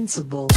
invincible.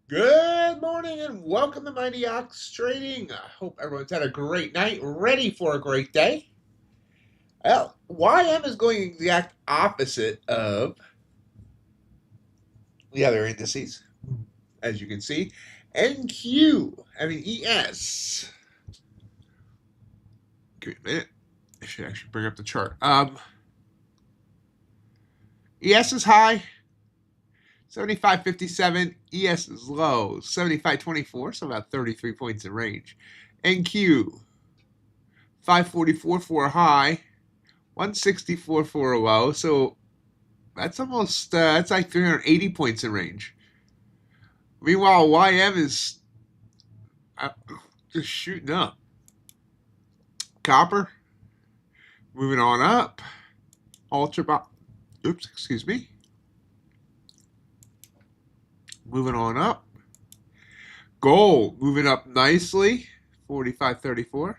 Good morning and welcome to MIGHTYOX Trading. I hope everyone's had a great night, ready for a great day. Well, YM is going the exact opposite of the other indices, as you can see. ES. Give me a minute. I should actually bring up the chart. ES is high, 75.57. ES is low, 75.24, so about 33 points in range. NQ, 544 for a high, 164 for a low, so that's almost, that's like 380 points in range. Meanwhile, YM is just shooting up. Copper, moving on up. Excuse me. Moving on up. Gold moving up nicely, 45.34.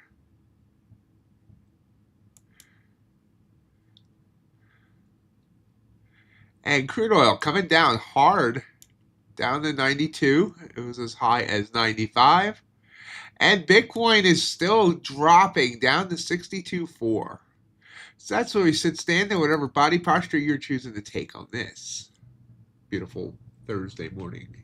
And crude oil coming down hard, down to 92. It was as high as 95. And Bitcoin is still dropping down to 62.4. So that's where we sit standing, whatever body posture you're choosing to take on this beautiful Thursday morning.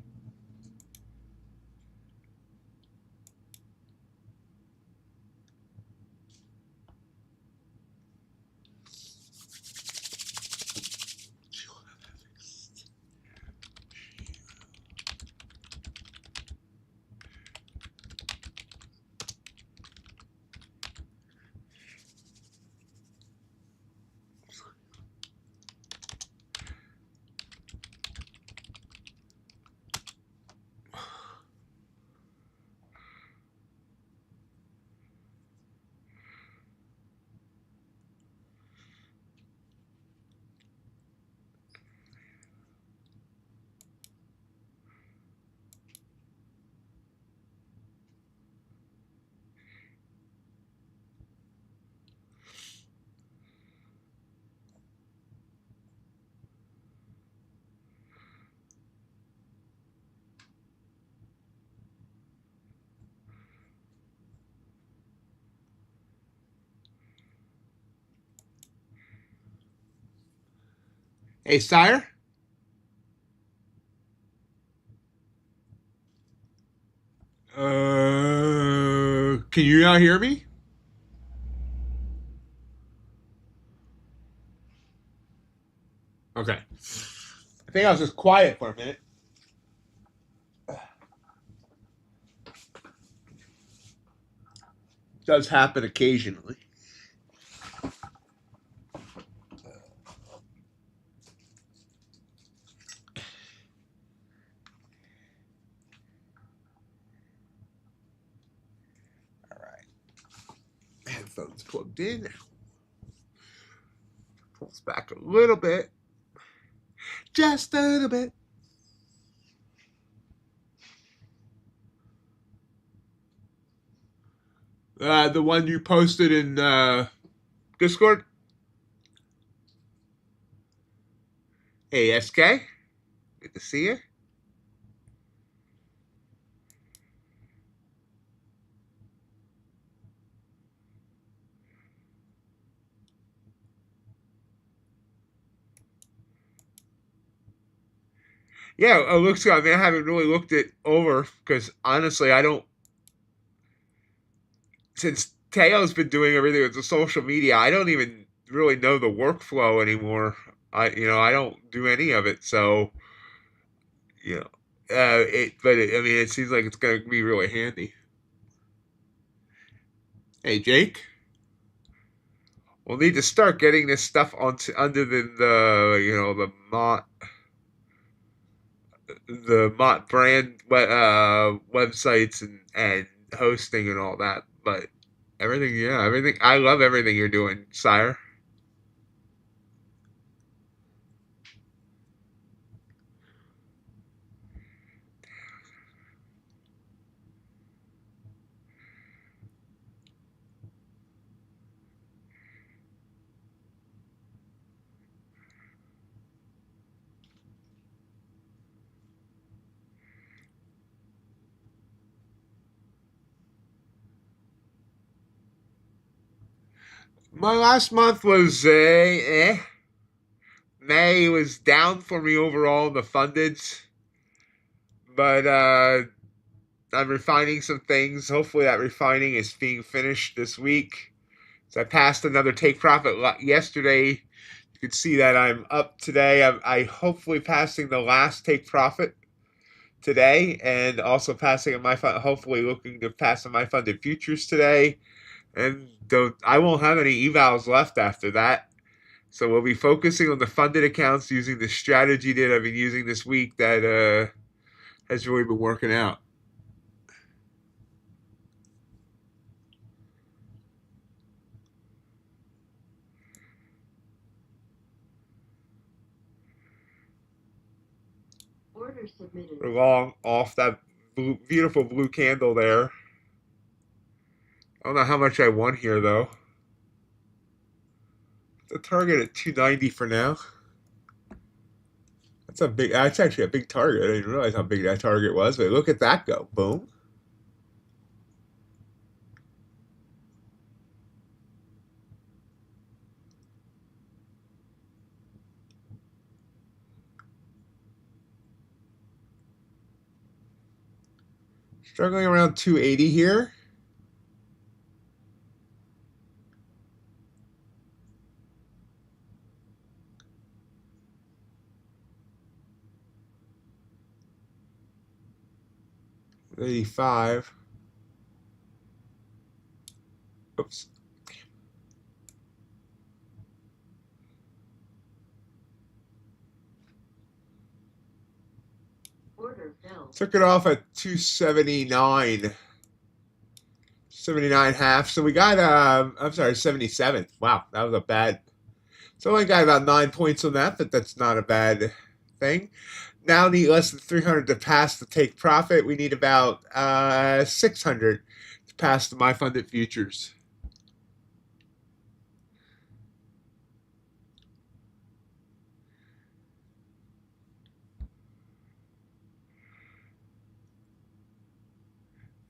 Hey, sire. Can you not hear me? Okay. I think I was just quiet for a minute. Does happen occasionally. All right. Headphones plugged in. Pulls back a little bit. Just a little bit. The one you posted in Discord. Hey, SK. Good to see you. Yeah, it looks good. I mean, I haven't really looked it over because honestly, I don't. Since Teo's been doing everything with the social media, I don't even really know the workflow anymore. I don't do any of it, so you know, I mean, it seems like it's gonna be really handy. Hey, Jake, we'll need to start getting this stuff under the Mott brand websites and hosting and all that. But everything. I love everything you're doing, sire. My last month was May was down for me overall in the fundeds, but I'm refining some things. Hopefully, that refining is being finished this week. So I passed another take profit yesterday. You can see that I'm up today. I hopefully passing the last take profit today, and also passing on my fund. Hopefully, looking to pass on my funded futures today. And I won't have any evals left after that. So we'll be focusing on the funded accounts using the strategy that I've been using this week that has really been working out. Order submitted. We're long off that beautiful blue candle there. I don't know how much I won here though. The target at 290 for now. That's actually a big target. I didn't realize how big that target was, but look at that go. Boom. Struggling around 280 here. $85. Oops. Order filled. Took it off at 279. 79.5. So we got I'm sorry, 77. Wow, that was a bad. So I got about 9 points on that, but that's not a bad thing. Now need less than 300 to pass the take profit. We need about 600 to pass the my funded futures.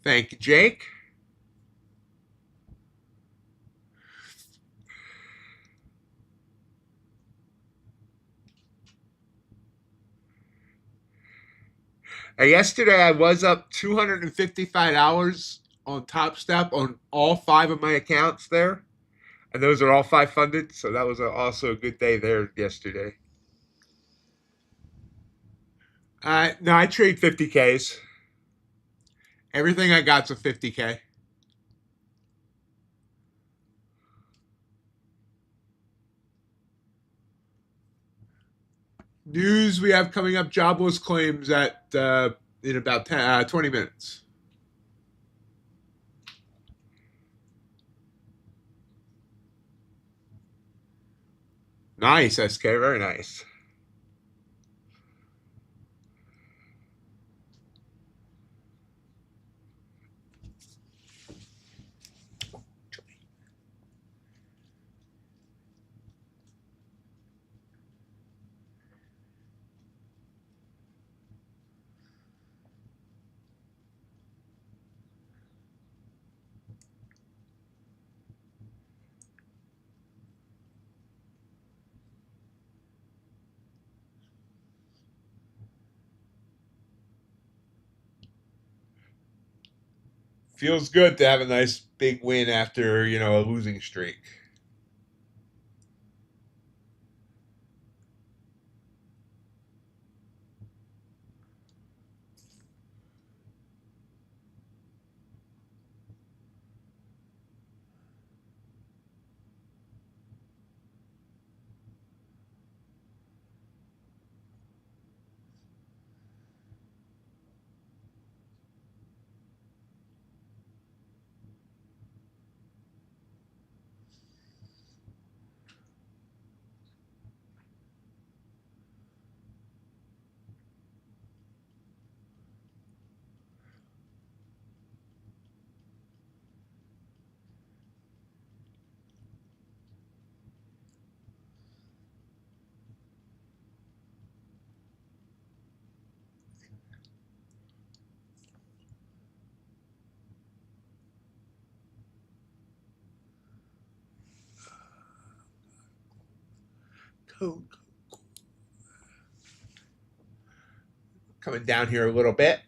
Thank you, Jake. Yesterday I was up $255 on Top Step on all 5 of my accounts there. And those are all 5 funded. So that was also a good day there yesterday. No, I trade 50Ks. Everything I got's a 50K. News we have coming up: jobless claims at in about 20 minutes. Nice, SK, very nice. Feels good to have a nice big win after, a losing streak. Coming down here a little bit.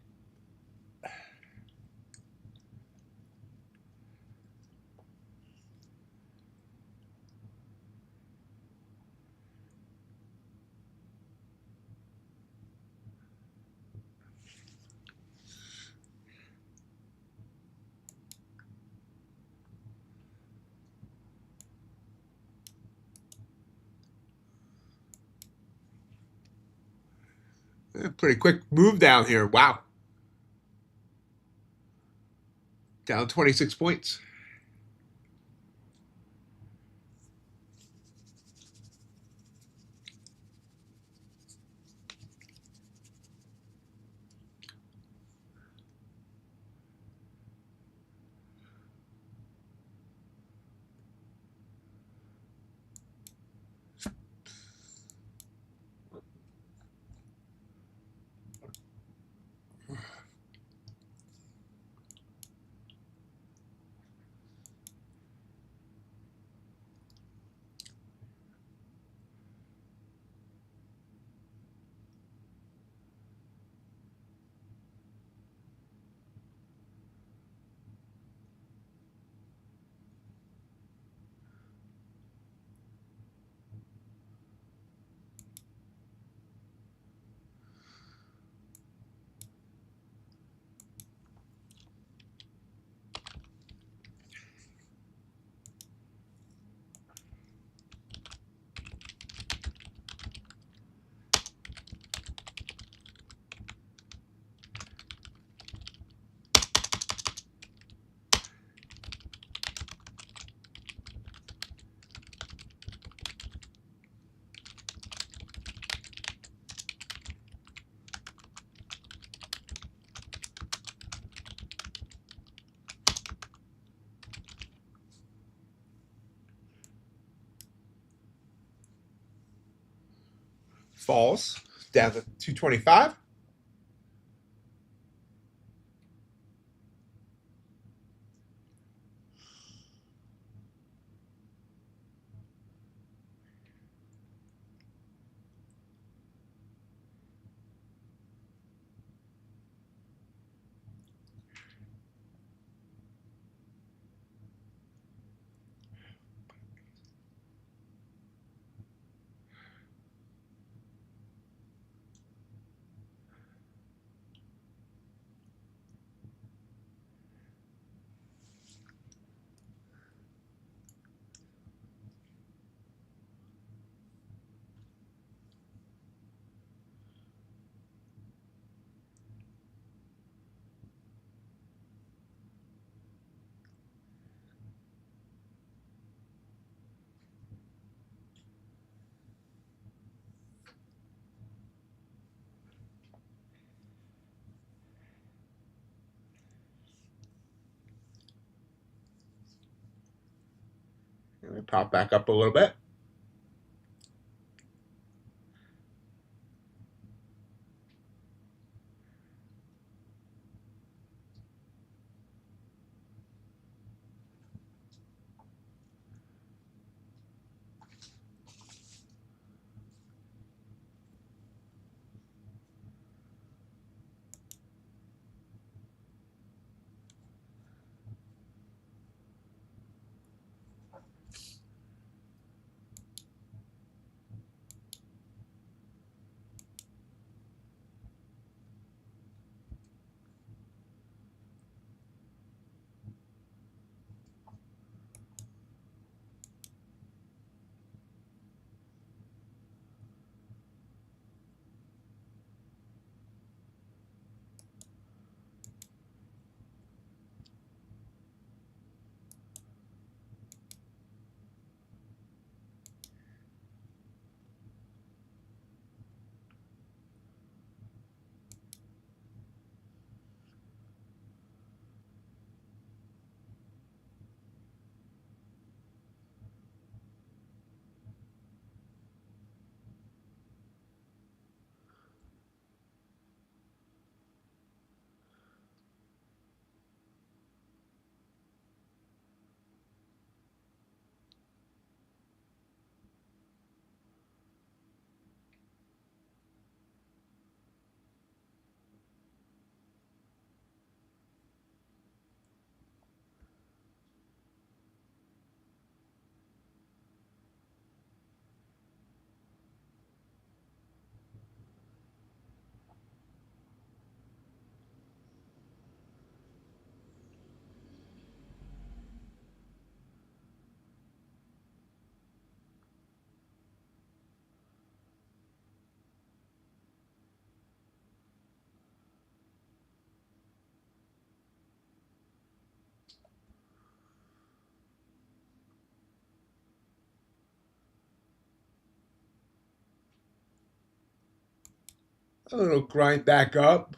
Pretty quick move down here. Wow. Down 26 points. Falls down to 225. And we pop back up a little bit. A little grind back up.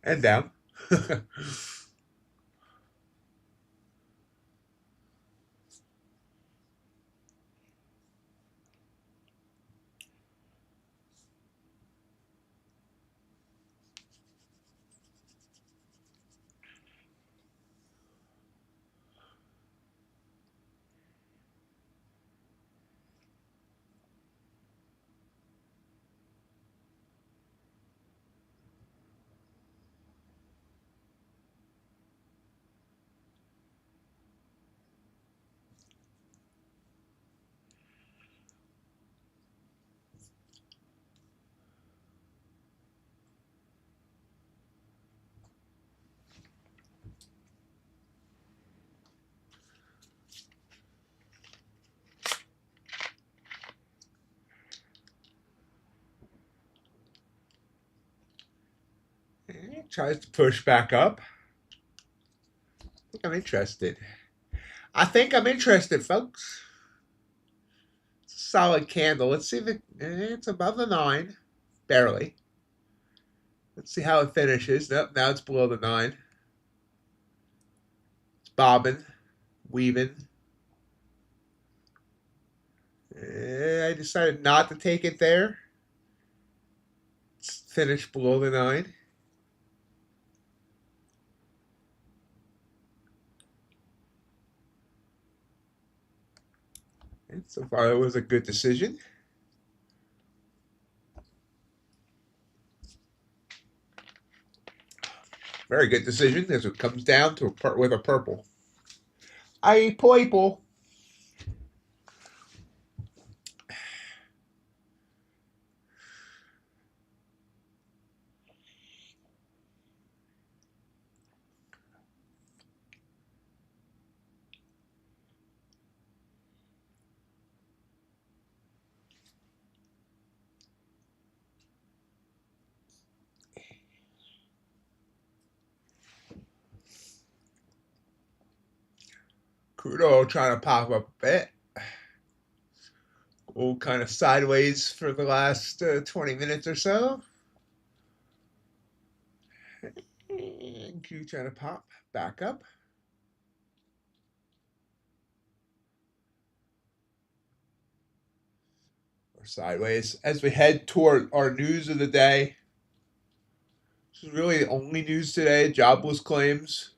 And down. And tries to push back up. I think I'm interested. I think I'm interested, folks. It's a solid candle. Let's see if it's above the 9. Barely. Let's see how it finishes. Nope, now it's below the 9. It's bobbing, weaving. I decided not to take it there. It's finished below the 9. And so far, it was a good decision. Very good decision as it comes down to a part with a purple. Ay, purple. Crude oil trying to pop up a bit. All kind of sideways for the last 20 minutes or so. And Q trying to pop back up. Or sideways as we head toward our news of the day. This is really the only news today. Jobless claims.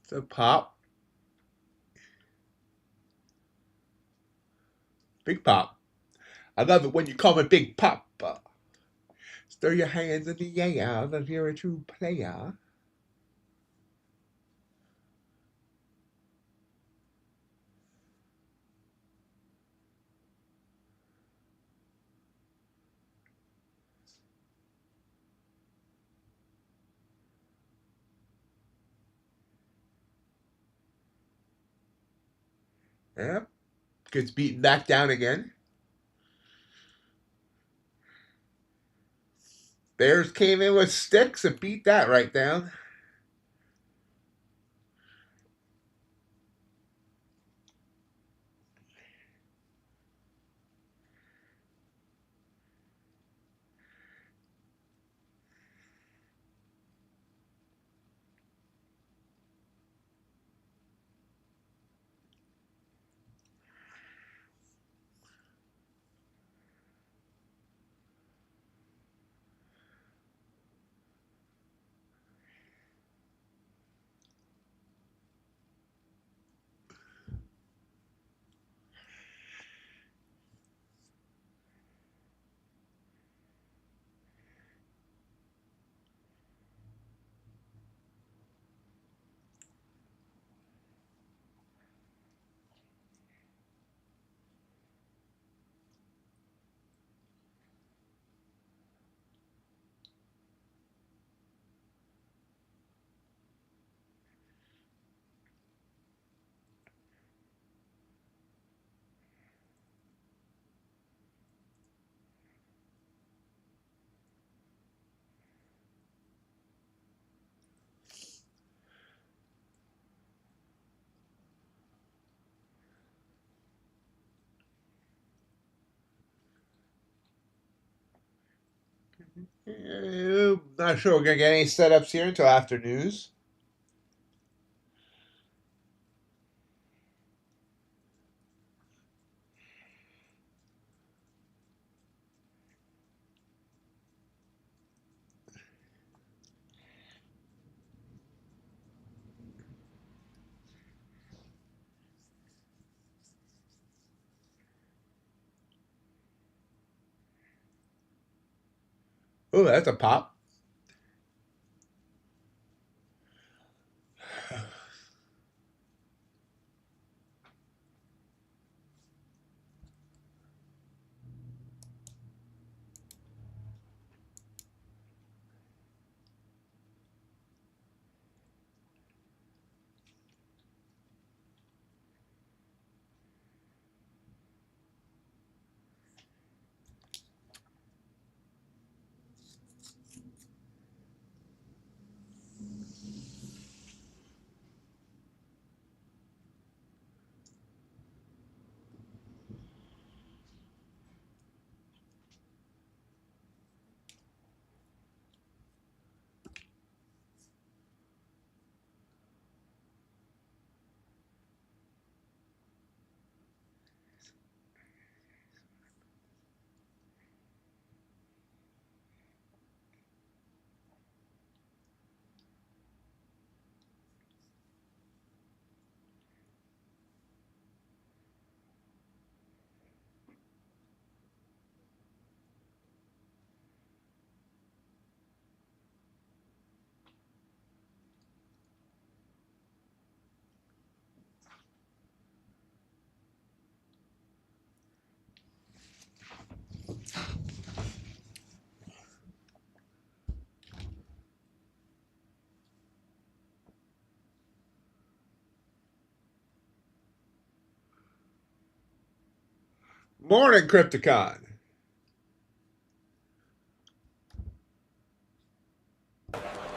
So pop. Big pop. I love it when you call me Big Pop. Throw your hands in the air that you're a true player. Yep. Gets beaten back down again. Bears came in with sticks and beat that right down. Not sure we're going to get any setups here until after news. Oh, that's a pop. Morning, Crypticon.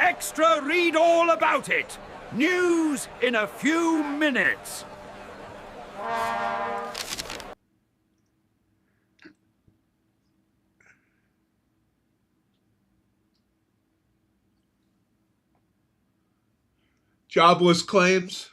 Extra, read all about it. News in a few minutes. Jobless claims.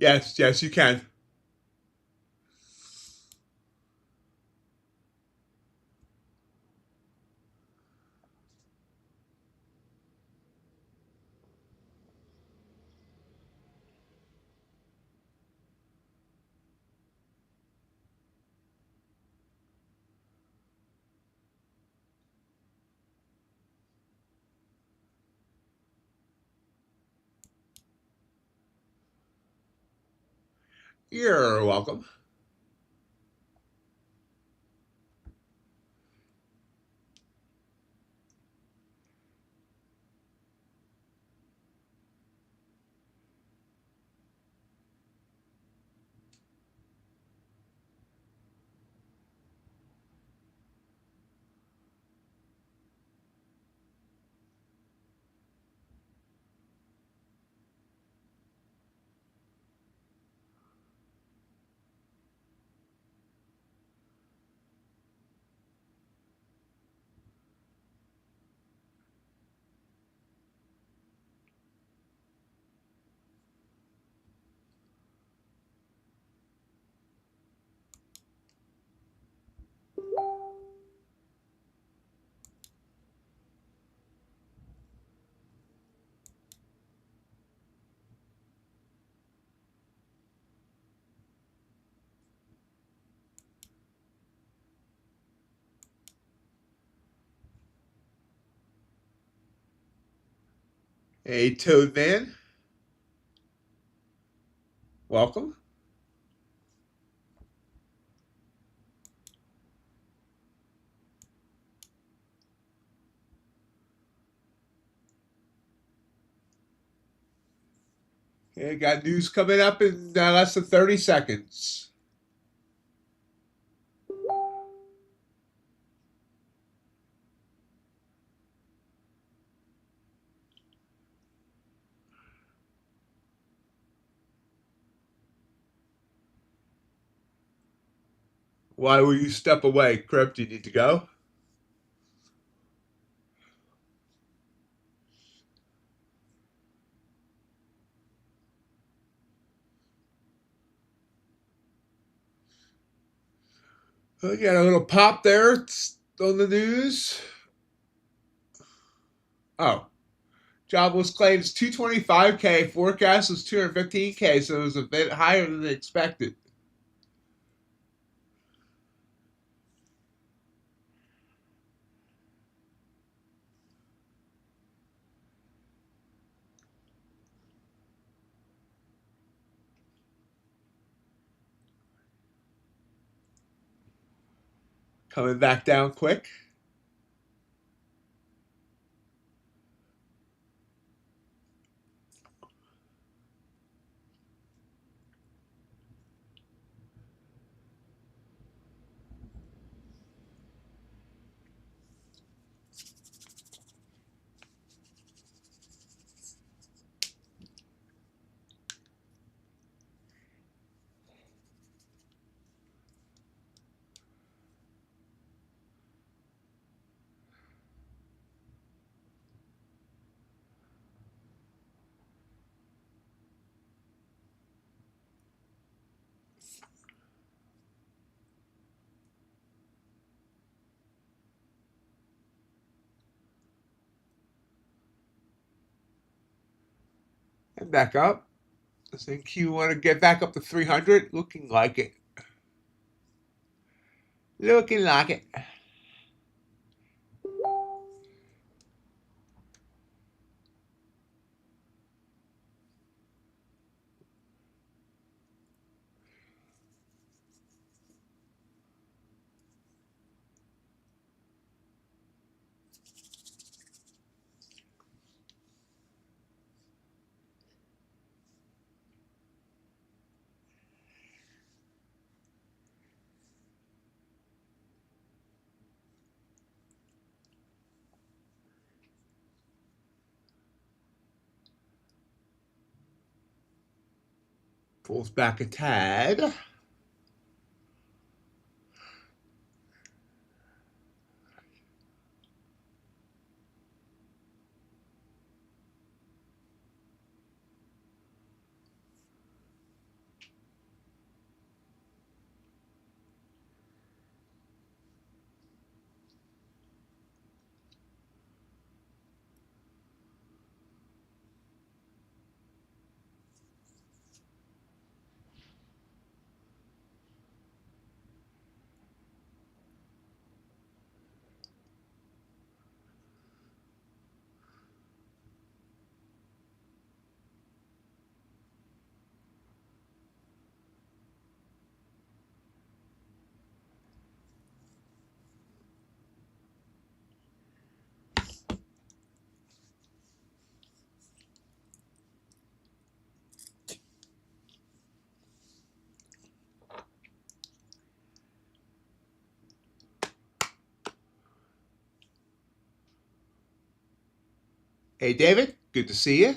Yes, yes, you can. You're welcome. Hey, Toad Man. Welcome. Okay, got news coming up in less than 30 seconds. Why will you step away, Crypt? You need to go? We got a little pop there on the news. Oh, jobless claims 225K. Forecast was 215K, so it was a bit higher than expected. Coming back down quick. And back up. I think you want to get back up to 300. Looking like it. Looking like it. Pulls back a tad. Hey, David, good to see you.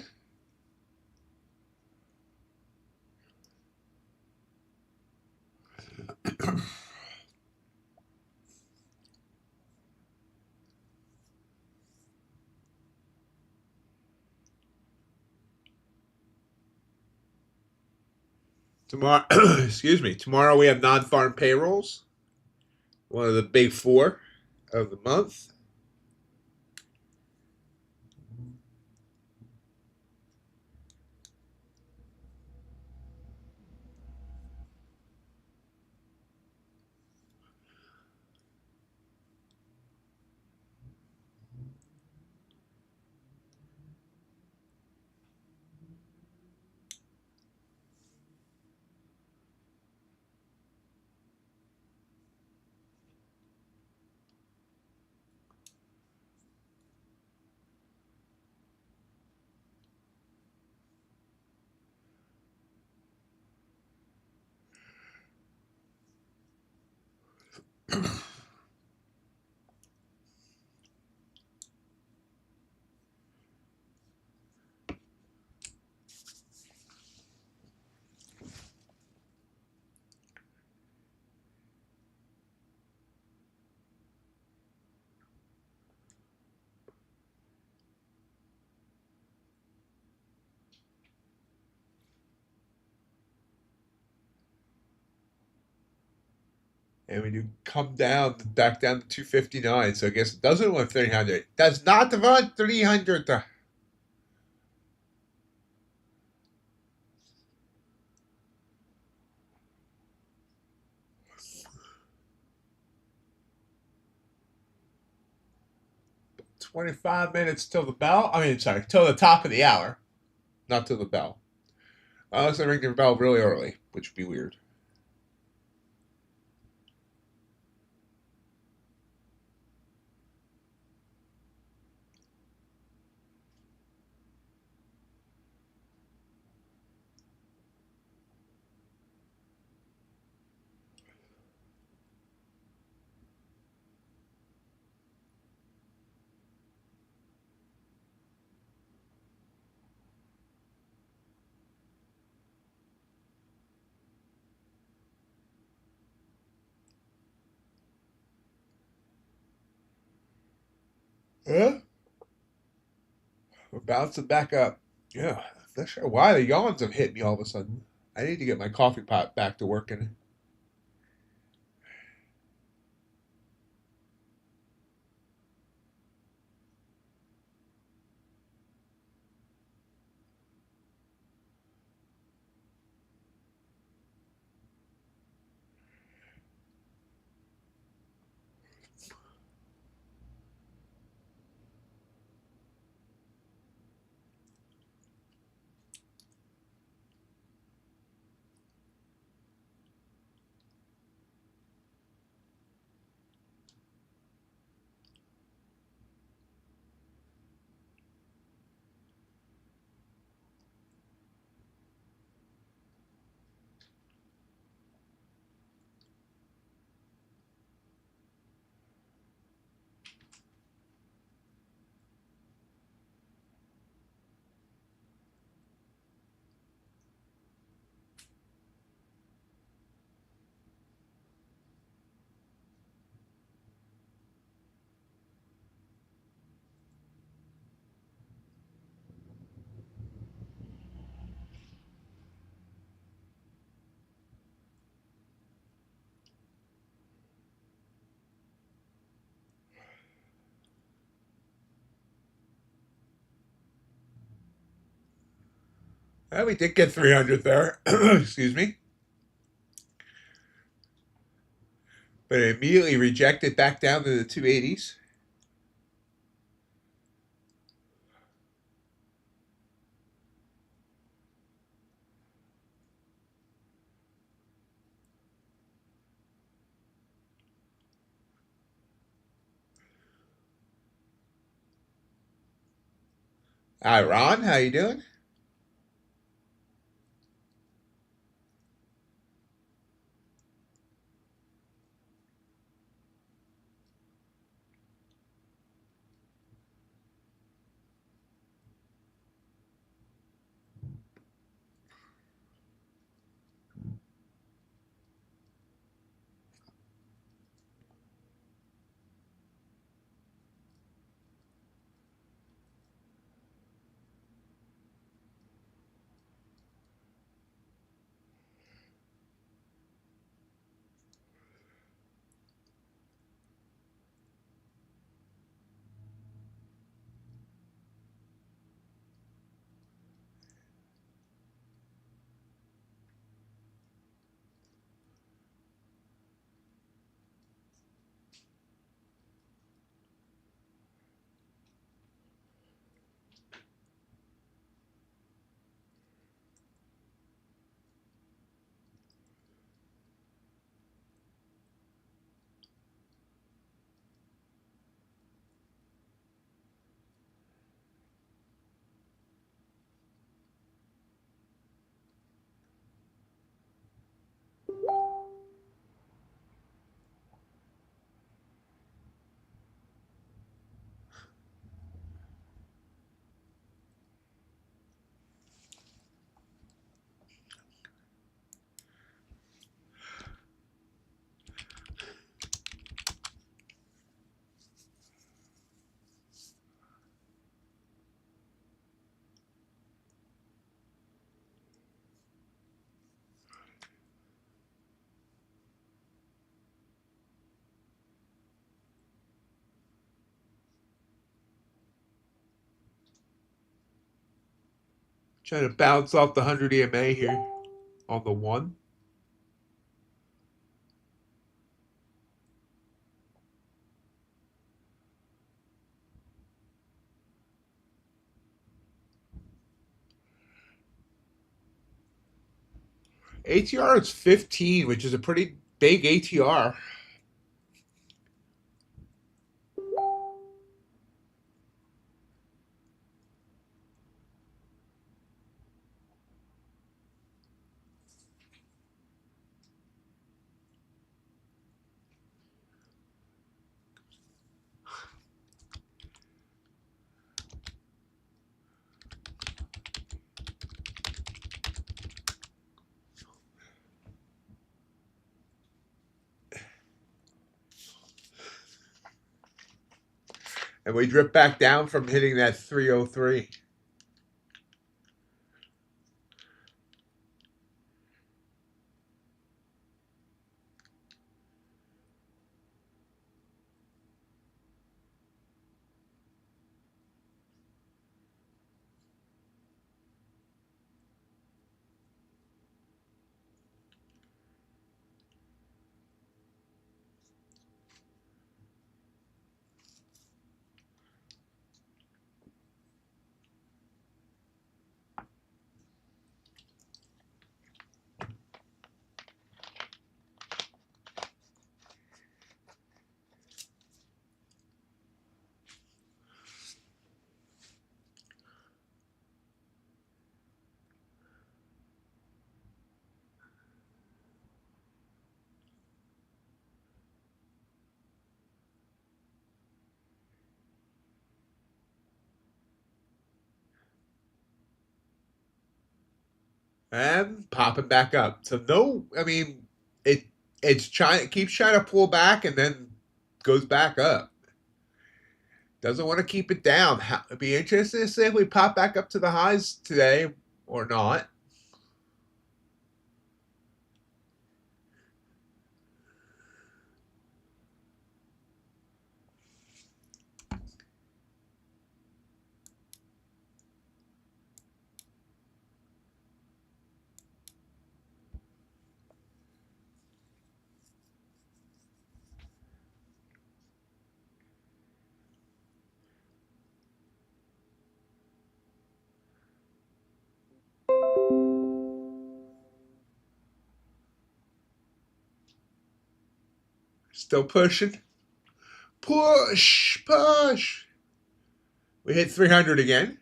Tomorrow, excuse me. Tomorrow we have non-farm payrolls, one of the big four of the month. And we do come down, back down to 259. So I guess it doesn't want 300. Does not want 300. 25 minutes till the bell. I mean, sorry, till the top of the hour, not till the bell. Unless I ring the bell really early, which would be weird. Huh? We're bouncing back up. Yeah, not sure why the yawns have hit me all of a sudden. I need to get my coffee pot back to working. Well, we did get 300 there. Excuse me. But it immediately rejected back down to the 280s. Hi, Ron. How you doing? Trying to bounce off the 100 EMA here on the 1. ATR is 15, which is a pretty big ATR. And we drip back down from hitting that 303. And popping back up. So no, I mean, it keeps trying to pull back and then goes back up. Doesn't want to keep it down. It'd be interesting to see if we pop back up to the highs today or not. Still pushing. Push, push. We hit 300 again.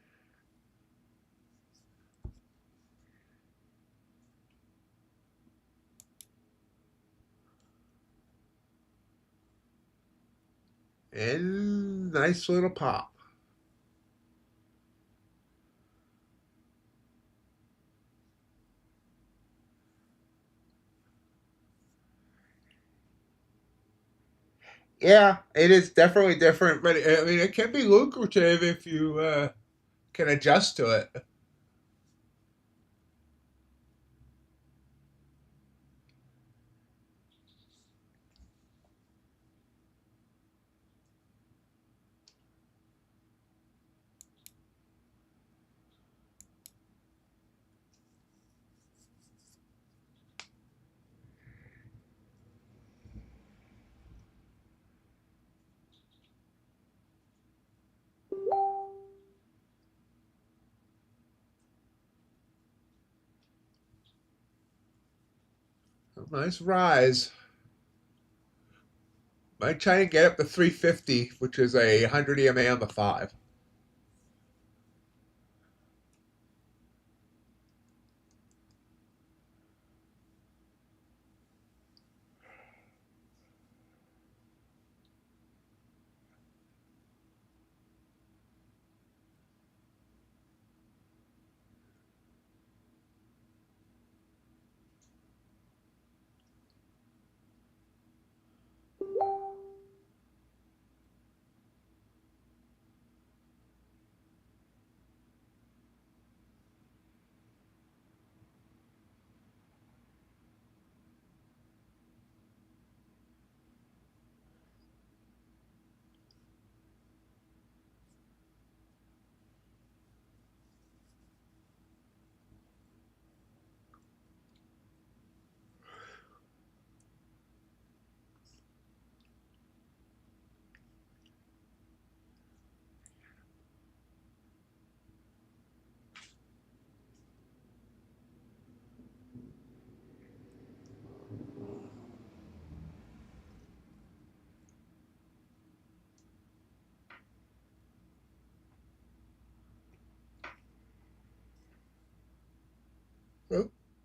And nice little pop. Yeah, it is definitely different, but I mean, it can be lucrative if you can adjust to it. Nice rise. Might try and get up to 350, which is a 100 EMA on the 5.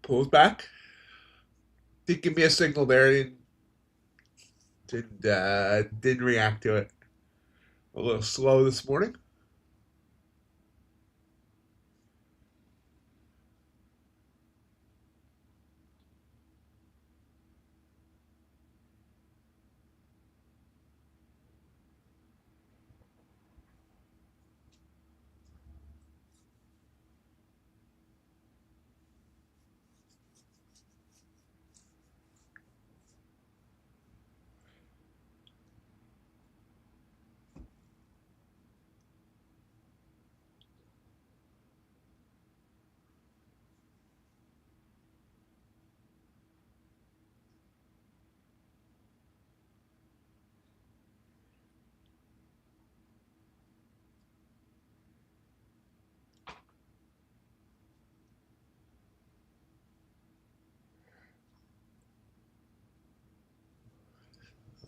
Pulls back. Did give me a signal there. Didn't react to it. A little slow this morning.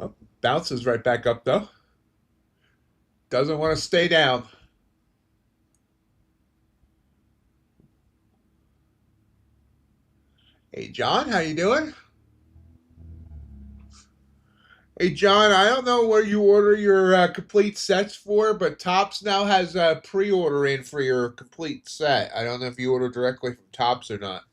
Oh, bounces right back up though. Doesn't want to stay down. Hey John, how you doing? Hey John, I don't know where you order your complete sets for, but Topps now has a pre-order in for your complete set. I don't know if you order directly from Topps or not.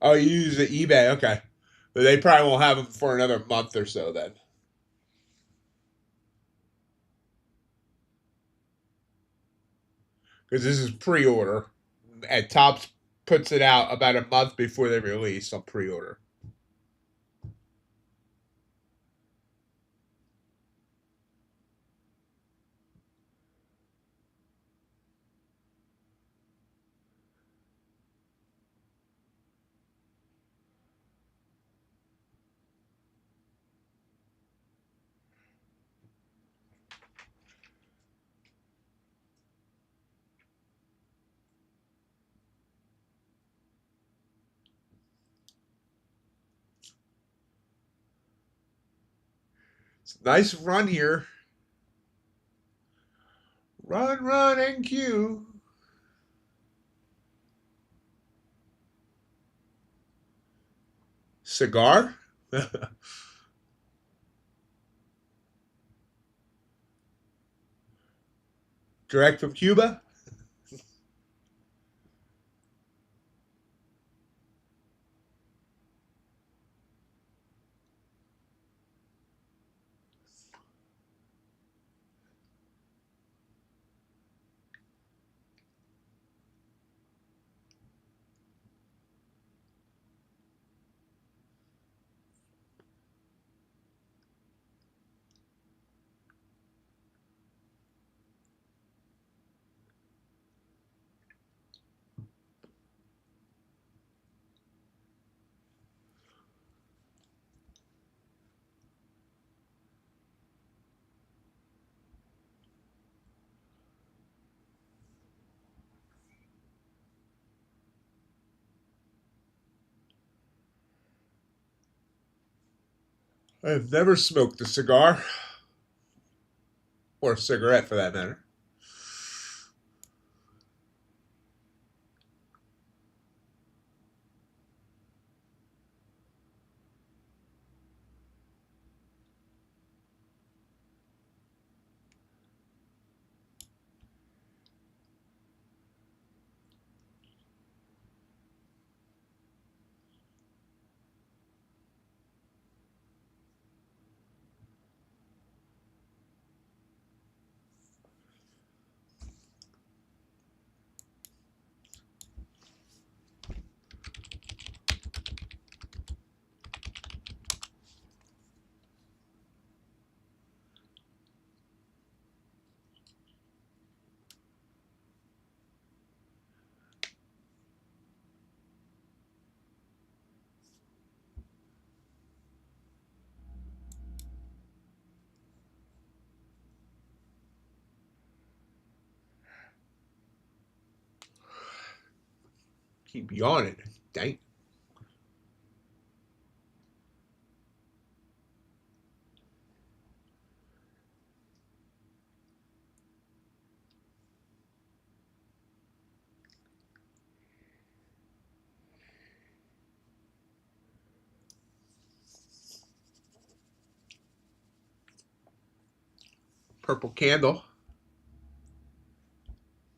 Oh, you use the eBay, okay. But they probably won't have them for another month or so then. Because this is pre-order. And Topps puts it out about a month before they release on pre-order. It's a nice run here. Run, run, NQ. Cigar? Direct from Cuba? I've never smoked a cigar. Or a cigarette for that matter. Keep yawning. Dang. Purple candle.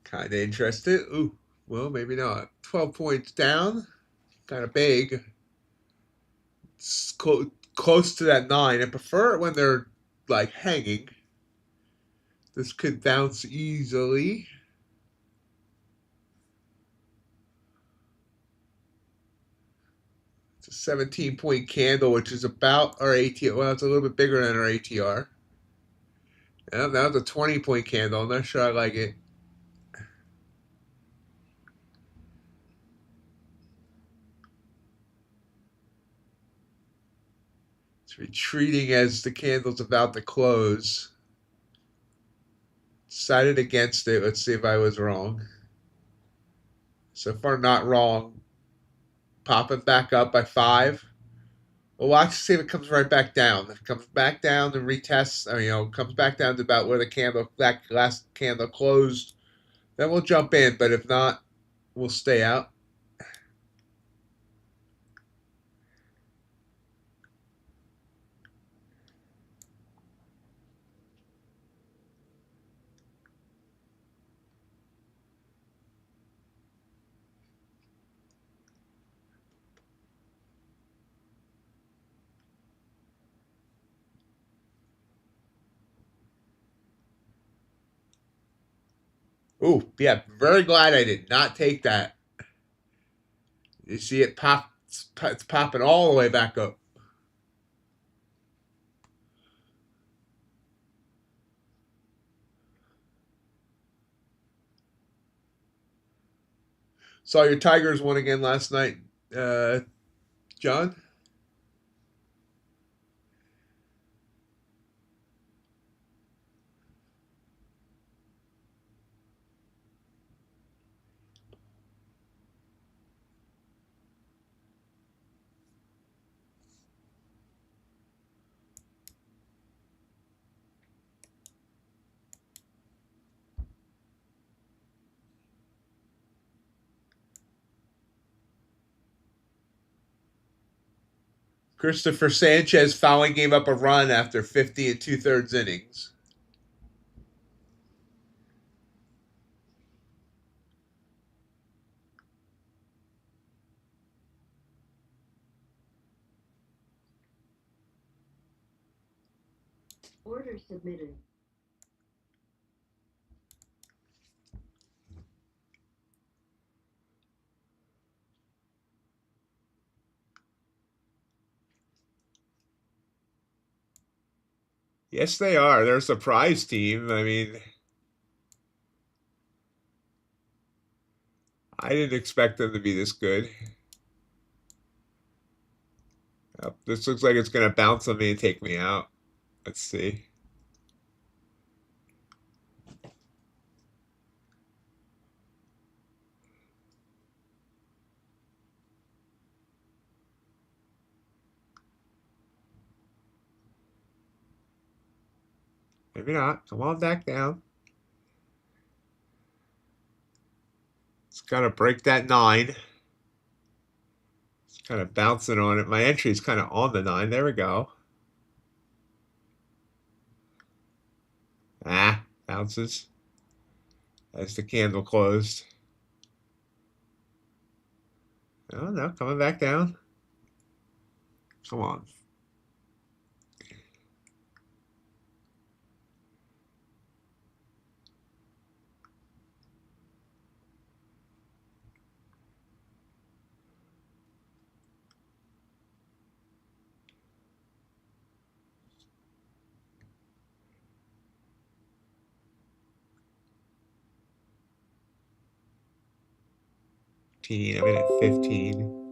Kind of interested. Ooh, well, maybe not. 12 points down. Kind of big. It's close to that 9. I prefer it when they're like hanging. This could bounce easily. It's a 17-point candle, which is about our ATR. Well, it's a little bit bigger than our ATR. Yeah, that was a 20-point candle. I'm not sure I like it. It's retreating as the candle's about to close. Decided against it. Let's see if I was wrong. So far, not wrong. Popping back up by 5. Well, watch to see if it comes right back down. If it comes back down and retests, or, comes back down to about where that last candle closed, then we'll jump in. But if not, we'll stay out. Ooh, yeah, very glad I did not take that. You see it pop, it's popping all the way back up. Saw your Tigers won again last night, John. Christopher Sanchez finally gave up a run after 50 and 2/3 innings. Order submitted. Yes, they are. They're a surprise team. I mean, I didn't expect them to be this good. This looks like it's going to bounce on me and take me out. Let's see. Maybe not. Come on back down. It's got to break that 9. It's kind of bouncing on it. My entry is kind of on the 9. There we go. Ah, bounces as the candle closed. Oh, no, coming back down. Come on. I'm in at 15.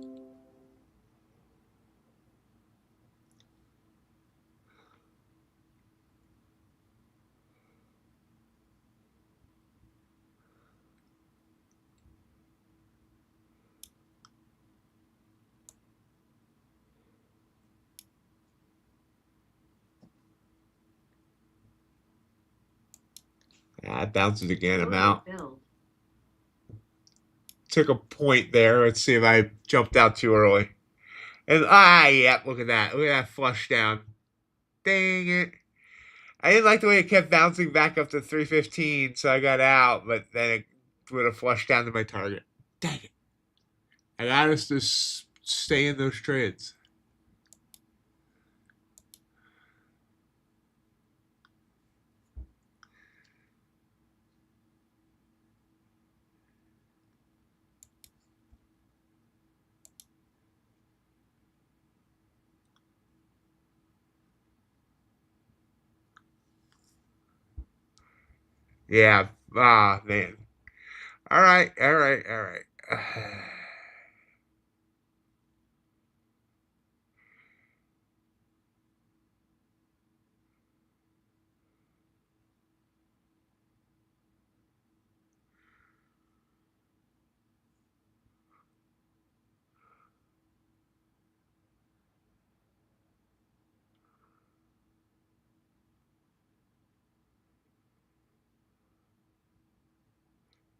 It bounces again. I'm Order out. filled. Took a point there. Let's see if I jumped out too early. And yeah, look at that. Look at that flush down. Dang it. I didn't like the way it kept bouncing back up to 315, so I got out, but then it would have flushed down to my target. Dang it. I got us to stay in those trades. Yeah. Ah, man. All right. All right. All right.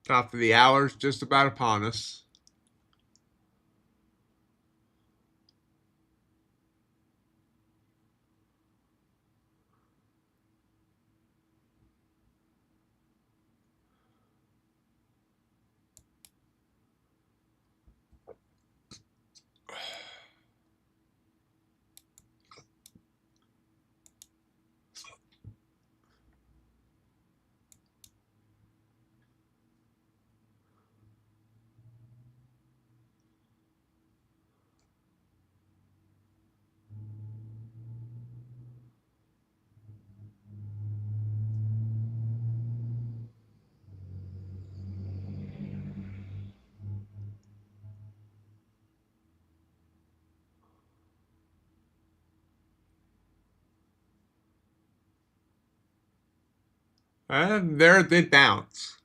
Top of the hour's just about upon us. And there it did bounce.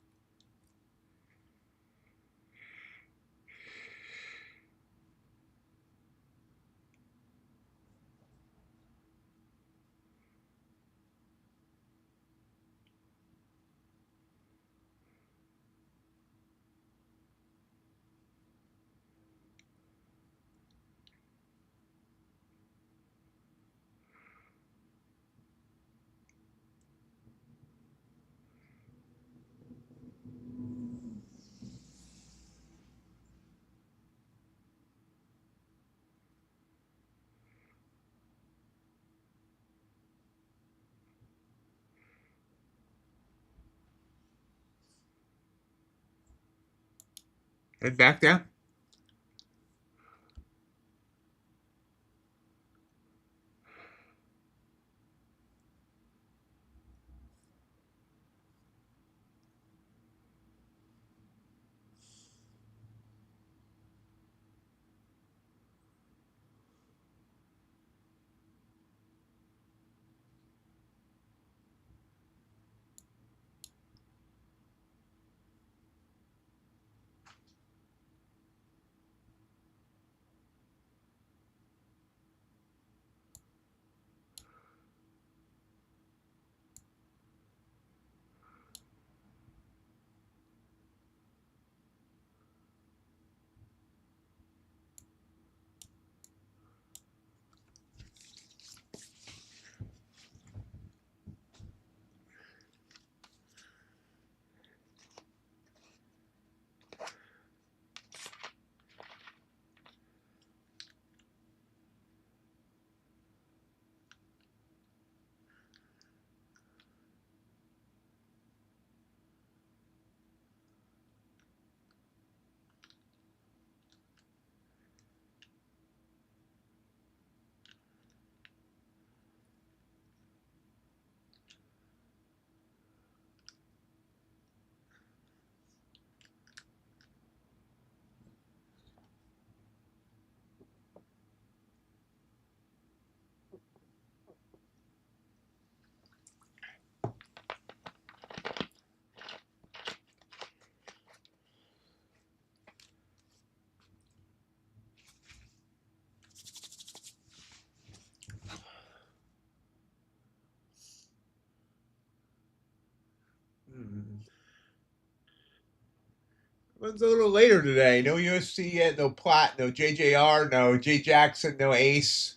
And back down. One's a little later today. No USC yet, no Platt, no JJR, no J Jackson, no Ace.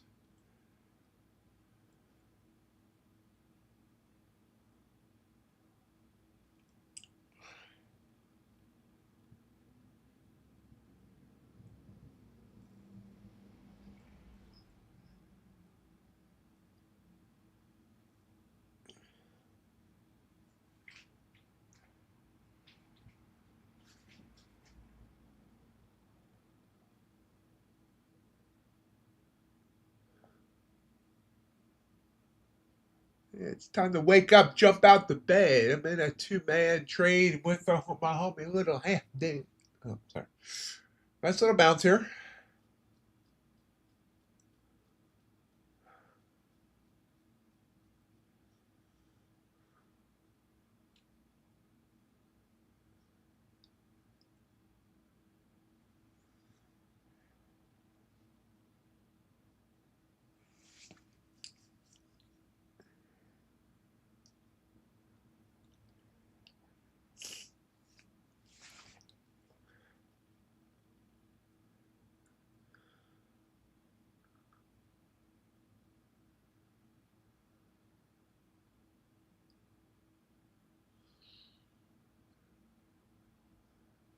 It's time to wake up, jump out the bed. I'm in a two-man trade with my homie little half day. Oh, sorry. Nice little bounce here.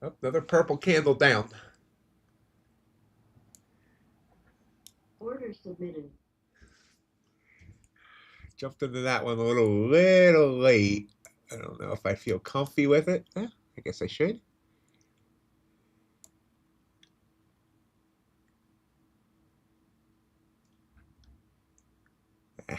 Oh, another purple candle down. Order submitted. Jumped into that one a little late. I don't know if I feel comfy with it. I guess I should. Eh.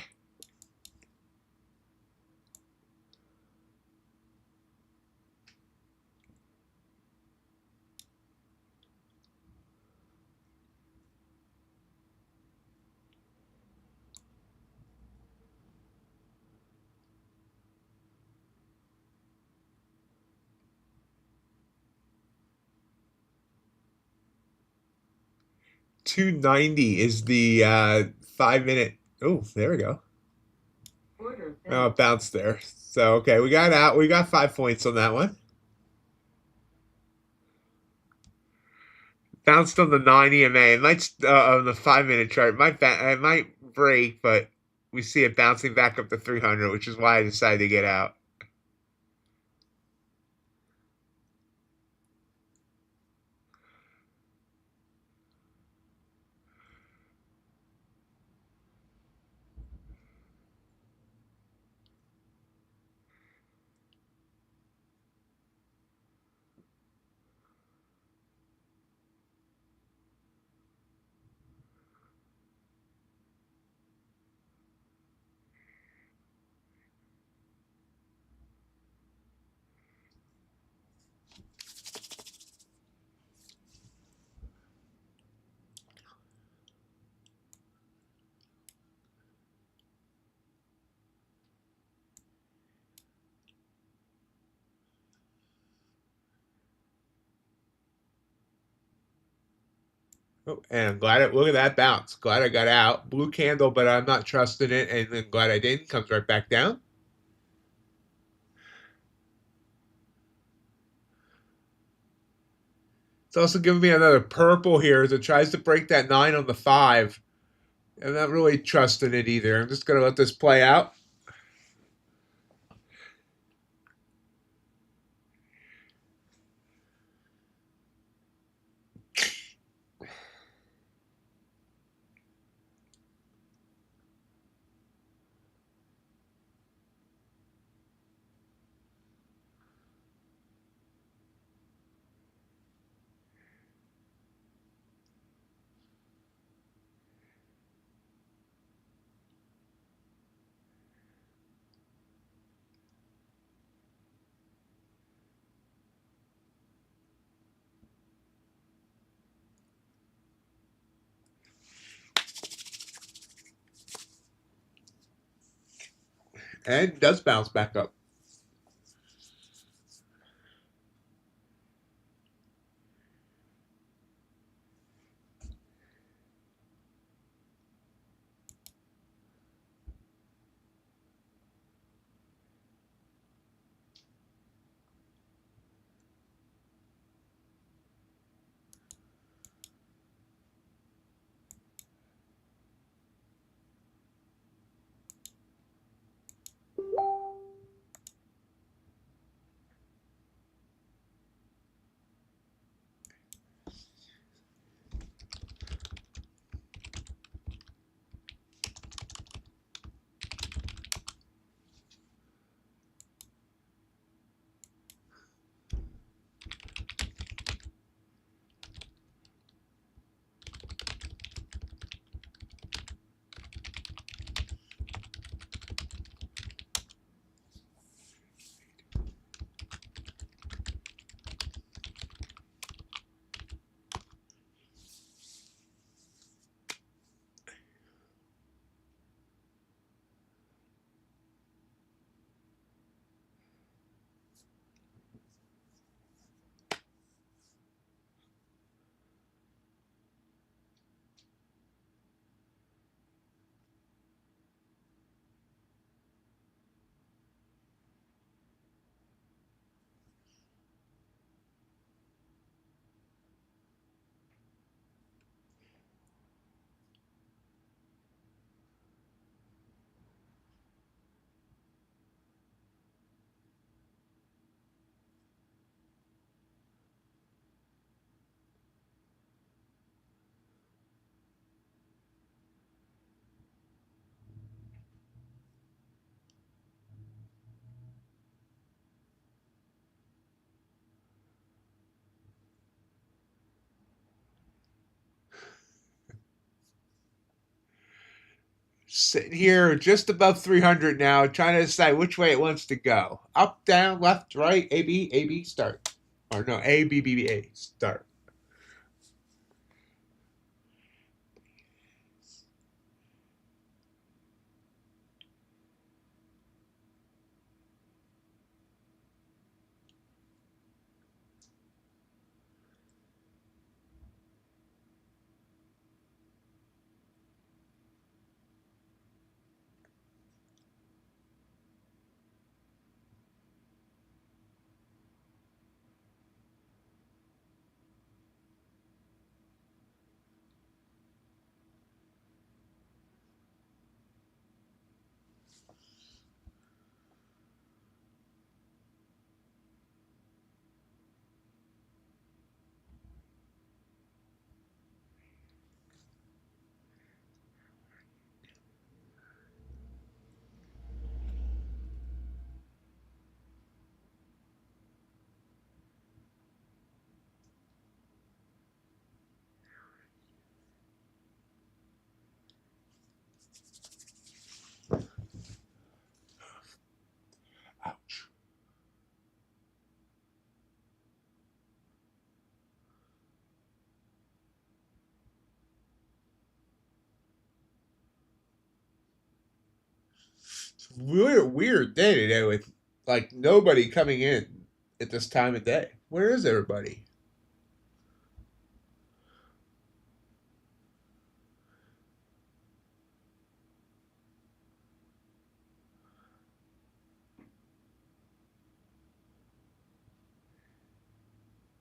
$2.90 is the 5-minute. Oh, there we go. Order Oh, filled. it bounced there. So, okay, we got out. We got 5 points on that one. Bounced on the 9 EMA. It might on the 5-minute chart. It might break, but we see it bouncing back up to 300, which is why I decided to get out. Oh, and I'm glad look at that bounce. Glad I got out. Blue candle, but I'm not trusting it, and then glad I didn't. Comes right back down. It's also giving me another purple here as it tries to break that 9 on the 5. I'm not really trusting it either. I'm just going to let this play out. And it does bounce back up. sitting here just above 300 now, trying to decide which way it wants to go. Up, down, left, right, A, B, start. Or no, A, B, B, B, A, start. Ouch. It's a weird day today with like nobody coming in at this time of day. Where is everybody?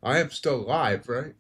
I am still live, right?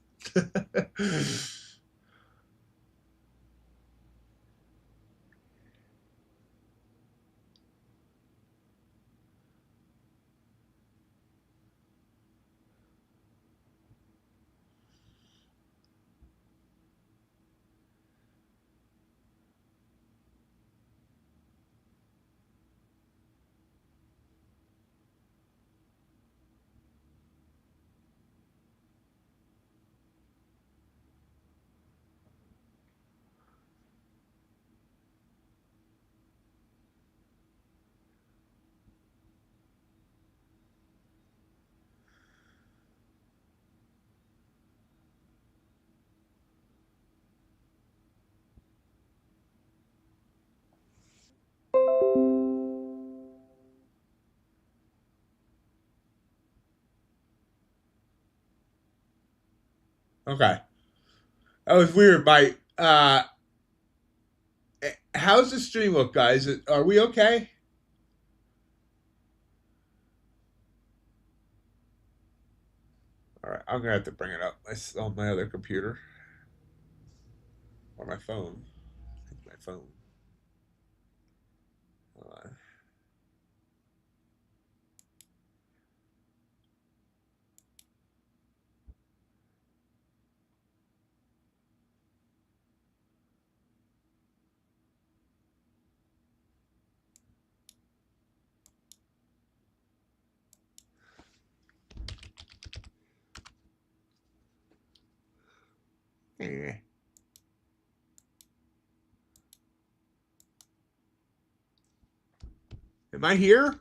Okay. That was weird. How's the stream look, guys? Are we okay? All right, I'm gonna have to bring it up on my other computer or my phone. I think my phone. Hold on. Eh. Am I here?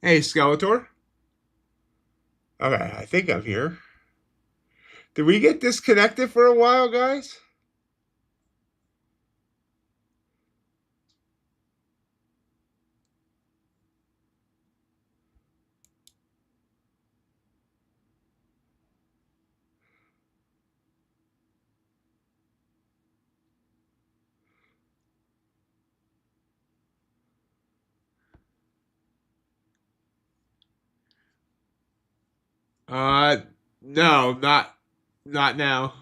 Hey, Skeletor. Okay, I think I'm here. Did we get disconnected for a while, guys? Uh, no, not now.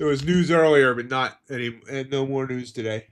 There was news earlier, but not any, and no more news today.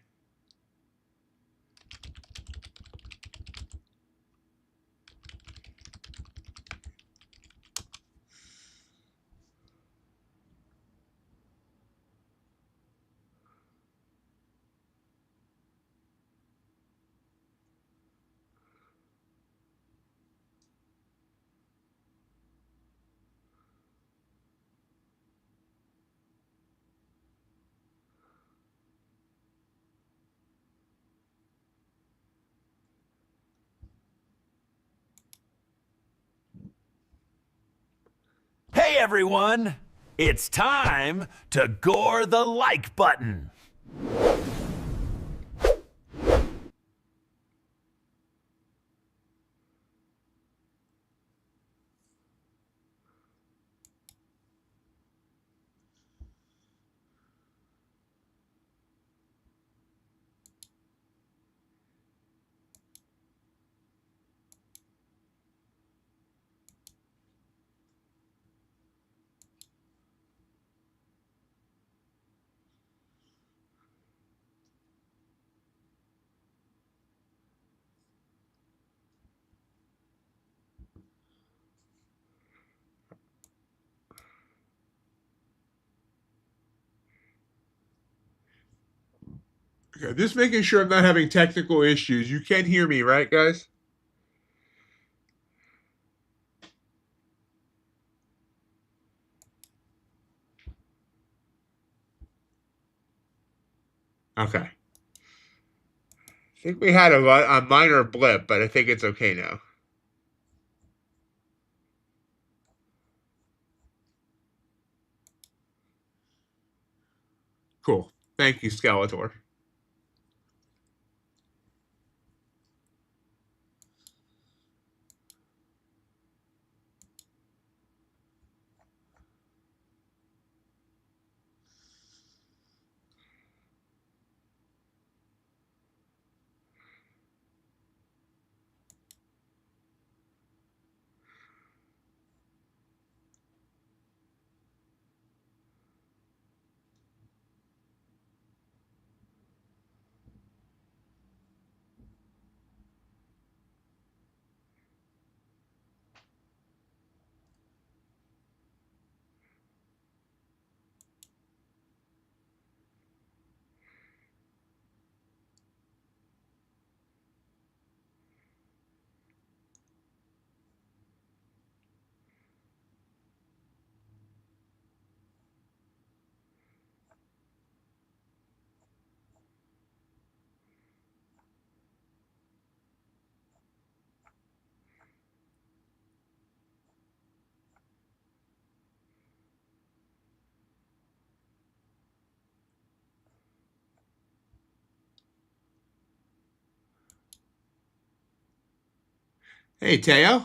Hey everyone! It's time to gore the like button. Okay, just making sure I'm not having technical issues. You can hear me, right, guys? Okay. I think we had a minor blip, but I think it's okay now. Cool. Thank you, Skeletor. Hey, Teo.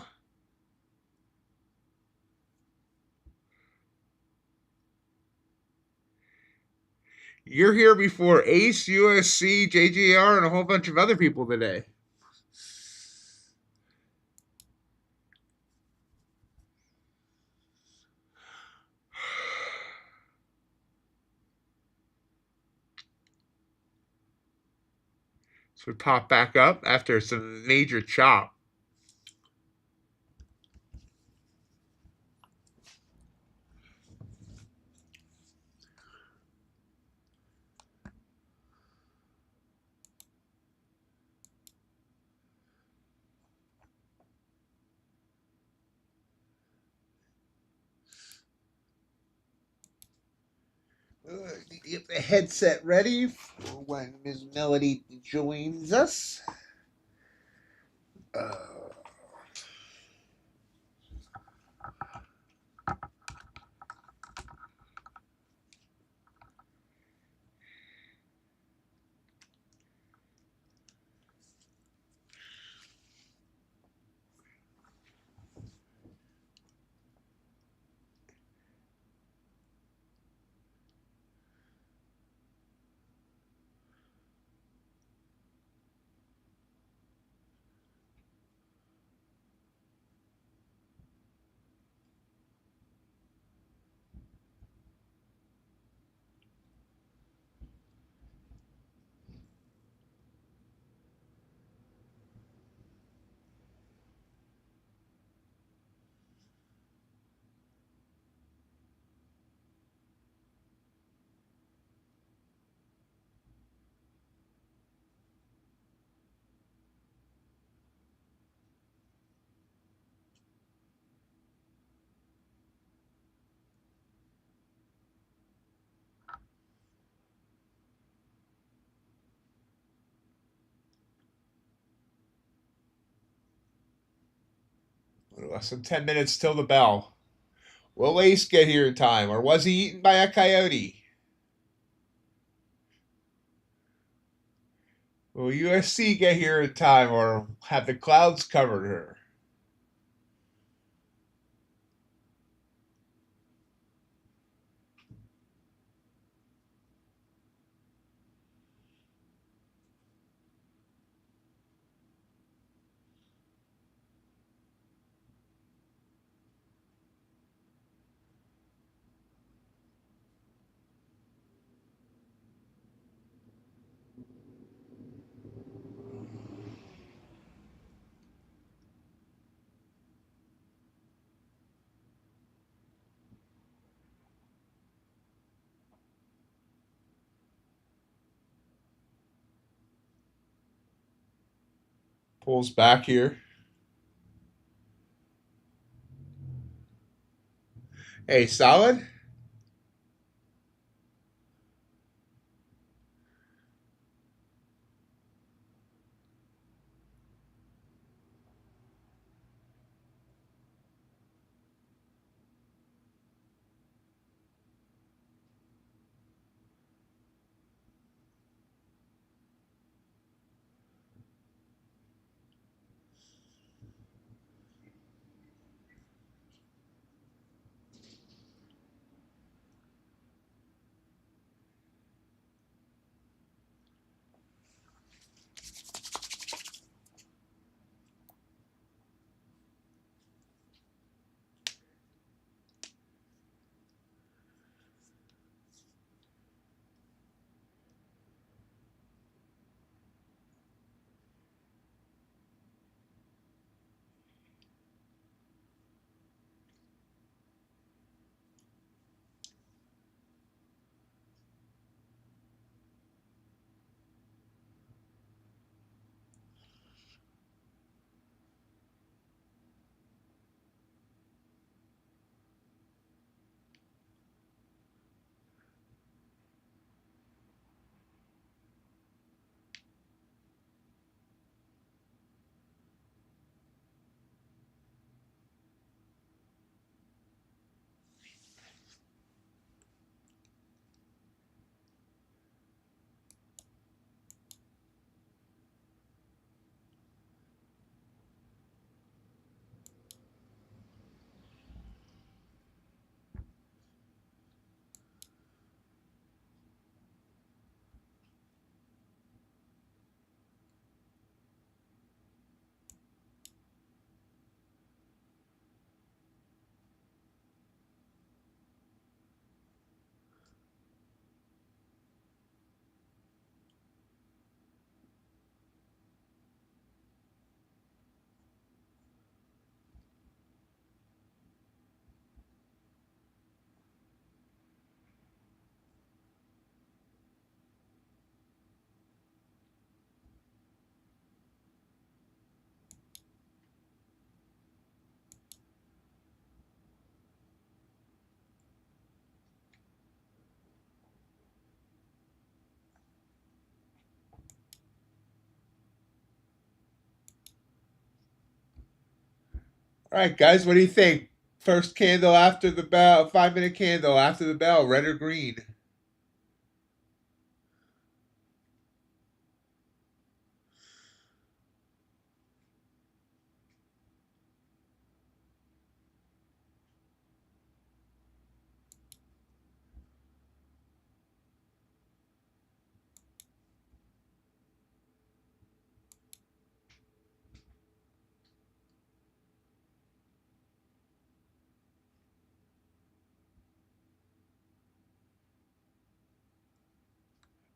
You're here before Ace, USC, JGR, and a whole bunch of other people today. So we pop back up after some major chop. Get the headset ready for when Ms. Melody joins us. Less than 10 minutes till the bell. Will Ace get here in time, or was he eaten by a coyote? Will USC get here in time, or have the clouds covered her? Pulls back here. Hey, solid? All right, guys, what do you think? First candle after the bell, 5 minute candle after the bell, red or green?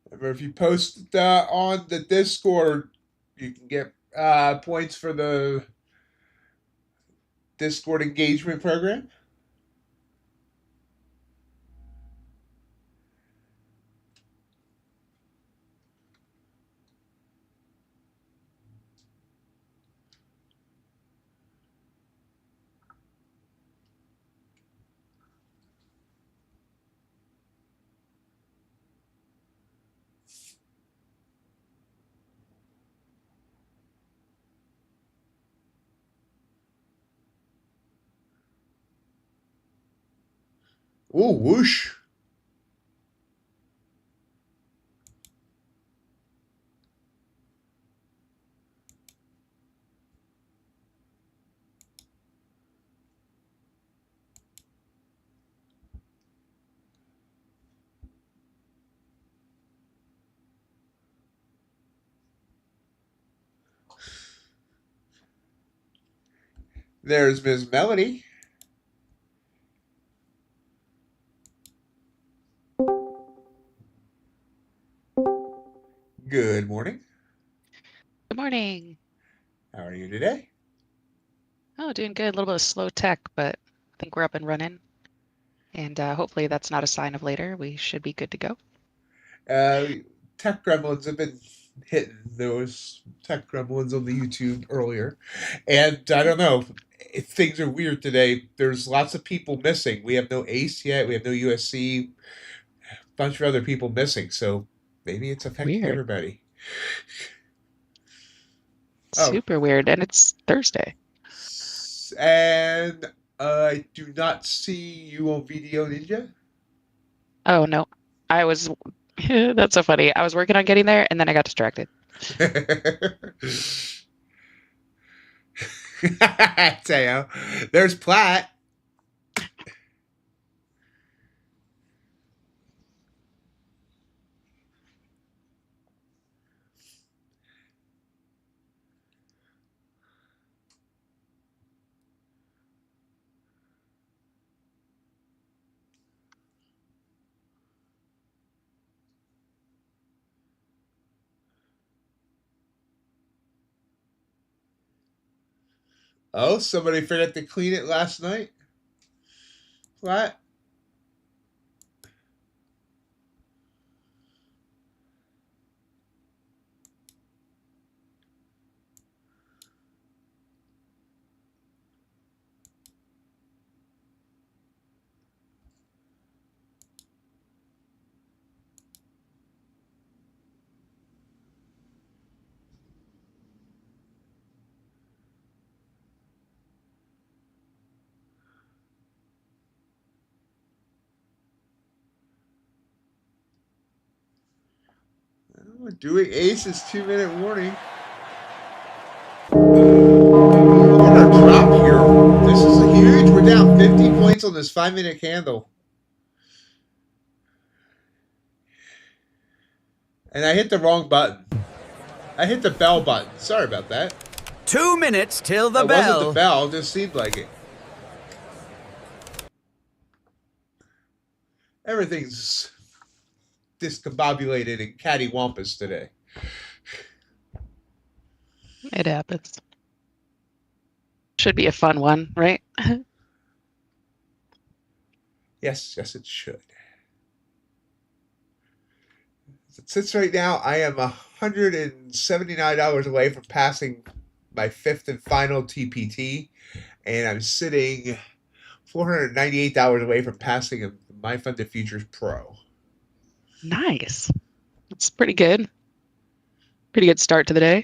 Remember, if you post on the Discord, you can get points for the Discord engagement program. Ooh, whoosh. There's Ms. Melody. Good morning. Good morning. How are you today? Oh, doing good. A little bit of slow tech, but I think we're up and running. And hopefully that's not a sign of later. We should be good to go. Tech gremlins have been hitting those tech gremlins on the YouTube earlier. And I don't know, things are weird today. There's lots of people missing. We have no Ace yet. We have no USC. Bunch of other people missing. So maybe it's affecting Weird. everybody. Oh, Super weird. And it's Thursday. and I do not see you on Video Ninja. Oh, no. I was, that's so funny. I was working on getting there and then I got distracted. Teo. There's Platt. Oh, somebody forgot to clean it last night. Platt. Doing Ace's 2-minute warning. Look at our drop here. This is huge. We're down 50 points on this 5-minute candle. And I hit the wrong button. I hit the bell button. Sorry about that. 2 minutes till the It bell. wasn't the bell. It just seemed like it. Everything's discombobulated and cattywampus today. It happens. Should be a fun one, right? Yes, it should. As it sits right now, I am $179 away from passing my 5th and final TPT, and I'm sitting $498 away from passing a My Funded Futures Pro. Nice. It's pretty good. Pretty good start to the day.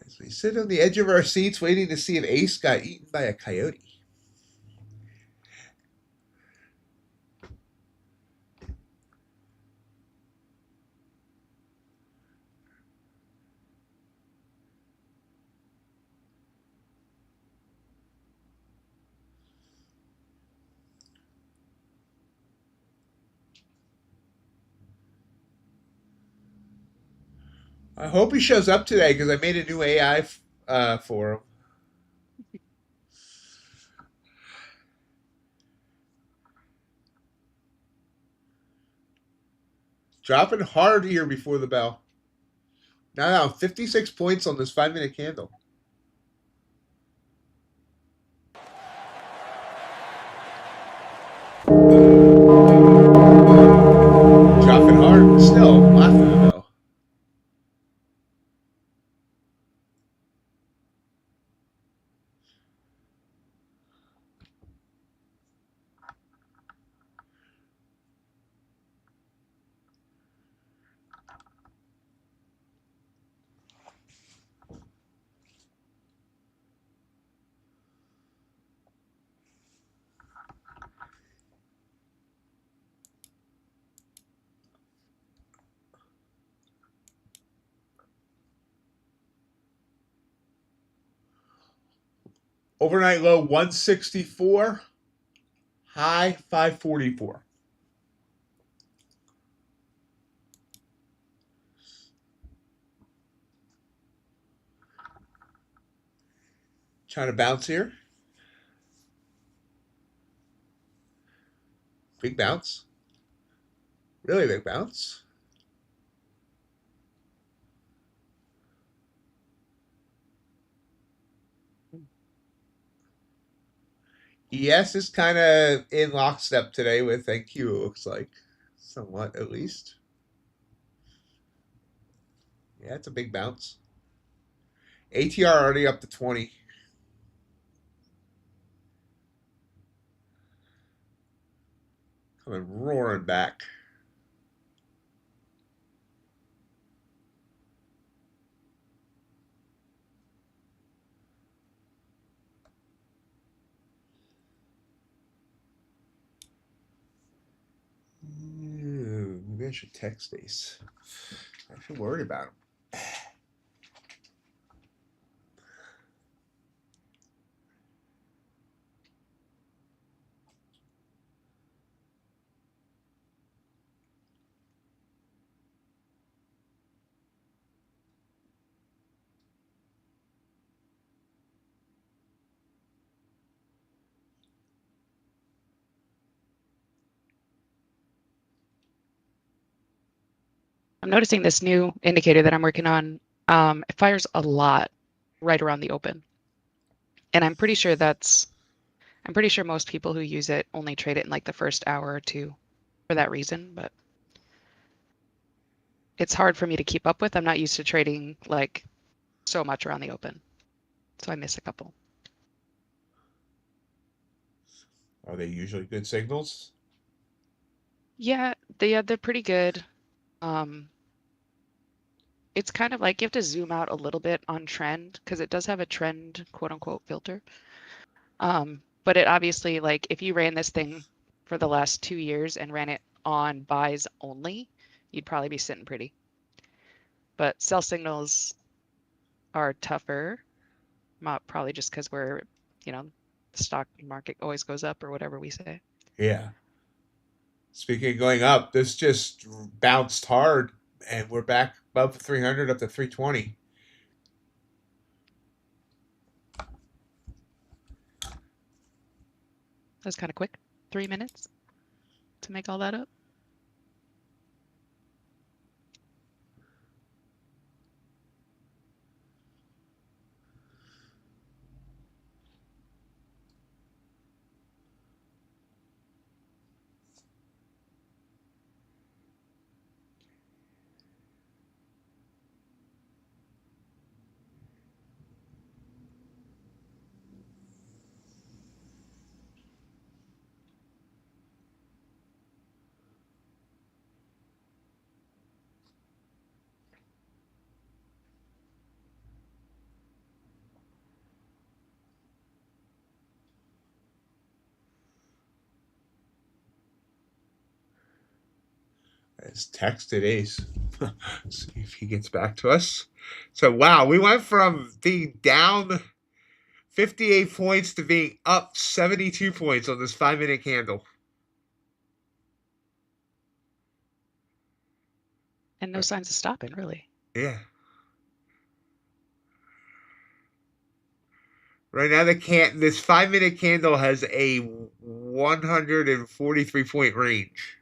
As we sit on the edge of our seats waiting to see if Ace got eaten by a coyote. I hope he shows up today because I made a new AI for him. Dropping hard here before the bell. Now 56 points on this 5-minute candle. Dropping hard still after the bell. Overnight low 164, high 544. Trying to bounce here. Big bounce. Really big bounce. ES is kind of in lockstep today with NQ, it looks like. Somewhat, at least. Yeah, it's a big bounce. ATR already up to 20. Coming roaring back. Maybe I should text Ace. I feel worried about him. I'm noticing this new indicator that I'm working on. It fires a lot right around the open. And I'm pretty sure most people who use it only trade it in like the first hour or two for that reason, but it's hard for me to keep up with. I'm not used to trading like so much around the open. So I miss a couple. Are they usually good signals? Yeah, they're pretty good. It's kind of like you have to zoom out a little bit on trend because it does have a trend quote unquote filter. But it obviously, like if you ran this thing for the last 2 years and ran it on buys only, you'd probably be sitting pretty. But sell signals are tougher, probably just because we're, the stock market always goes up or whatever we say. Yeah. Speaking of going up, this just bounced hard, and we're back above 300 up to 320. That's kind of quick. 3 minutes to make all that up. It's texted Ace. See if he gets back to us. So, wow, we went from being down 58 points to being up 72 points on this 5-minute candle. And no signs of stopping, really. Yeah. Right now, this 5-minute candle has a 143 point range.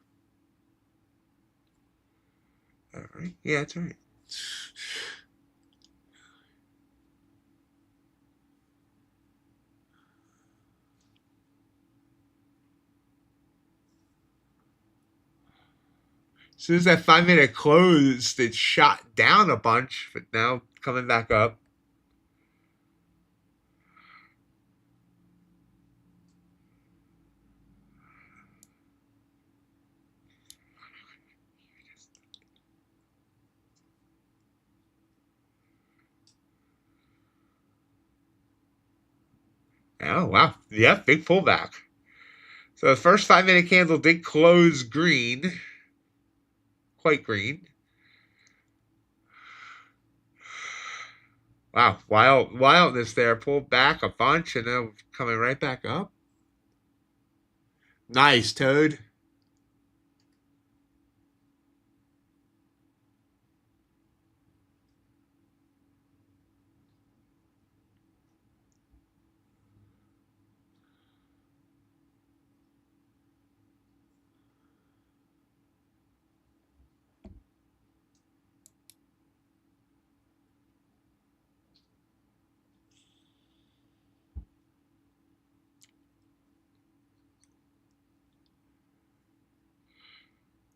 All right. Yeah, that's right. As soon as that 5-minute closed, it shot down a bunch, but now coming back up. Oh, wow. Yeah, big pullback. So the first 5-minute candle did close green. Quite green. Wow, wildness there. Pulled back a bunch and then coming right back up. Nice, Toad.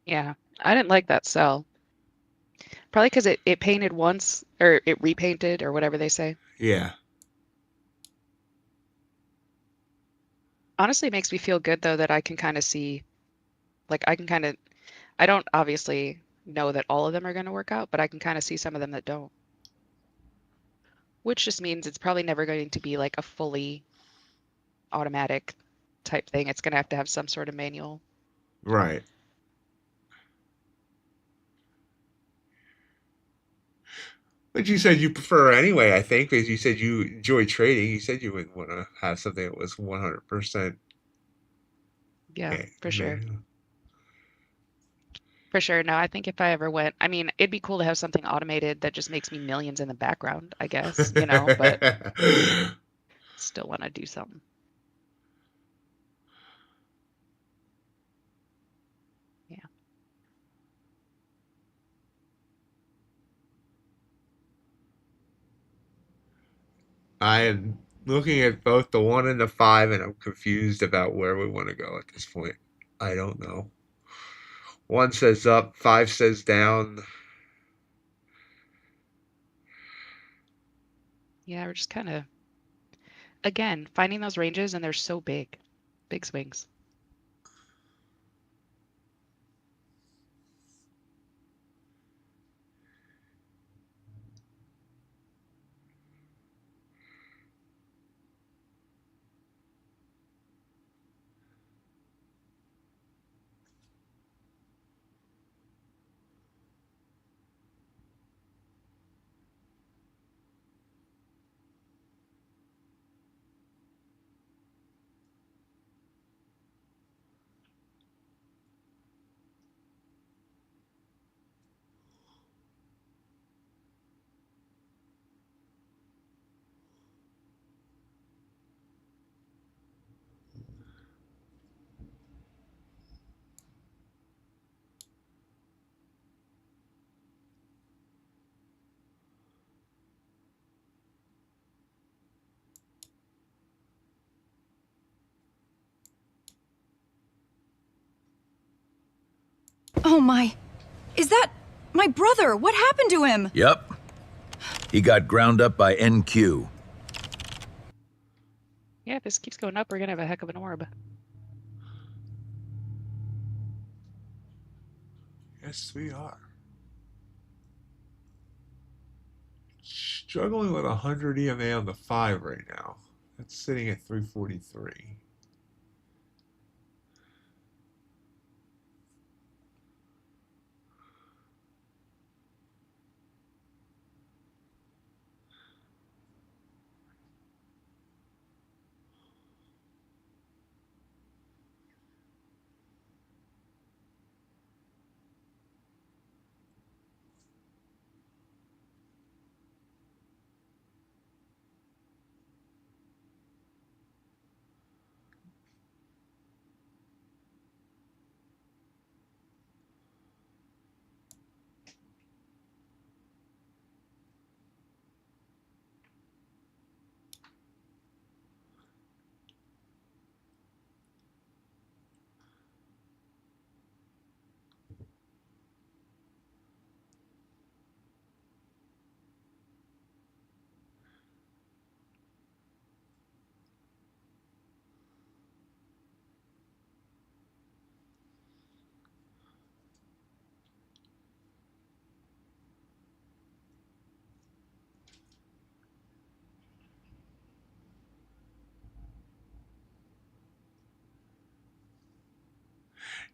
Yeah, I didn't like that sell. Probably because it painted once, or it repainted, or whatever they say. Yeah. Honestly, it makes me feel good though that I can kind of see, like I don't obviously know that all of them are going to work out, but I can kind of see some of them that don't. Which just means it's probably never going to be like a fully automatic type thing. It's going to have some sort of manual. Right. But you said you prefer anyway, I think, because you said you enjoy trading. You said you wouldn't want to have something that was 100%. Yeah, for sure. Manual. For sure. No, I think if I ever went, I mean, it'd be cool to have something automated that just makes me millions in the background, I guess, but still want to do something. Yeah. I am looking at both the 1 and the 5, and I'm confused about where we want to go at this point. I don't know. 1 says up, 5 says down. Yeah, we're just kind of, again, finding those ranges and they're so big. Big swings. Oh my. Is that my brother? What happened to him? Yep. He got ground up by NQ. Yeah, if this keeps going up, we're going to have a heck of an orb. Yes, we are. Struggling with 100 EMA on the 5 right now. That's sitting at 343.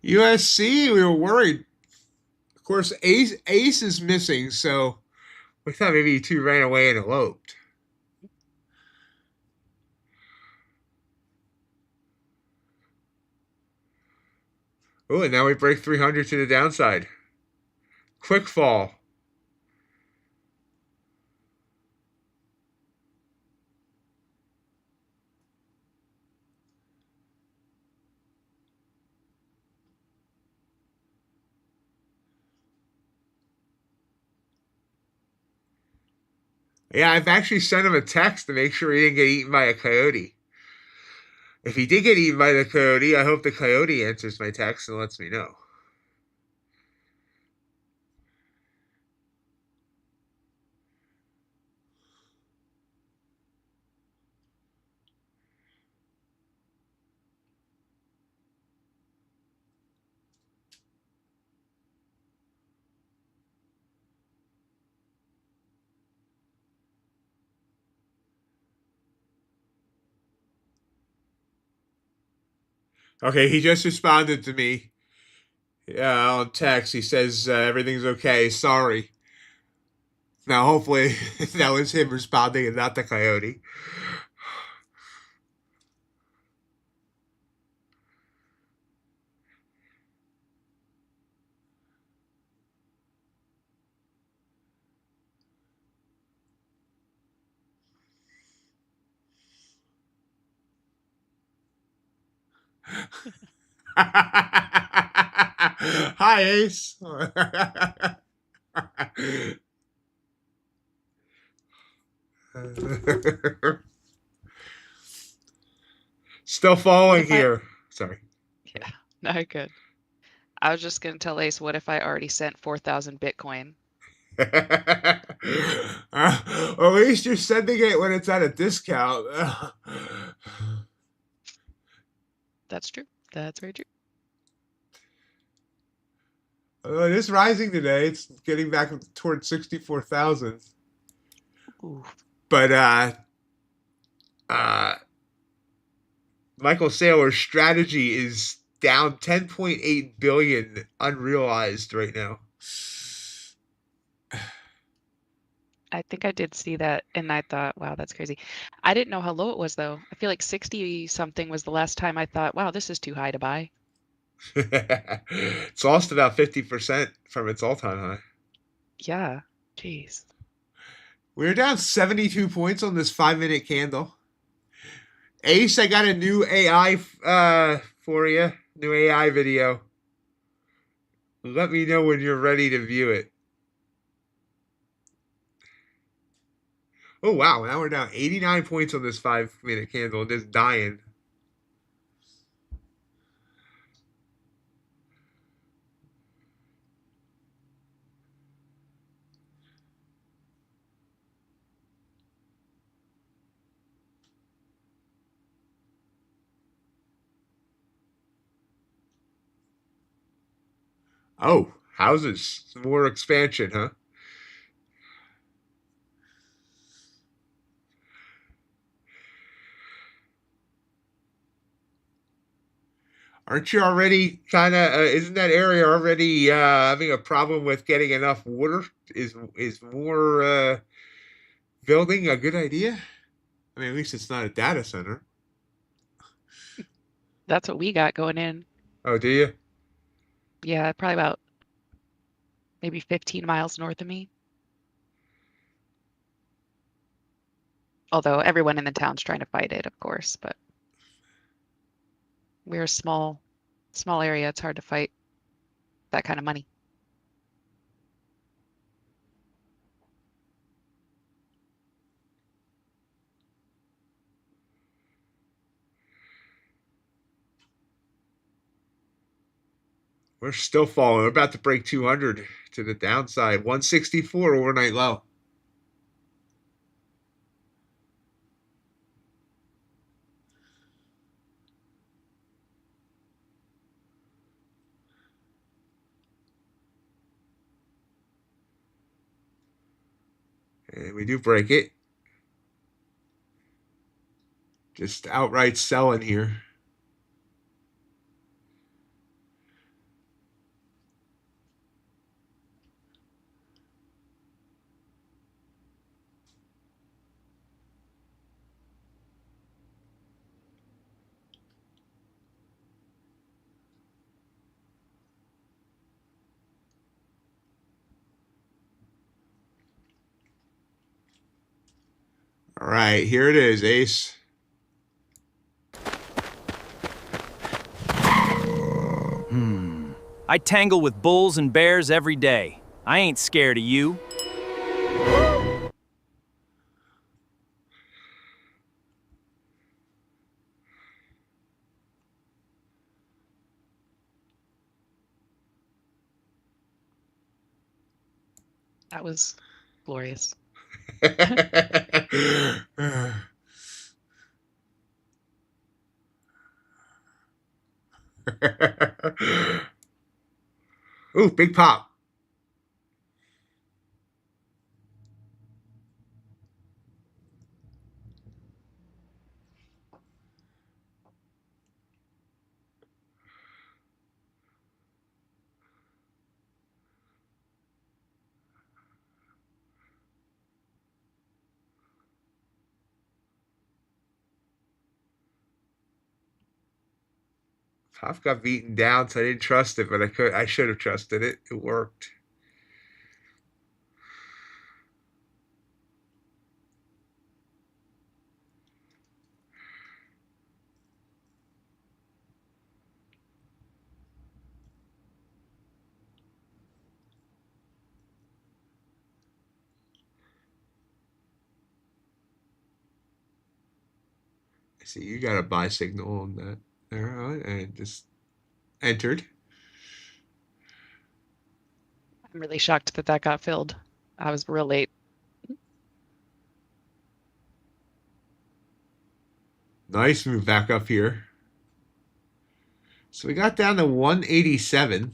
USC, we were worried. Of course, Ace is missing, so We thought maybe you two ran away and eloped. Oh, and now we break 300 to the downside. Quick fall. Yeah, I've actually sent him a text to make sure he didn't get eaten by a coyote. If he did get eaten by the coyote, I hope the coyote answers my text and lets me know. Okay, he just responded to me on text. He says everything's okay. Sorry. Now, hopefully, that was him responding and not the coyote. Hi, Ace. Still falling if I, here. Sorry. yeah, no, good. I was just gonna tell Ace, what if I already sent 4,000 Bitcoin? At least you're sending it when it's at a discount. That's true. That's very true. It is rising today. It's getting back towards 64,000. Ooh. But uh, Michael Saylor's strategy is down 10.8 billion unrealized right now. I think I did see that, and I thought, wow, that's crazy. I didn't know how low it was, though. I feel like 60 something was the last time I thought, wow, this is too high to buy. It's lost about 50% from its all-time high. Yeah. Jeez. We're down 72 points on this 5-minute candle. Ace, I got a new AI for you. New AI video. Let me know when you're ready to view it. Oh, wow. Now we're down 89 points on this 5-minute candle. Just dying. Oh, houses. Some more expansion, huh? Aren't you already kind of, isn't that area already having a problem with getting enough water? Is more building a good idea? I mean, at least it's not a data center. That's what we got going in. Oh, do you? Yeah, probably about maybe 15 miles north of me. Although everyone in the town's trying to fight it, of course, but we're a small area. It's hard to fight that kind of money. We're still falling. We're about to break 200 to the downside. 164 overnight low. And we do break it. Just outright selling here. All right, here it is, Ace. I tangle with bulls and bears every day. I ain't scared of you. That was glorious. Ooh, big pop. Pop got beaten down, so I didn't trust it, but I should have trusted it. It worked. See, you got a buy signal on that there, and just entered. I'm really shocked that that got filled. I was real late. Nice move back up here. So we got down to 187.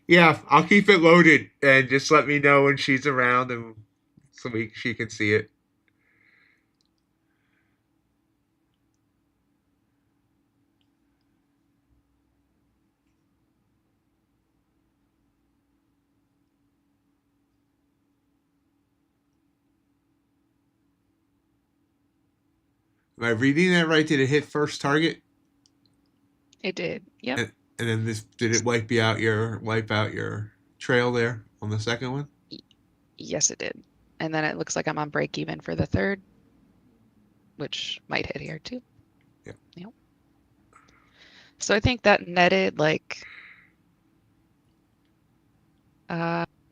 Yeah, I'll keep it loaded and just let me know when she's around, and so she can see it. Am I reading that right? Did it hit first target? It did. Yep. And then did it wipe out your trail there on the second one? Yes, it did. And then it looks like I'm on break even for the third, which might hit here too. Yeah. Yep. So I think that netted like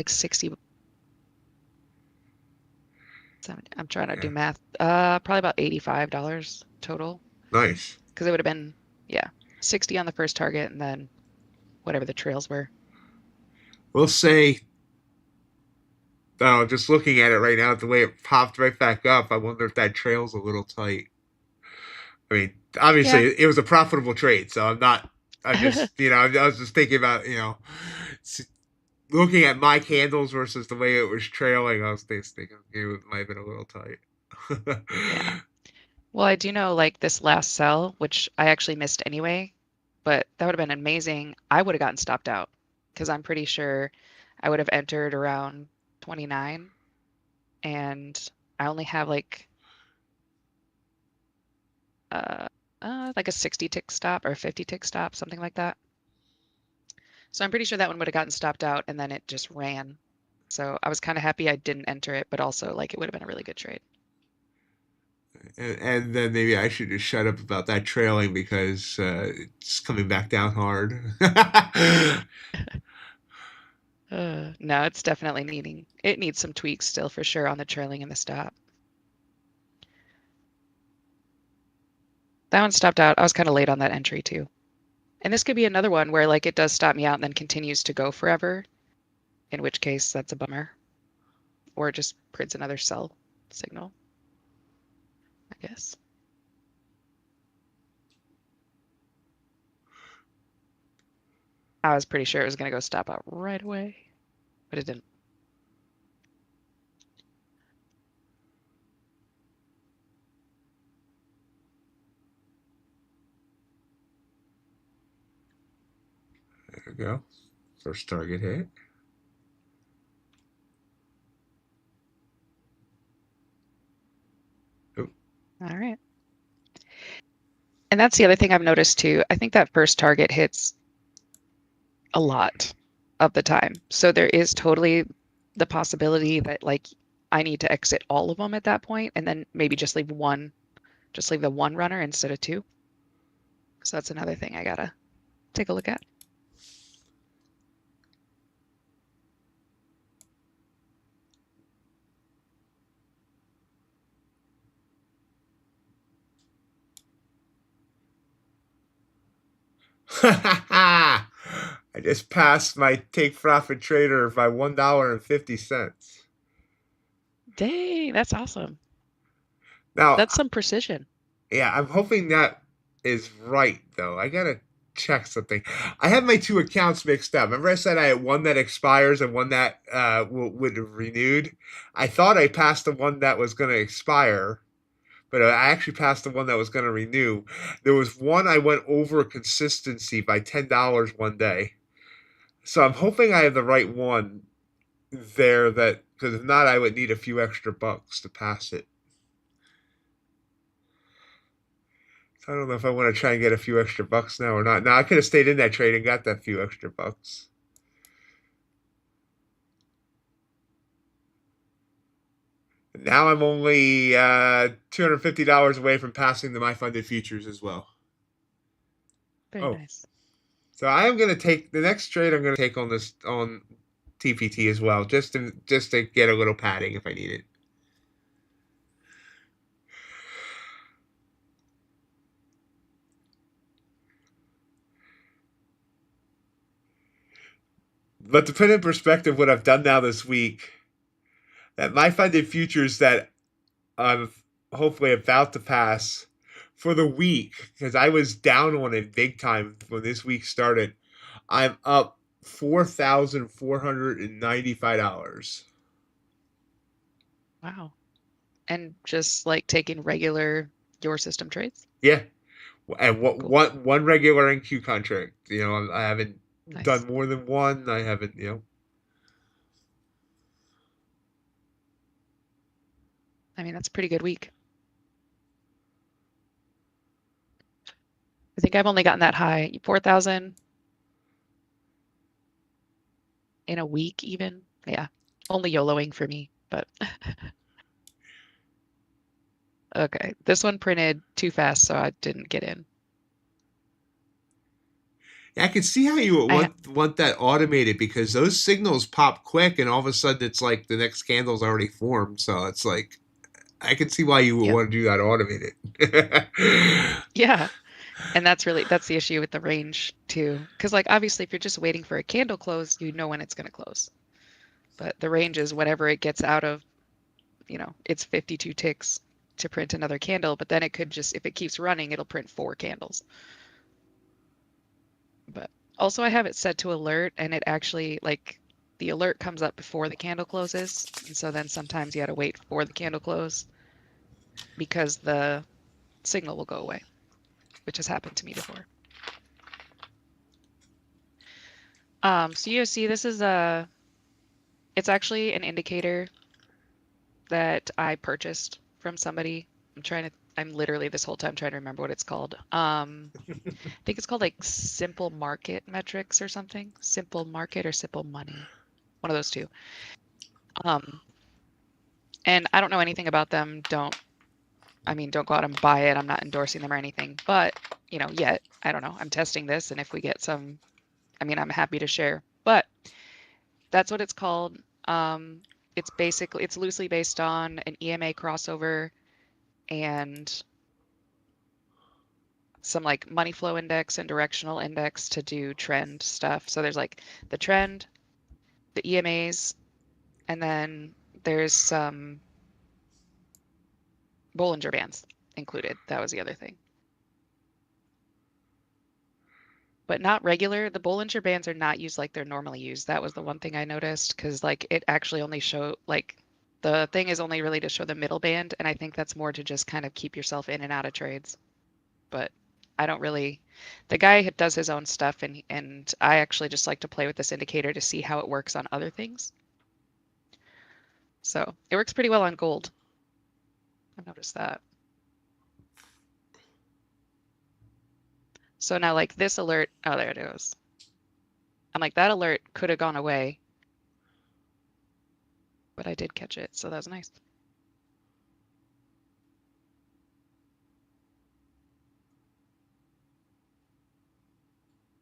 60. 70, I'm trying to do math. Probably about $85 total. Nice. Because it would have been, yeah, 60 on the first target and then whatever the trails were. We'll say, just looking at it right now, the way it popped right back up, I wonder if that trail's a little tight. I mean, obviously, it was a profitable trade, so I'm just, I was just thinking about, looking at my candles versus the way it was trailing, I was thinking it might have been a little tight. Yeah. Well, I do know like this last sell, which I actually missed anyway, but that would have been amazing. I would have gotten stopped out because I'm pretty sure I would have entered around 29 and I only have like a 60 tick stop or a 50 tick stop, something like that. So I'm pretty sure that one would have gotten stopped out and then it just ran. So I was kind of happy I didn't enter it, but also like it would have been a really good trade. And then maybe I should just shut up about that trailing because it's coming back down hard. No, it's definitely it needs some tweaks still for sure on the trailing and the stop. That one stopped out. I was kind of late on that entry too. And this could be another one where like it does stop me out and then continues to go forever, in which case that's a bummer. Or it just prints another sell signal, I guess. I was pretty sure it was going to go stop out right away, but it didn't. There we go. First target hit. All right. And that's the other thing I've noticed too. I think that first target hits a lot of the time. So there is totally the possibility that like I need to exit all of them at that point and then maybe just leave the one runner instead of two. So that's another thing I gotta take a look at. I just passed my take profit trader by $1.50. Dang, that's awesome. Now, That's some precision. yeah, I'm hoping that is right though. I gotta check something. I have my two accounts mixed up. Remember I said I had one that expires and one that would have renewed? I thought I passed the one that was going to expire, but I actually passed the one that was going to renew. There was one I went over consistency by $10 one day. So I'm hoping I have the right one there, that because if not, I would need a few extra bucks to pass it. So I don't know if I want to try and get a few extra bucks now or not. Now I could have stayed in that trade and got that few extra bucks. Now I'm only $250 away from passing the my funded futures as well. Very nice. So I am going to take the next trade. I'm going to take on this on TPT as well, just to get a little padding if I need it. But to put in perspective what I've done now this week, that my funded futures that I'm hopefully about to pass for the week, because I was down on it big time when this week started, I'm up $4,495. Wow. And just like taking regular your system trades? Yeah. And Cool. one regular NQ contract. I haven't Nice. done more than one. I haven't. I mean, that's a pretty good week. I think I've only gotten that high, 4,000 in a week even. Yeah, only YOLOing for me, but okay. This one printed too fast, so I didn't get in. I can see how you would want that automated, because those signals pop quick and all of a sudden it's like the next candle's already formed. So it's like, I can see why you would want to do that automated. Yeah. And that's the issue with the range too. Because like obviously if you're just waiting for a candle close, you know when it's going to close. But the range is whenever it gets out of, it's 52 ticks to print another candle, but then it could just, if it keeps running, it'll print 4 candles. But also I have it set to alert, and it actually, like, the alert comes up before the candle closes. And so then sometimes you got to wait for the candle close because the signal will go away, which has happened to me before. So you see, this is it's actually an indicator that I purchased from somebody. I'm literally this whole time trying to remember what it's called. I think it's called like Simple Market Metrics or something. Simple Market or Simple Money. One of those two. And I don't know anything about them. Don't go out and buy it. I'm not endorsing them or anything, but yet, I don't know. I'm testing this, and if we get some, I'm happy to share, but that's what it's called. It's loosely based on an EMA crossover and some like money flow index and directional index to do trend stuff. So there's like the trend, the EMAs, and then there's some Bollinger Bands included. That was the other thing. But not regular. The Bollinger Bands are not used like they're normally used. That was the one thing I noticed, because like it actually only show, like, the thing is only really to show the middle band, and I think that's more to just kind of keep yourself in and out of trades. But I don't really, the guy does his own stuff, and I actually just like to play with this indicator to see how it works on other things. So it works pretty well on gold. I've noticed that. So now like this alert, oh, there it goes. I'm like, that alert could have gone away. But I did catch it, so that was nice.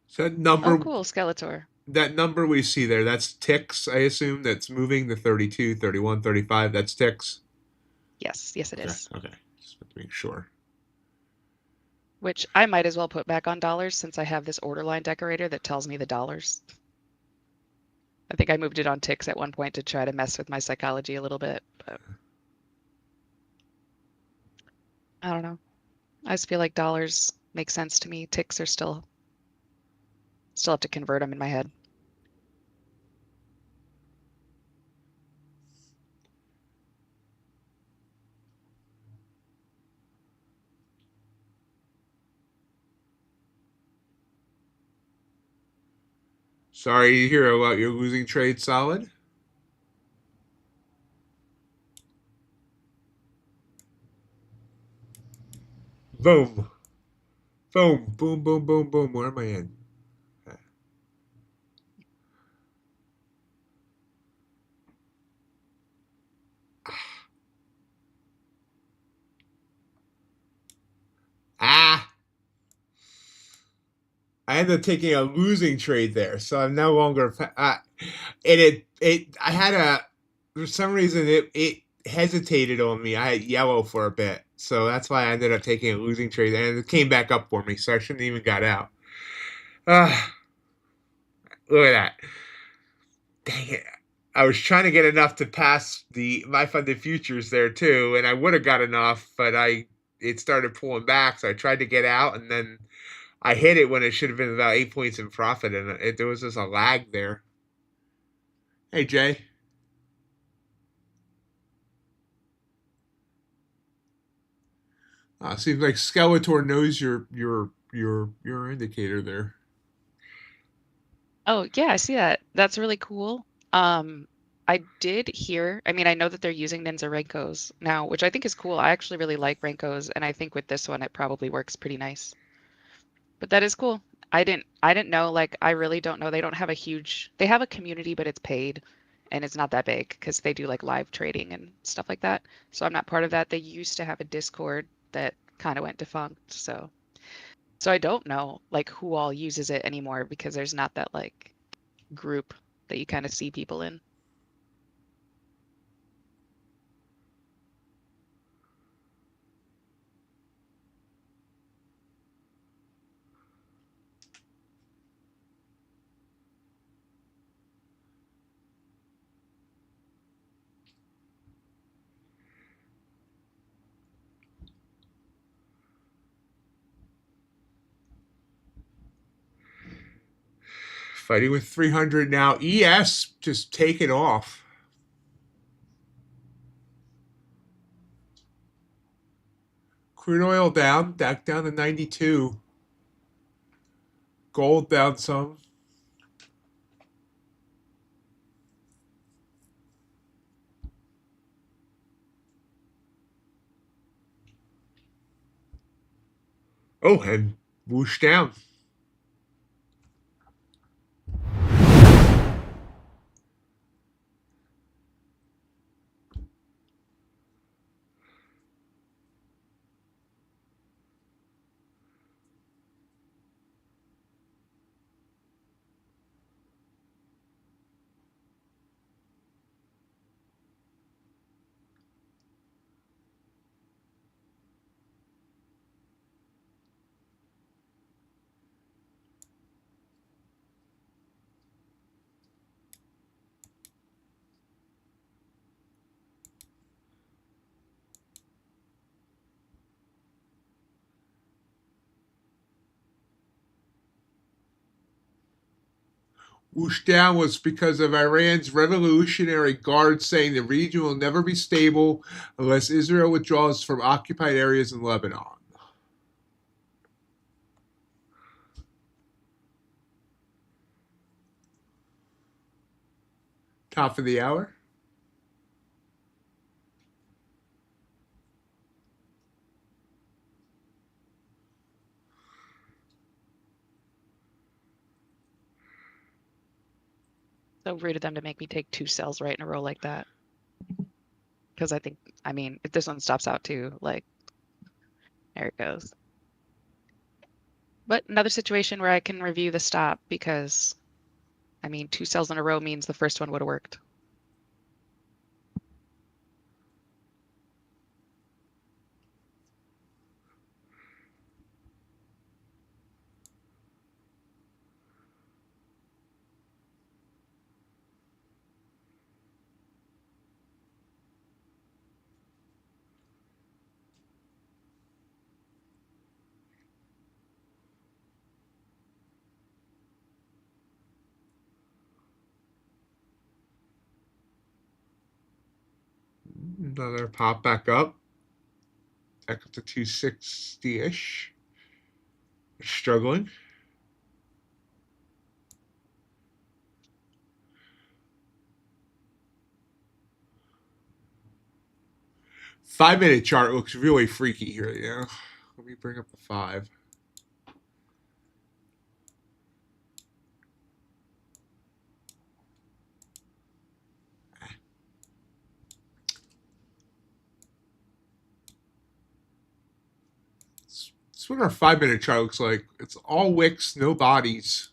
So that number, Oh, cool, Skeletor. that number we see there, that's ticks, I assume, that's moving, the 32, 31, 35, that's ticks? Yes, yes, it is. Okay. Just to make sure. Which I might as well put back on dollars since I have this order line decorator that tells me the dollars. I think I moved it on ticks at one point to try to mess with my psychology a little bit, but I don't know. I just feel like dollars make sense to me. Ticks are still have to convert them in my head. Sorry to hear about your losing trade, Solid. Boom. Boom. Boom, boom, boom, boom. Where am I in? Ah! I ended up taking a losing trade there, so I'm no longer. I had for some reason it hesitated on me. I had yellow for a bit, so that's why I ended up taking a losing trade, and it came back up for me, so I shouldn't even got out. Look at that! Dang it! I was trying to get enough to pass my funded futures there too, and I would have got enough, but it started pulling back, so I tried to get out, and then I hit it when it should have been about 8 points in profit, and there was just a lag there. Hey, Jay. Seems like Skeletor knows your indicator there. Oh, yeah, I see that. That's really cool. I did hear, I mean, I know that they're using Ninja Renkos now, which I think is cool. I actually really like Renkos, and I think with this one it probably works pretty nice. But that is cool. I didn't know, like I really don't know. They don't have they have a community, but it's paid and it's not that big because they do like live trading and stuff like that. So I'm not part of that. They used to have a Discord that kind of went defunct. So I don't know like who all uses it anymore because there's not that like group that you kind of see people in. Fighting with 300 now. ES just take it off. Crude oil down, back down to 92. Gold down some. Oh, and whoosh down. Whoosh down was because of Iran's Revolutionary Guard saying the region will never be stable unless Israel withdraws from occupied areas in Lebanon. Top of the hour. So rude of them to make me take 2 sells right in a row like that. Because I mean, if this one stops out too, like, there it goes. But another situation where I can review the stop because, I mean, 2 sells in a row means the first one would have worked. Another pop back up. Back up to 260-ish. Struggling. Five-minute chart looks really freaky here, yeah. Let me bring up the 5. That's what our 5-minute chart looks like. It's all wicks, no bodies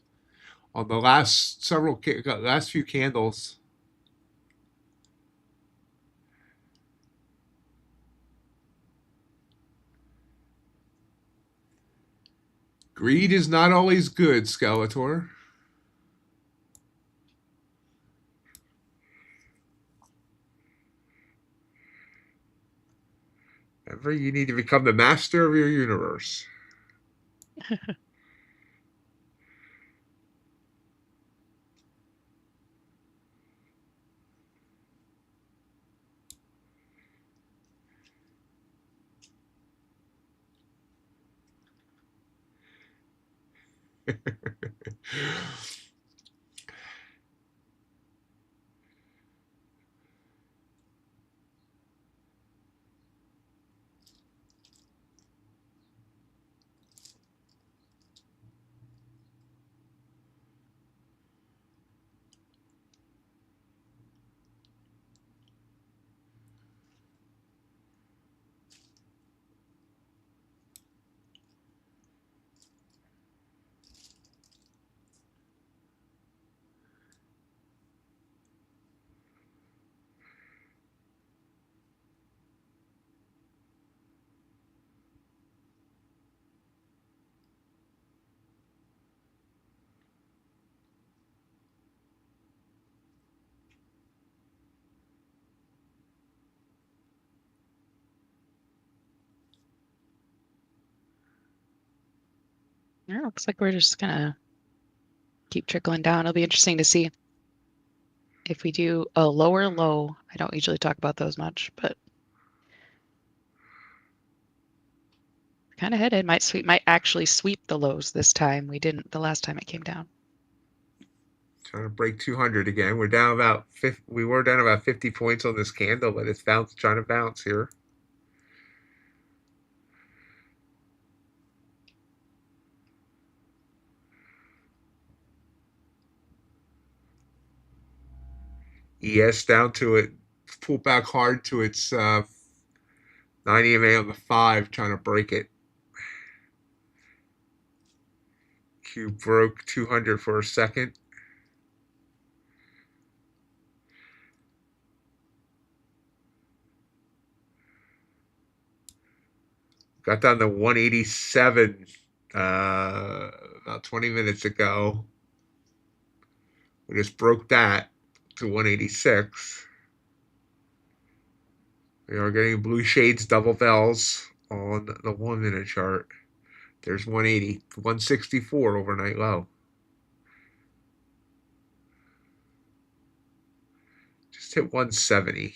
on the last few candles. Greed is not always good, Skeletor. Remember, you need to become the master of your universe. Yeah, looks like we're just gonna keep trickling down. It'll be interesting to see if we do a lower low. I don't usually talk about those much, but kind of headed. Might actually sweep the lows this time. We didn't the last time it came down. Trying to break 200 again. We're down about 50, we were down about 50 points on this candle, but it's trying to bounce here. ES down to it, pulled back hard to its 9 EMA on the 5, trying to break it. Q broke 200 for a second. Got down to 187 about 20 minutes ago. We just broke that to 186. We are getting blue shades, double bells on the 1-minute chart. There's 180, 164 overnight low. Just hit 170.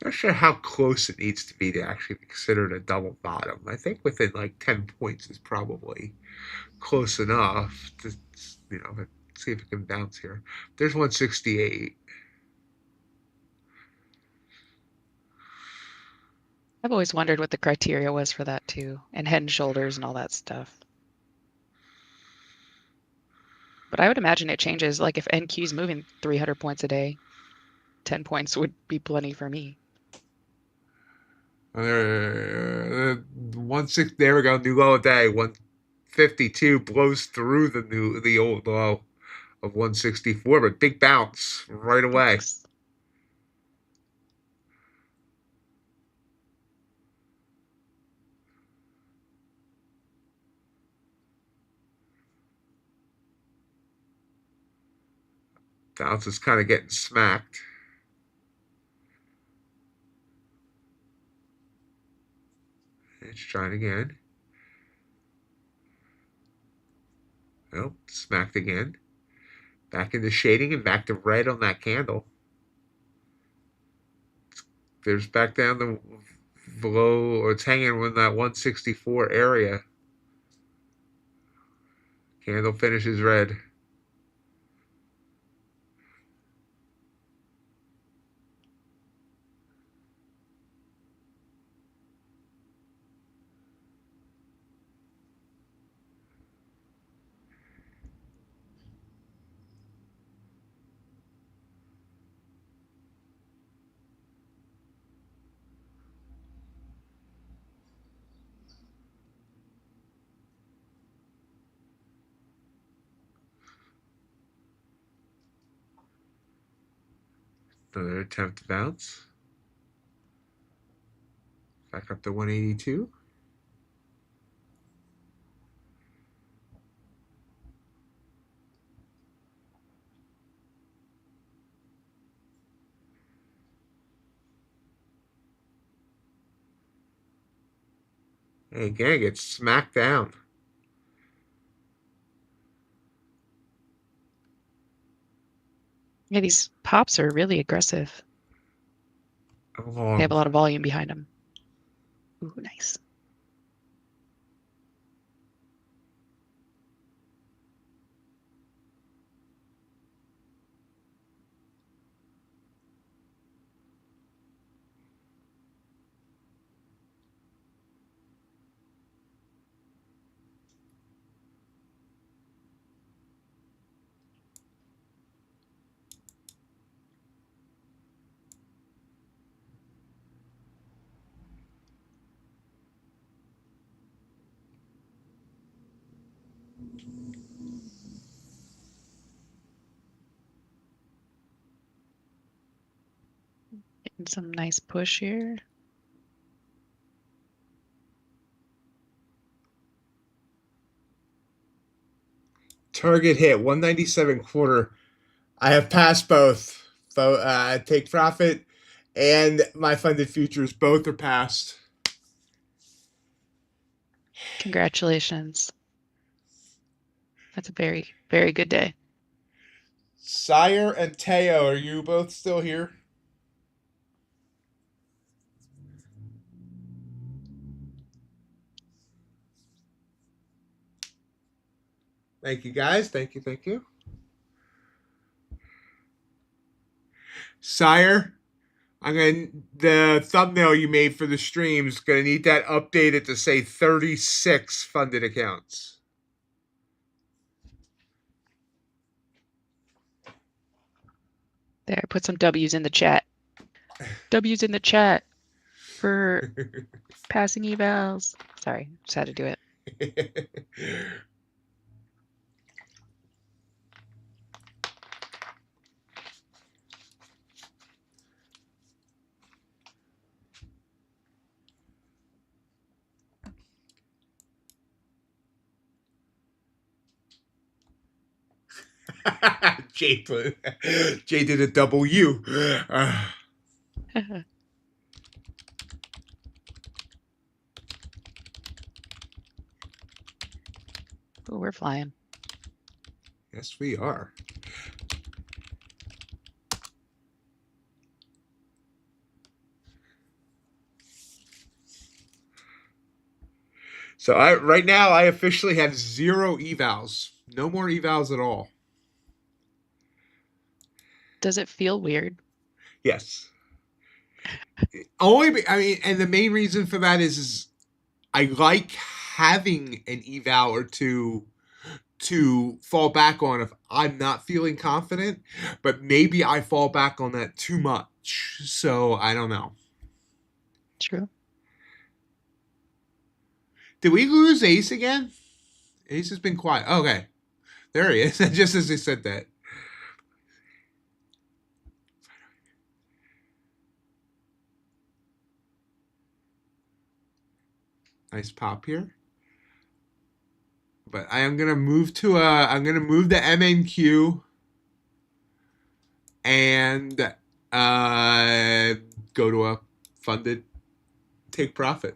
Not sure how close it needs to be to actually be considered a double bottom. I think within like 10 points is probably close enough to, see if it can bounce here. There's 168. I've always wondered what the criteria was for that too, and Head and Shoulders and all that stuff. But I would imagine it changes. Like if NQ is moving 300 points a day, 10 points would be plenty for me. 16. There we go. New low of day. 152 blows through the old low of 164, but big bounce right away. Thanks. Bounce is kind of getting smacked. It's trying again. Nope, smacked again. Back into shading and back to red on that candle. There's back down the below, or it's hanging in that 164 area. Candle finishes red. Another attempt to bounce. Back up to 182. And again, gets smacked down. Yeah, these pops are really aggressive. They have a lot of volume behind them. Ooh, nice. Getting some nice push here. Target hit 197.25. I have passed both. Take profit and my funded futures. Both are passed. Congratulations. That's a very, very good day. Sire and Teo, are you both still here? Thank you, guys. Thank you. Thank you. Sire, the thumbnail you made for the stream is gonna need that updated to say 36 funded accounts. There, I put some W's in the chat. W's in the chat for passing evals. Sorry, just had to do it. Jay did a double U. Oh, we're flying. Yes, we are. So right now I officially have 0 evals. No more evals at all. Does it feel weird? Yes. And the main reason for that is I like having an eval or two to fall back on if I'm not feeling confident, but maybe I fall back on that too much. So I don't know. True. Did we lose Ace again? Ace has been quiet. Okay. There he is. Just as he said that. Nice pop here. But I am gonna move to I'm gonna move the MNQ and go to a funded take profit.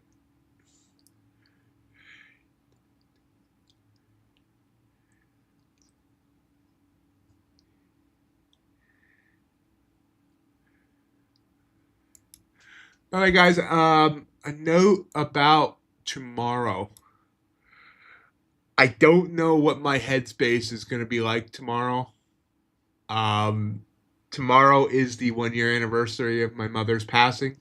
All right, guys. A note about tomorrow. I don't know what my headspace is going to be like tomorrow. Tomorrow is the 1 year anniversary of my mother's passing.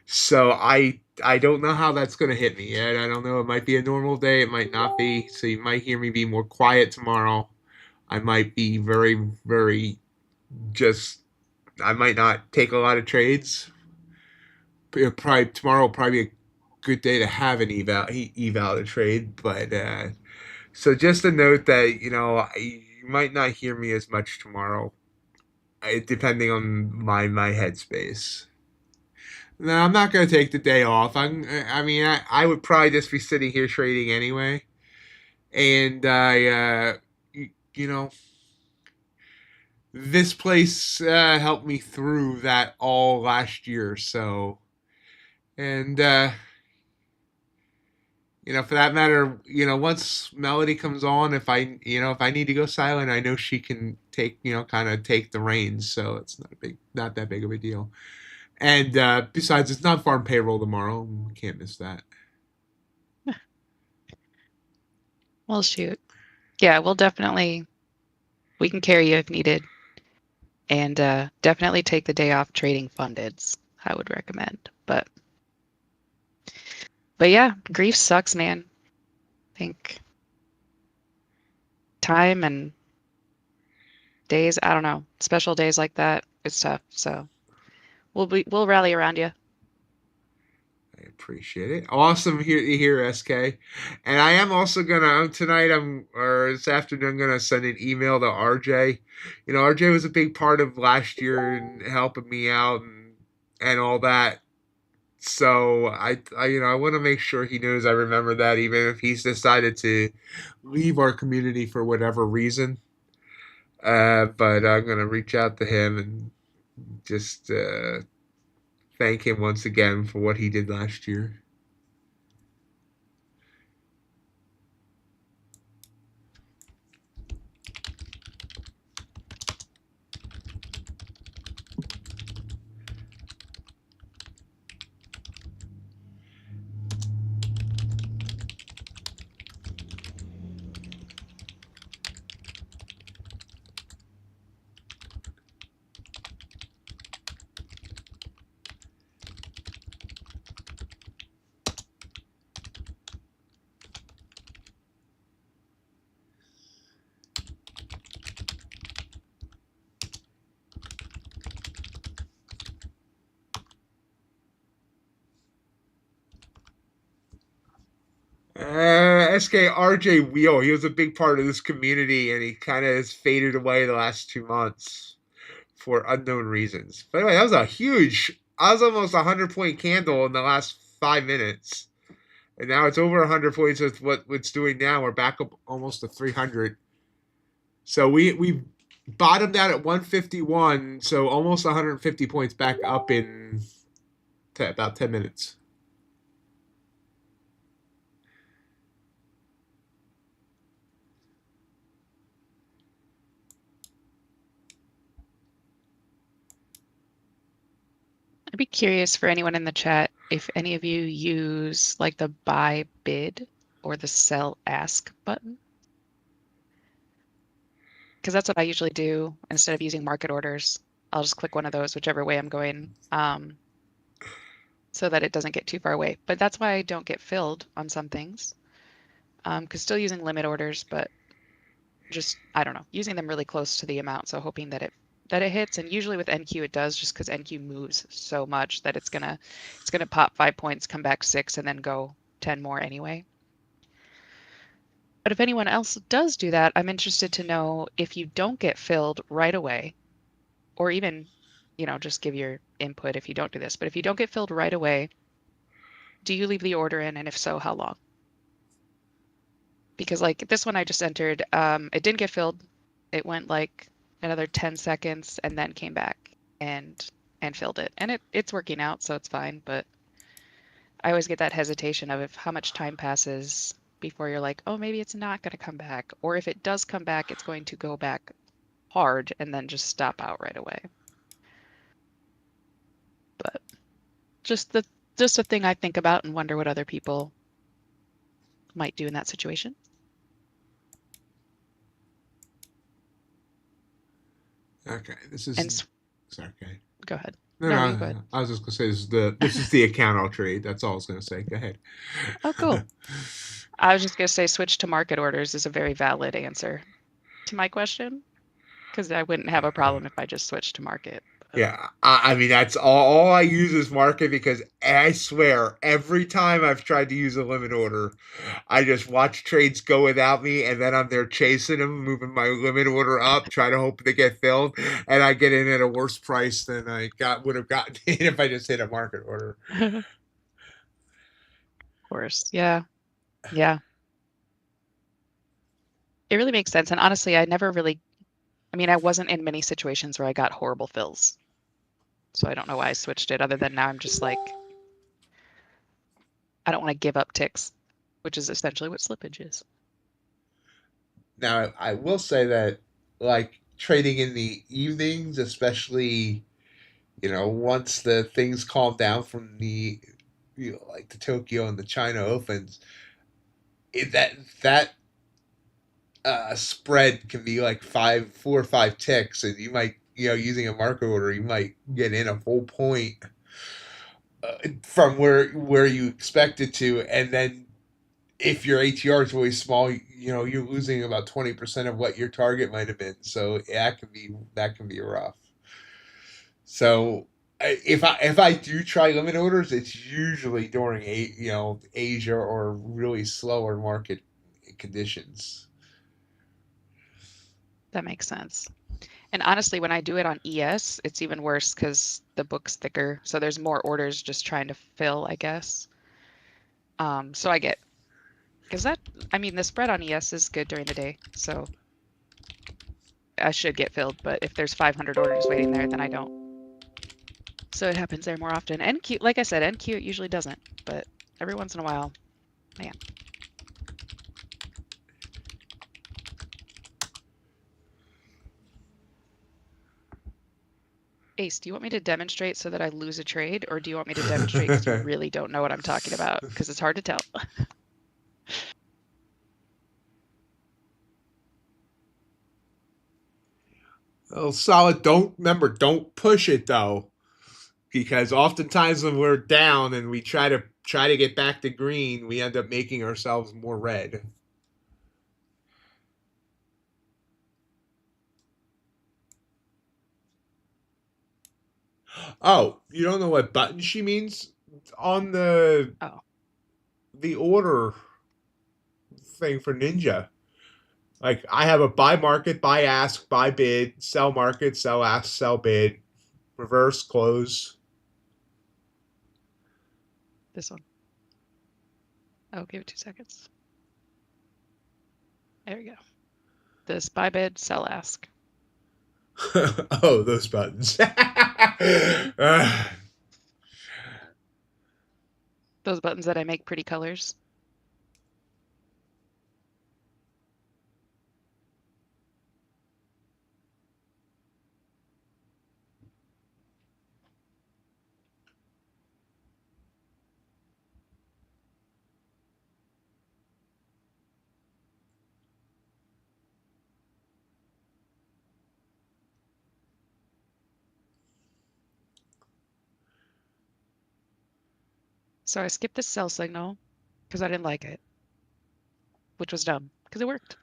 So I don't know how that's going to hit me yet. I don't know. It might be a normal day. It might not be. So you might hear me be more quiet tomorrow. I might be very, very just, I might not take a lot of trades. Probably tomorrow will probably be a good day to have an eval to trade. But so just a note that, you might not hear me as much tomorrow, depending on my headspace. No, I'm not going to take the day off. I would probably just be sitting here trading anyway. And this place helped me through that all last year. So, and for that matter, once Melody comes on, if I need to go silent, I know she can take, kind of take the reins. So it's not that big of a deal. And besides, it's not farm payroll tomorrow. We can't miss that. Well, shoot. Yeah, we can carry you if needed. And definitely take the day off trading fundeds, I would recommend. But yeah, grief sucks, man. I think time and days, I don't know, special days like that, it's tough. So we'll rally around you. I appreciate it. Awesome to hear, SK. And I am also this afternoon, gonna send an email to RJ. RJ was a big part of last year and helping me out and all that. So I want to make sure he knows I remember that, even if he's decided to leave our community for whatever reason. But I'm gonna reach out to him and just thank him once again for what he did last year. SKRJ Wheel, he was a big part of this community, and he kind of has faded away the last 2 months for unknown reasons. But anyway, that was almost a 100-point candle in the last 5 minutes. And now it's over 100 points with what it's doing now. We're back up almost to 300. So we bottomed out at 151, so almost 150 points back up in about 10 minutes. I'd be curious for anyone in the chat if any of you use like the buy bid or the sell ask button. Because that's what I usually do instead of using market orders. I'll just click one of those, whichever way I'm going, so that it doesn't get too far away. But that's why I don't get filled on some things. Because still using limit orders, but just, I don't know, using them really close to the amount. So hoping that it hits. And usually with NQ it does, just because NQ moves so much that it's gonna pop 5 points, come back 6, and then go 10 more anyway. But if anyone else does do that, I'm interested to know if you don't get filled right away, or even, just give your input if you don't do this. But if you don't get filled right away, do you leave the order in? And if so, how long? Because like this one I just entered, it didn't get filled. It went like another 10 seconds and then came back and filled it. And it's working out, so it's fine. But I always get that hesitation of if how much time passes before you're like, oh, maybe it's not going to come back. Or if it does come back, it's going to go back hard and then just stop out right away. But just a thing I think about and wonder what other people might do in that situation. Okay, this is. And Sorry, okay. go ahead. No, you go ahead. I was just gonna say this is the account I'll trade. That's all I was gonna say. Go ahead. Oh, cool. I was just gonna say switch to market orders is a very valid answer to my question, because I wouldn't have a problem if I just switched to market. Yeah, I mean that's all I use is market, because I swear every time I've tried to use a limit order, I just watch trades go without me, and then I'm there chasing them, moving my limit order up, trying to hope they get filled, and I get in at a worse price than I would have gotten in if I just hit a market order. Of course, yeah. It really makes sense, and honestly, I wasn't in many situations where I got horrible fills. So I don't know why I switched it, other than now I'm just like, I don't want to give up ticks, which is essentially what slippage is. Now, I will say that, like, trading in the evenings, especially, once the things calm down from the, like the Tokyo and the China Opens, that spread can be like 4 or 5 ticks, and you might, using a market order, you might get in a full point from where you expect it to, and then if your ATR is really small, you're losing about 20% of what your target might have been. So that can be rough. So if I do try limit orders, it's usually during Asia or really slower market conditions. That makes sense. And honestly, when I do it on ES, it's even worse because the book's thicker. So there's more orders just trying to fill, I guess. So I get, because the spread on ES is good during the day. So I should get filled. But if there's 500 orders waiting there, then I don't. So it happens there more often. NQ, like I said, NQ it usually doesn't. But every once in a while, man. Ace, do you want me to demonstrate so that I lose a trade, or do you want me to demonstrate because you really don't know what I'm talking about? Because it's hard to tell. Oh, solid. Don't push it though, because oftentimes when we're down and we try to get back to green, we end up making ourselves more red. Oh, you don't know what button she means on the order thing for Ninja. Like, I have a buy market, buy ask, buy bid, sell market, sell ask, sell bid, reverse, close. This one. Oh, give it 2 seconds. There we go. This buy bid, sell ask. Oh, those buttons. Those buttons that I make pretty colors. So I skipped the sell signal because I didn't like it. which was dumb because it worked.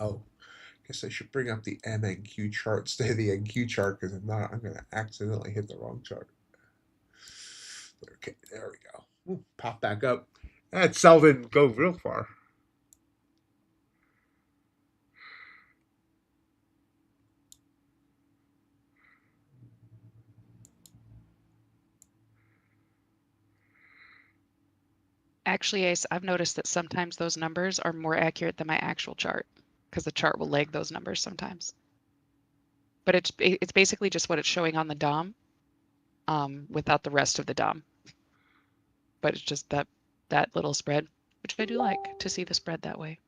Oh, guess I should bring up the MNQ chart instead of the NQ chart, because if not, I'm going to accidentally hit the wrong chart. Okay, there we go. Ooh, pop back up. That sell didn't go real far. Actually, Ace, I've noticed that sometimes those numbers are more accurate than my actual chart because the chart will lag those numbers sometimes. But it's basically just what it's showing on the DOM without the rest of the DOM. But it's just that little spread, which I do like to see the spread that way.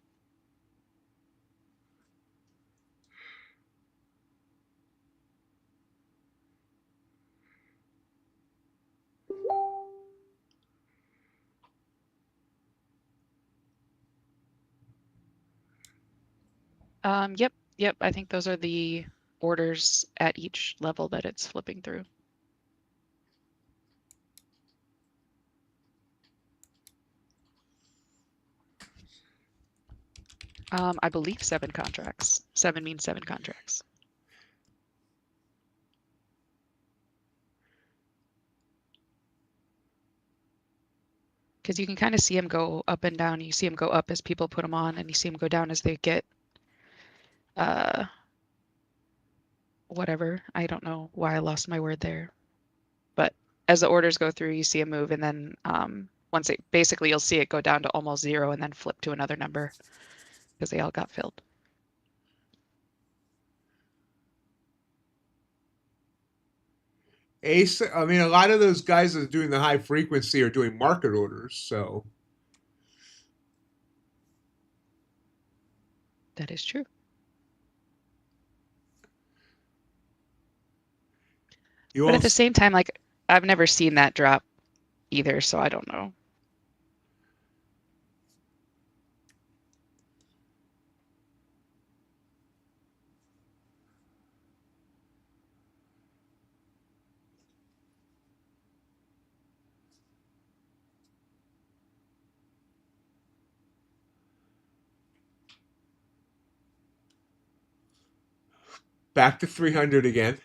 Yep. I think those are the orders at each level that it's flipping through. I believe 7 contracts. 7 means 7 contracts. Because you can kind of see them go up and down. You see them go up as people put them on, and you see them go down as they get whatever. I don't know why I lost my word there. But as the orders go through, you see a move, and then once it basically you'll see it go down to almost 0 and then flip to another number because they all got filled. Ace, I mean, a lot of those guys that are doing the high frequency are doing market orders, so. That is true. But at the same time, like, I've never seen that drop either, so I don't know. Back to 300 again.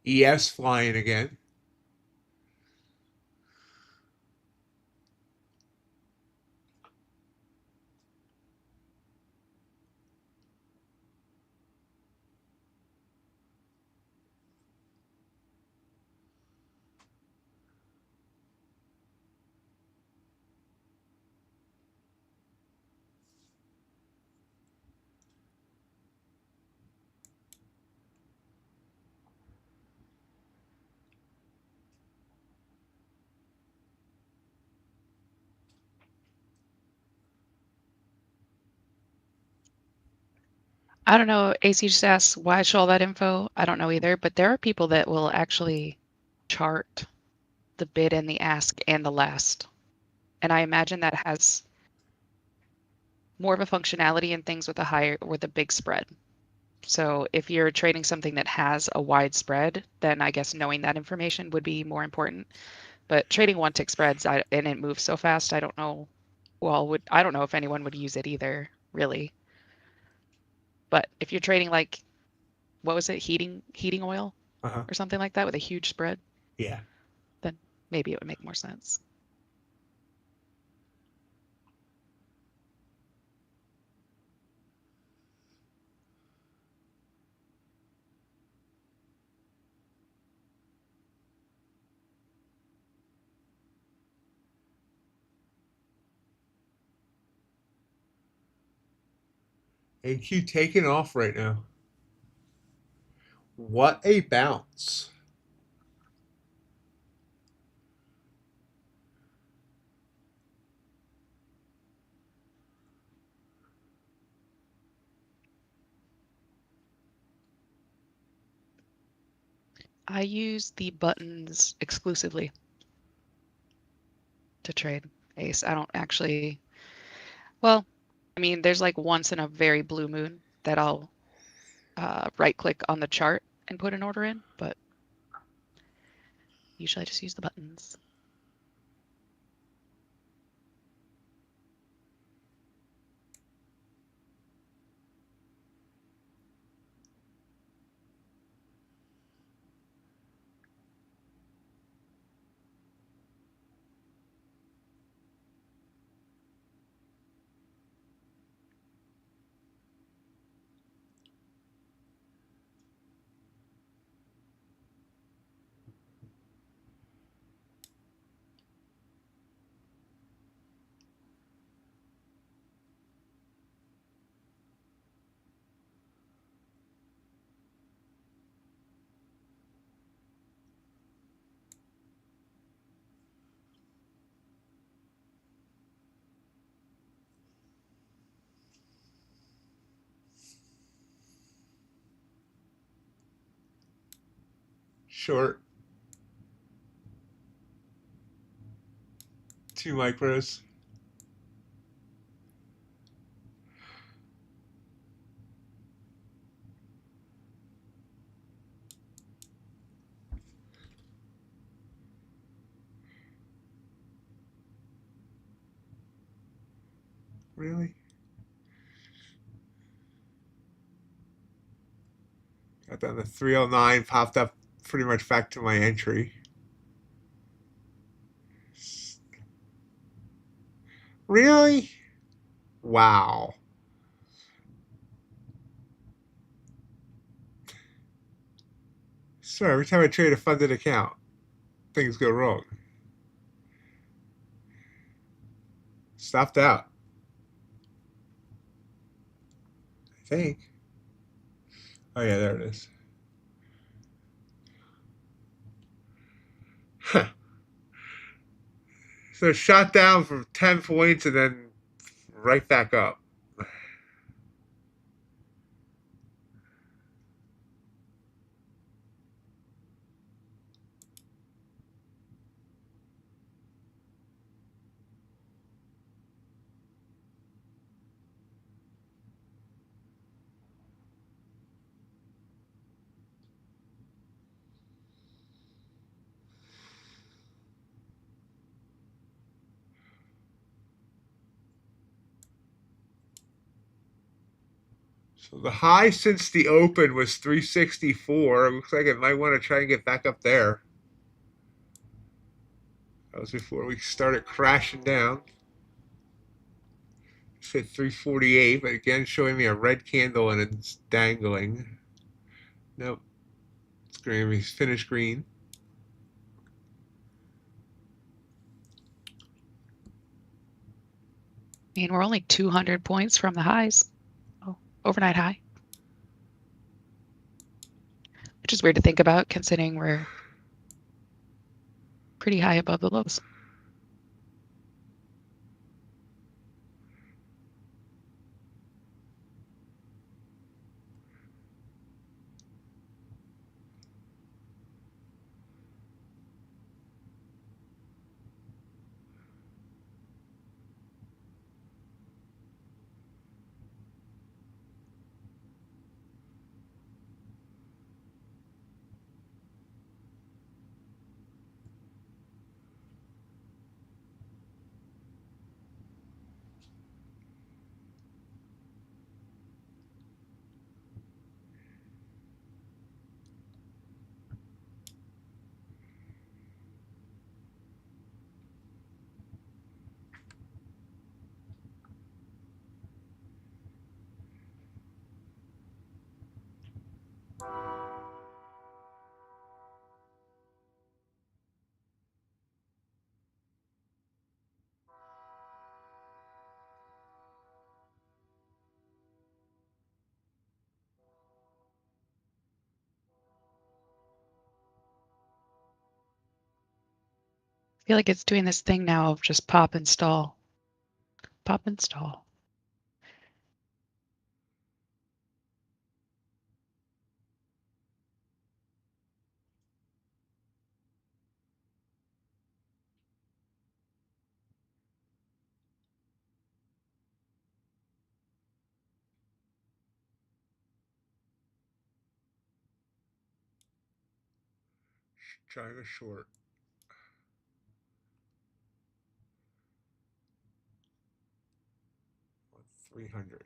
ES flying again. I don't know. AC just asks why I show all that info. I don't know either, but there are people that will actually chart the bid and the ask and the last. And I imagine that has more of a functionality in things with a big spread. So if you're trading something that has a wide spread, then I guess knowing that information would be more important. But trading one tick spreads and it moves so fast, I don't know. I don't know if anyone would use it either, really. But if you're trading like, what was it, heating oil or something like that with a huge spread, yeah, then maybe it would make more sense. AQ taking off right now. What a bounce. I use the buttons exclusively to trade Ace. I don't actually, well, I mean, there's like once in a very blue moon that I'll right click on the chart and put an order in, but usually I just use the buttons. Short. 2 micros. Really? Got down to 309, popped up pretty much back to my entry. Really? Wow. So every time I trade a funded account, things go wrong. Stopped out. I think. Oh yeah, there it is. Huh. So shot down from 10 points and then right back up. So the high since the open was 364. It looks like it might want to try and get back up there. That was before we started crashing down. It's hit 348, but again showing me a red candle and it's dangling. Nope. It's going to be finished green. I mean, we're only 200 points from the highs. Oh, overnight high. Which is weird to think about considering we're pretty high above the lows. I feel like it's doing this thing now of just pop and stall. Pop and stall. China short. $300.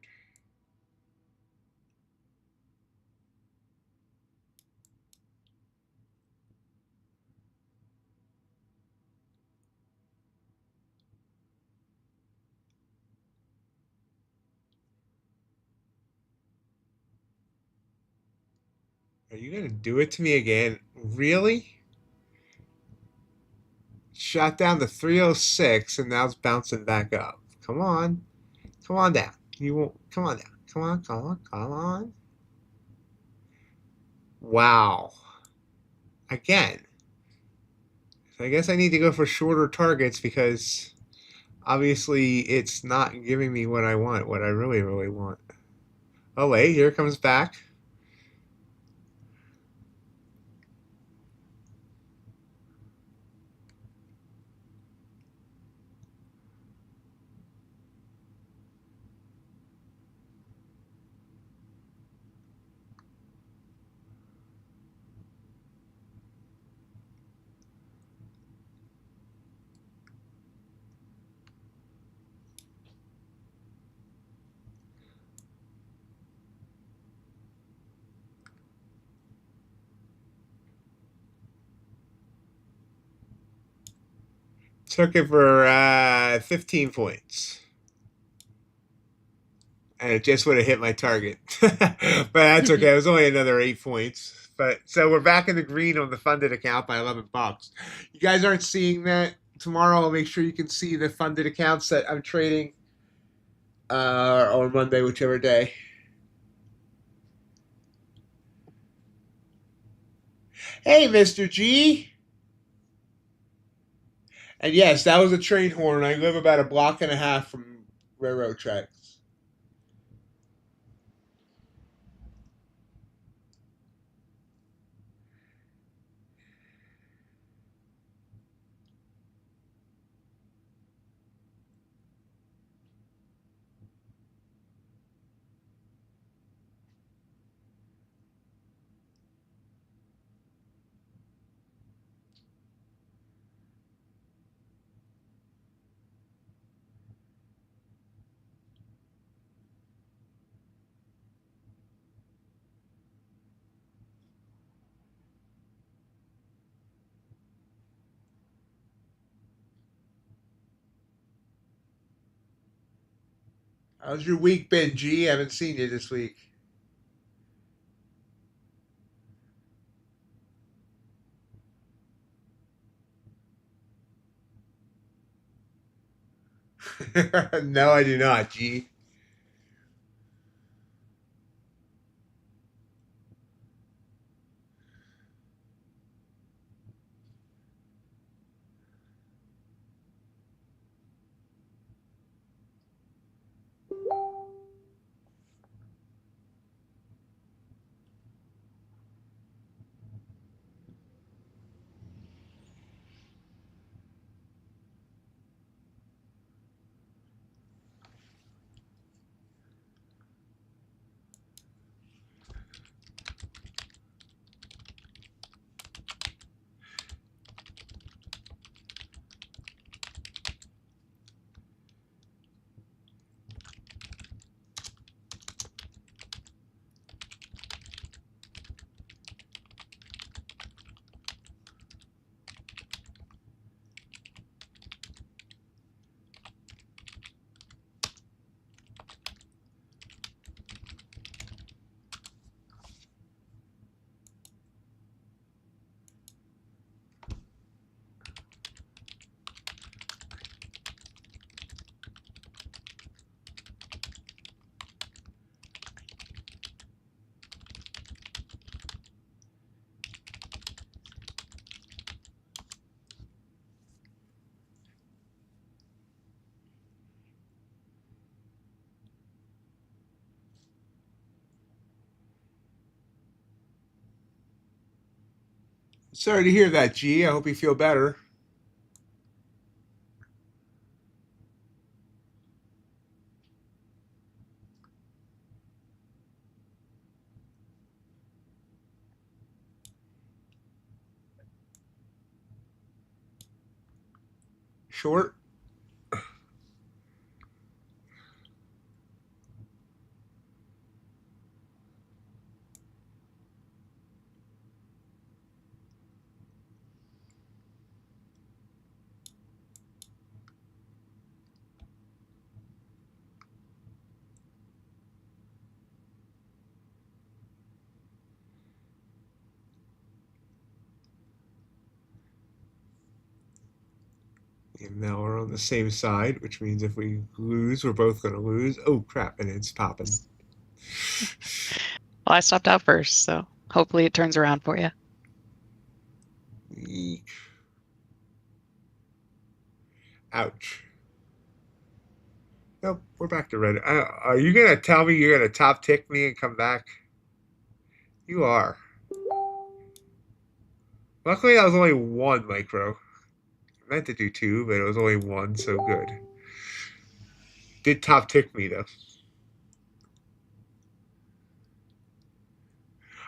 Are you gonna do it to me again? Really? Shot down to 306 and now it's bouncing back up. Come on. Come on down. You won't. Come on down. Come on, come on, come on. Wow. Again. I guess I need to go for shorter targets because obviously it's not giving me what I want, what I really, really want. Oh, wait, here it comes back. Took it for 15 points. And it just would have hit my target. But that's okay. It was only another 8 points. But so we're back in the green on the funded account by $11. You guys aren't seeing that. Tomorrow I'll make sure you can see the funded accounts that I'm trading or Monday, whichever day. Hey, Mr. G. And yes, that was a train horn. I live about a block and a half from railroad tracks. How's your week been, G? I haven't seen you this week. No, I do not, G. Sorry to hear that, G. I hope you feel better. short. And now we're on the same side, which means if we lose, we're both going to lose. Oh, crap, and it's popping. Well, I stopped out first, so hopefully it turns around for you. Eek. Ouch. Nope, we're back to red. Are you going to tell me you're going to top tick me and come back? You are. Luckily, that was only one micro. I meant to do two, but it was only one, so good. Did top tick me, though.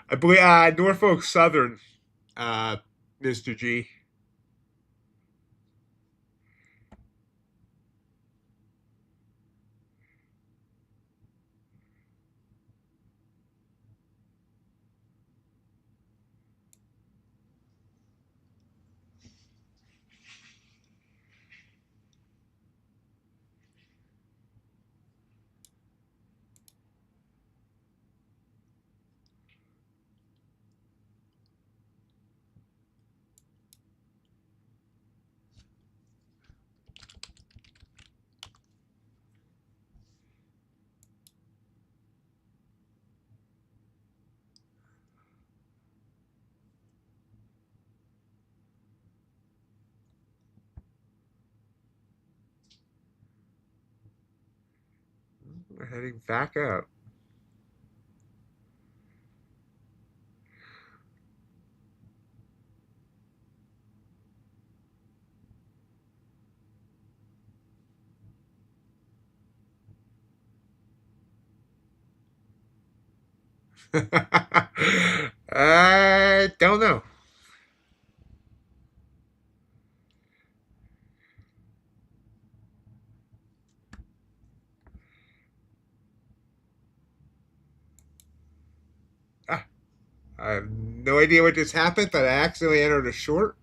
I believe Norfolk Southern, Mr. G. We're heading back up. I don't know. Ah, I have no idea what just happened, but I accidentally entered a short.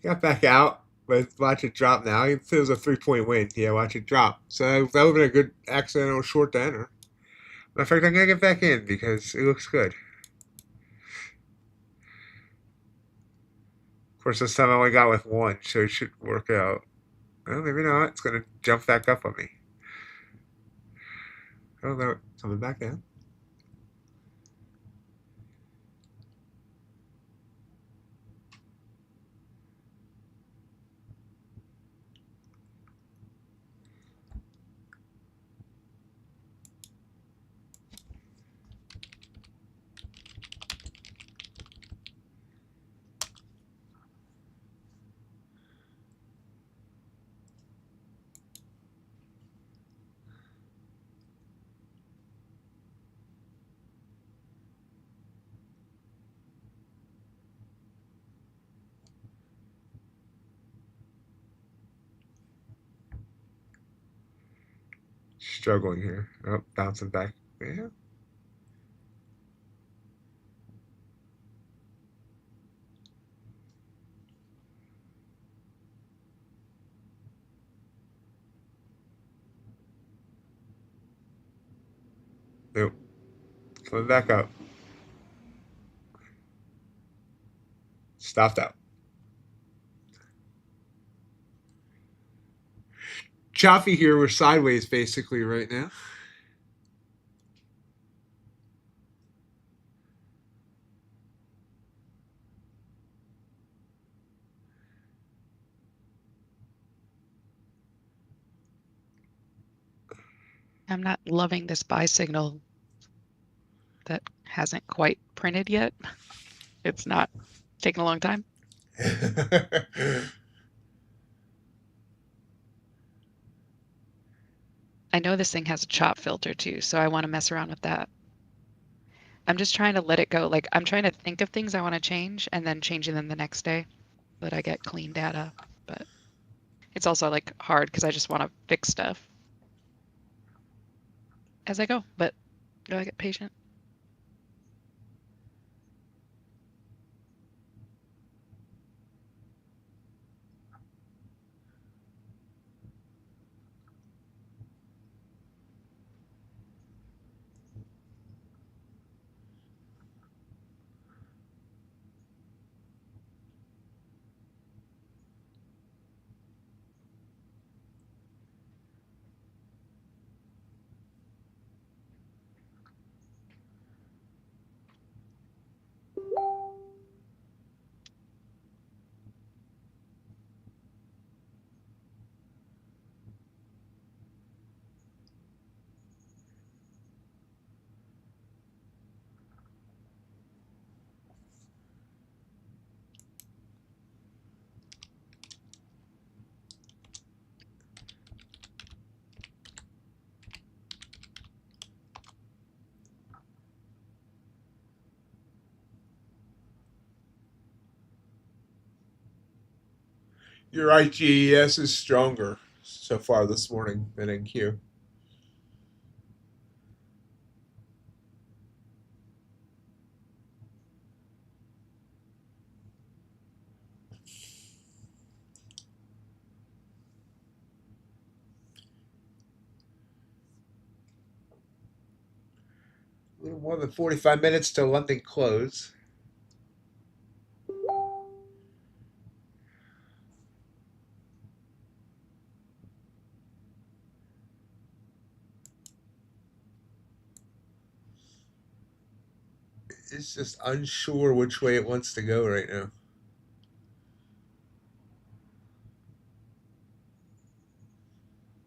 Got back out, but watch it drop now. It feels a 3-point win. Yeah, watch it drop. So that would have been a good accidental short to enter. Matter of fact, I'm going to get back in because it looks good. Of course, this time I only got with one, so it should work out. Well, maybe not. It's going to jump back up on me. Oh, no. Coming back down. Struggling here. Oh, bouncing back. Yeah. Nope. Coming back up. Stopped out. Choppy here. We're sideways basically right now. I'm not loving this buy signal that hasn't quite printed yet. It's not taking a long time. I know this thing has a chop filter too, so I want to mess around with that. I'm just trying to let it go. Like I'm trying to think of things I want to change and then changing them the next day so that I get clean data. But it's also like hard because I just want to fix stuff as I go. But gotta get patient. You're right, GES is stronger so far this morning than NQ. A little more than 45 minutes till London close. It's just unsure which way it wants to go right now.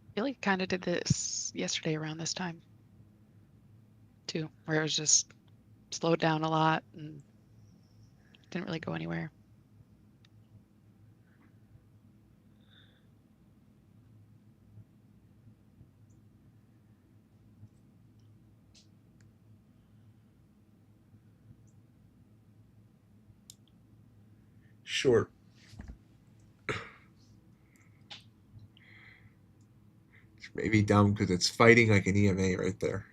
I feel like kind of did this yesterday around this time too, where it was just slowed down a lot and didn't really go anywhere. Short. It's maybe dumb because it's fighting like an EMA right there.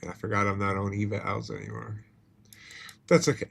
And I forgot I'm not on evals anymore. That's okay.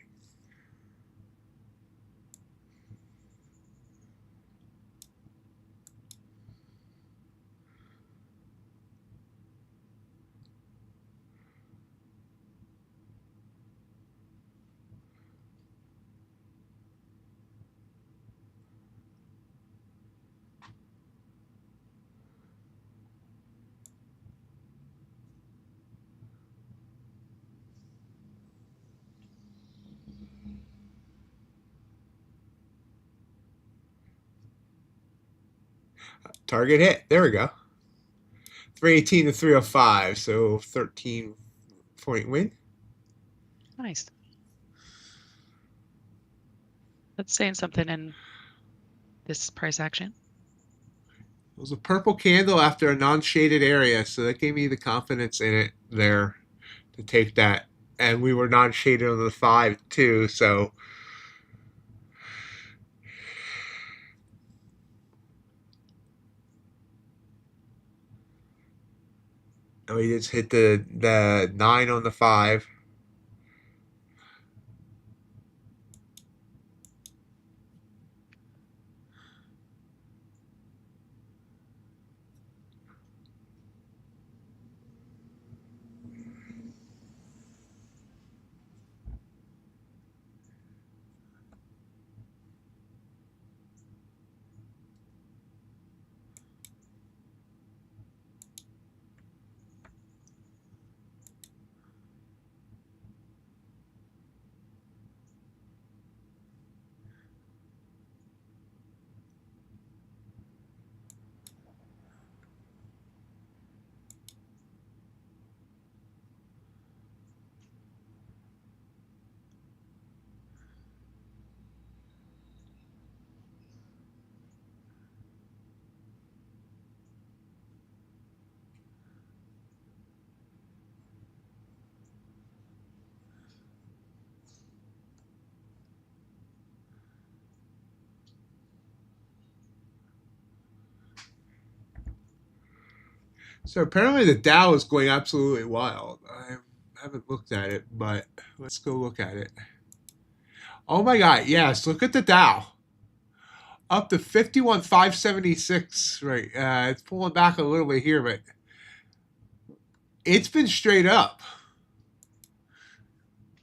Target hit. There we go. 318 to 305, so 13-point win. Nice. That's saying something in this price action. It was a purple candle after a non-shaded area, so that gave me the confidence in it there to take that. And we were non-shaded on the 5 too, so we just hit the 9 on the 5. So apparently the Dow is going absolutely wild. I haven't looked at it, but let's go look at it. Oh my God, yes, look at the Dow. Up to 51,576, right? It's pulling back a little bit here, but it's been straight up.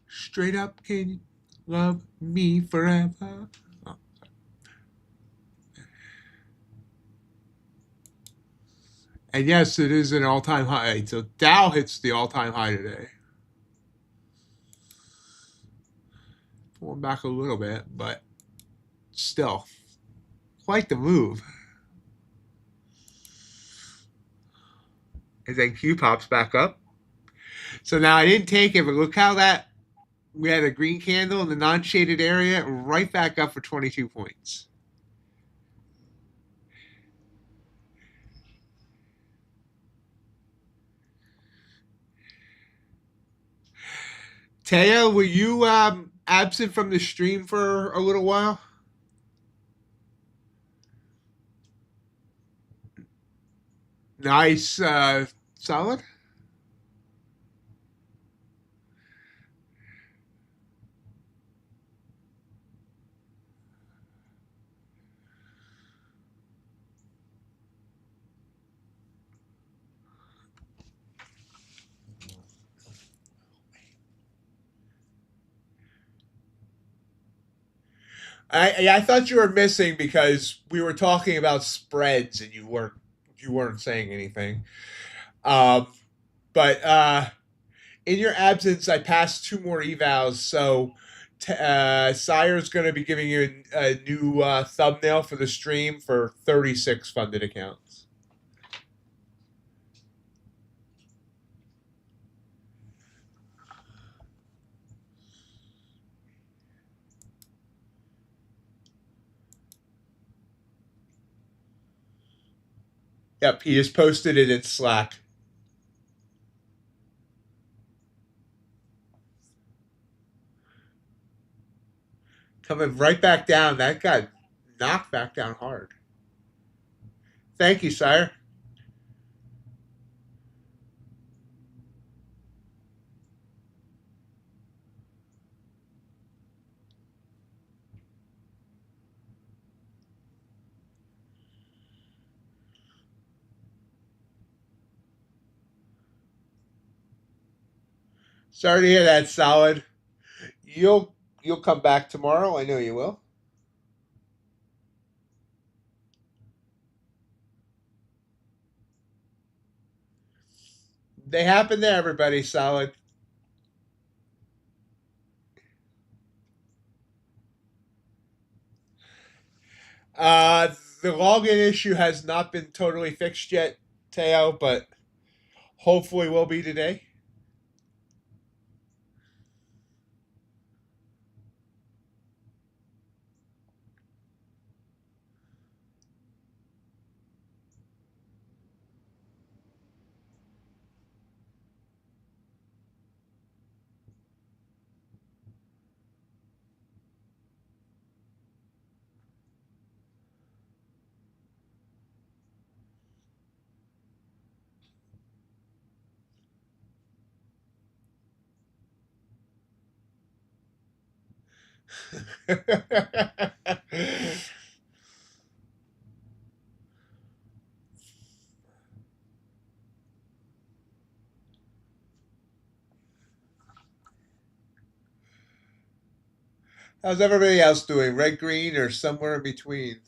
Straight up, can you love me forever? Oh. And yes, it is an all-time high. So Dow hits the all-time high today. Pulling back a little bit, but still quite the move. And then Q pops back up. So now I didn't take it, but look how that we had a green candle in the non-shaded area, right back up for 22 points. Taya, were you absent from the stream for a little while? Nice, solid. I thought you were missing because we were talking about spreads and you weren't saying anything. Um, but in your absence, I passed 2 more evals, so Sire's going to be giving you a new thumbnail for the stream for 36 funded accounts. Yep, he just posted it in Slack. Coming right back down. That got knocked back down hard. Thank you, Sire. Sorry to hear that, Solid. You'll come back tomorrow. I know you will. They happen to everybody, Solid. The login issue has not been totally fixed yet, Teo, but hopefully will be today. How's everybody else doing? Red, green, or somewhere in between?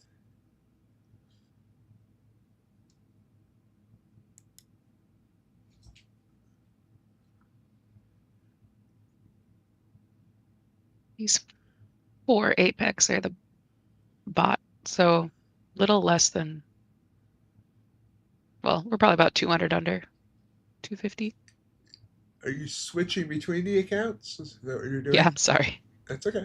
These 4 Apex are the bot, so little less than, well, we're probably about 200 under, 250. Are you switching between the accounts? Is that what you're doing? Yeah, I'm sorry. That's okay.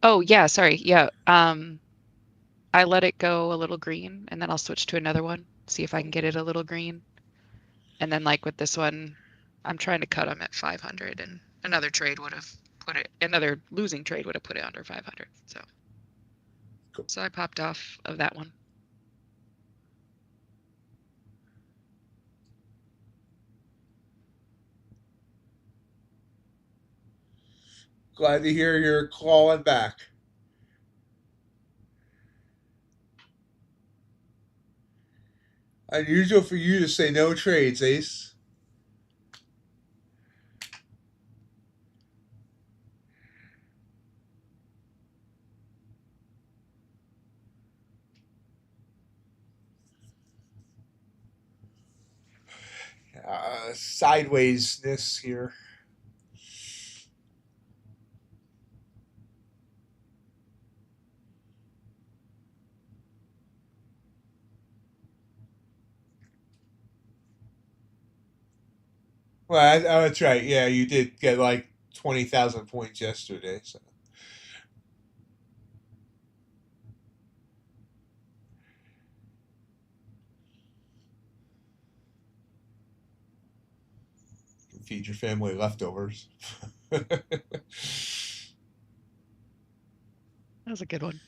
Oh, yeah, sorry. Yeah. I let it go a little green and then I'll switch to another one, see if I can get it a little green. And then like with this one, I'm trying to cut them at 500 and another trade would have put it, another losing trade would have put it under 500. So, Cool. So I popped off of that one. Glad to hear you're clawing back. Unusual for you to say no trades, Ace. Sidewaysness here. Well, that's right. Yeah, you did get like 20,000 points yesterday. So you can feed your family leftovers. That was a good one.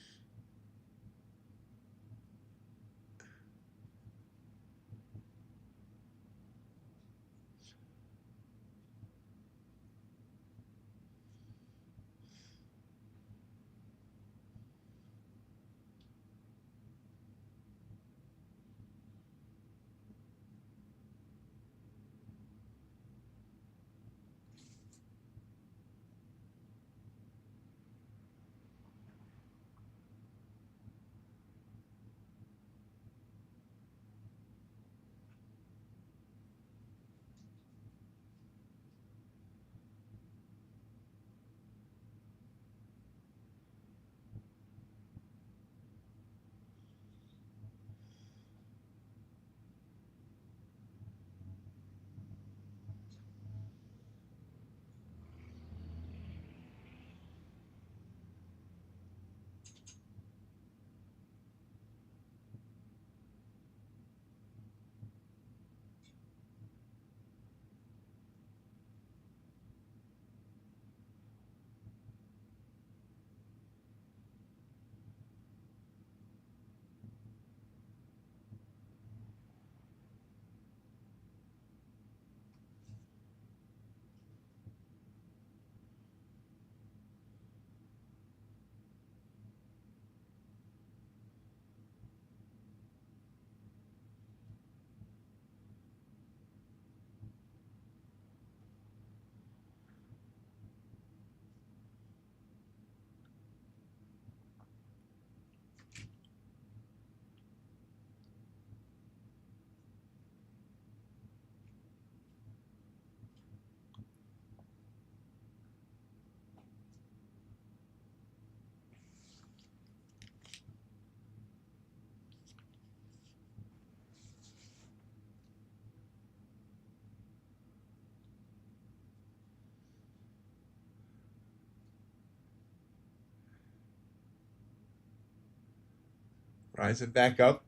Rising back up.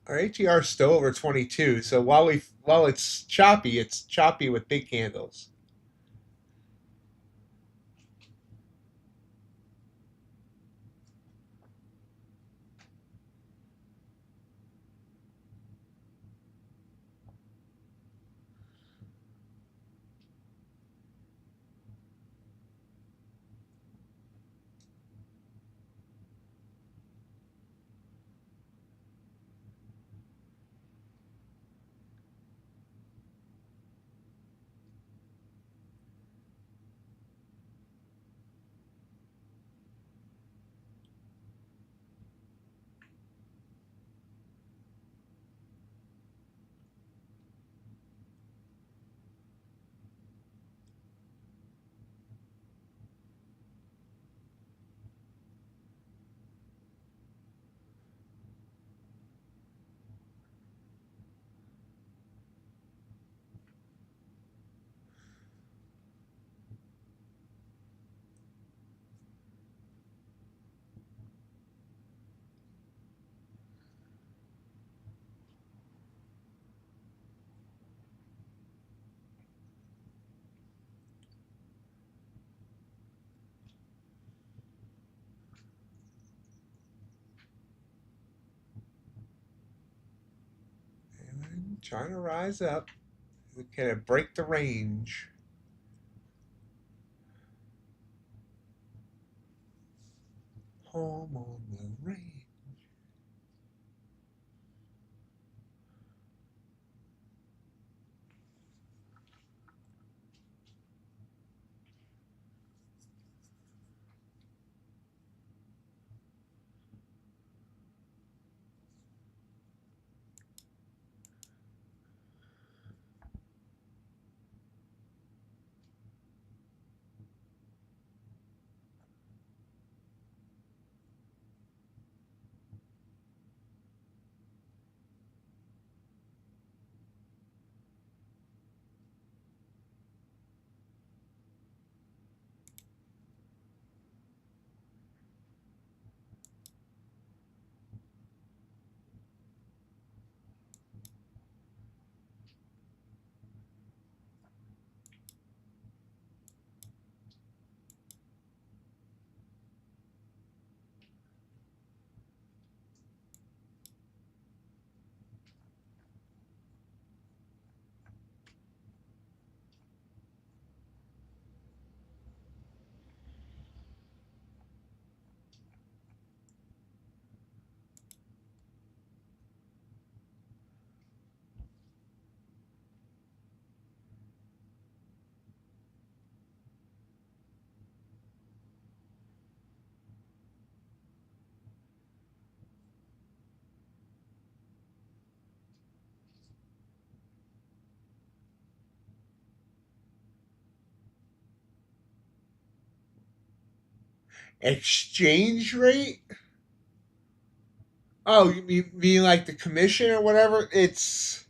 Our ATR is still over 22. So while it's choppy with big candles. And trying to rise up. Can it break the range? home on the range. Exchange rate? Oh, you mean like the commission or whatever? It's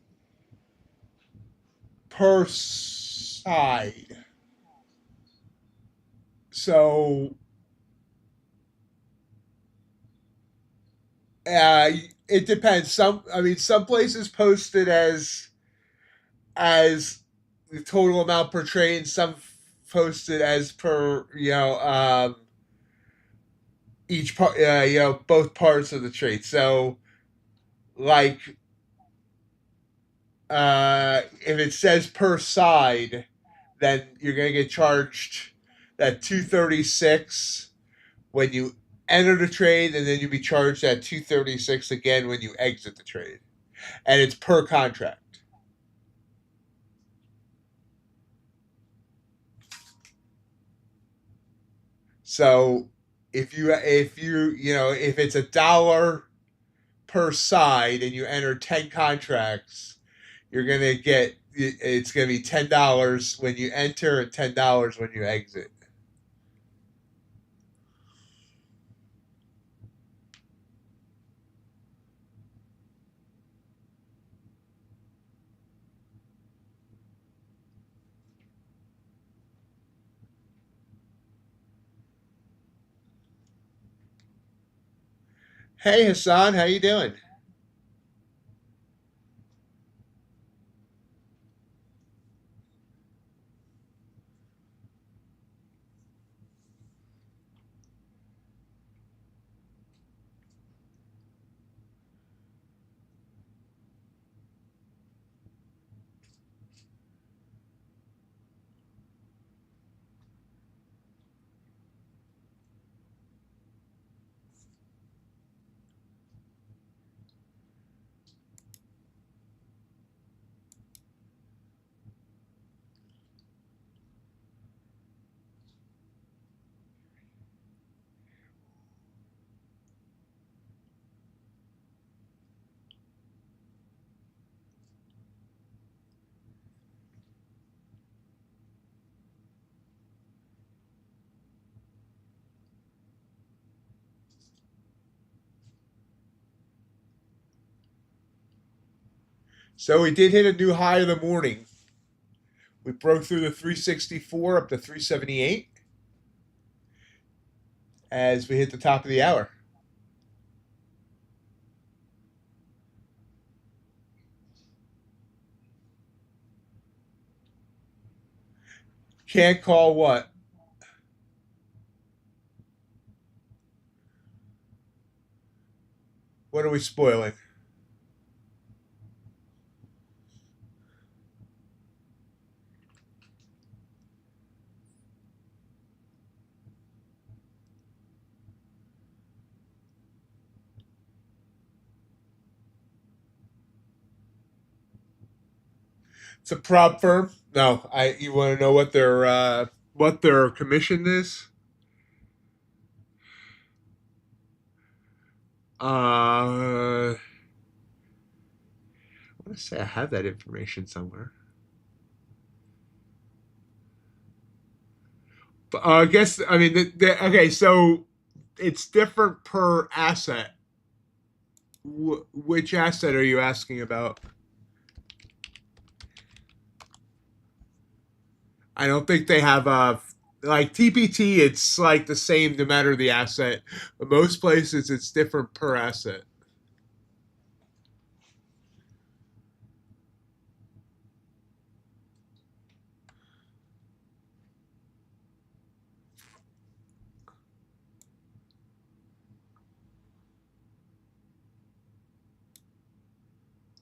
per side. So uh, it depends. Some places post it as the total amount per trade, and some post it as per each part. Both parts of the trade. So like if it says per side, then you're going to get charged that 236 when you enter the trade, and then you'll be charged that 236 again when you exit the trade. And it's per contract. So if it's $1 per side and you enter 10 contracts, you're going to get it's going to be $10 when you enter and $10 when you exit. Hey Hassan, how you doing? So we did hit a new high of the morning. We broke through the 364 up to 378 as we hit the top of the hour. Can't call what? What are we spoiling? It's a prop firm. No, you want to know what their commission is? I want to say I have that information somewhere. But I guess I mean okay, so it's different per asset. Which asset are you asking about? I don't think they have like TPT. It's like the same no matter the asset, but most places it's different per asset.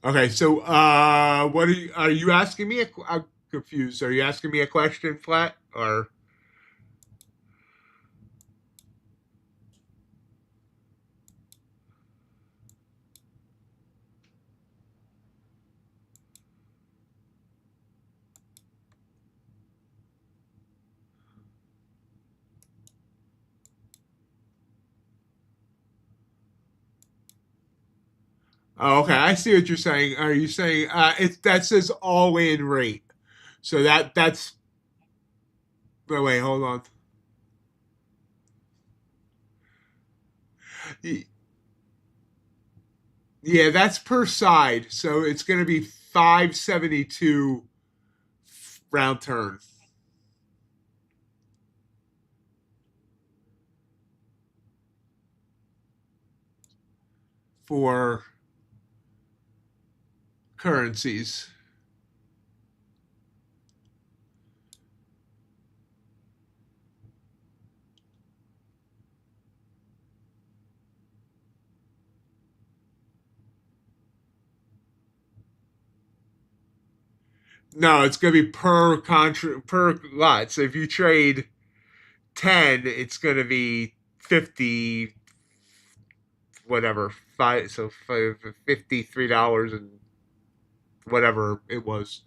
Okay, so what are you asking me? I'm confused. Are you asking me a question, Flat, or? Oh, okay, I see what you're saying. Are you saying that says all in rate? So that's. Oh, wait, hold on. Yeah, that's per side. So it's going to be 572 round turn for currencies. No, it's going to be per lot. So if you trade 10, it's going to be 50 whatever, five so $53 and whatever it was.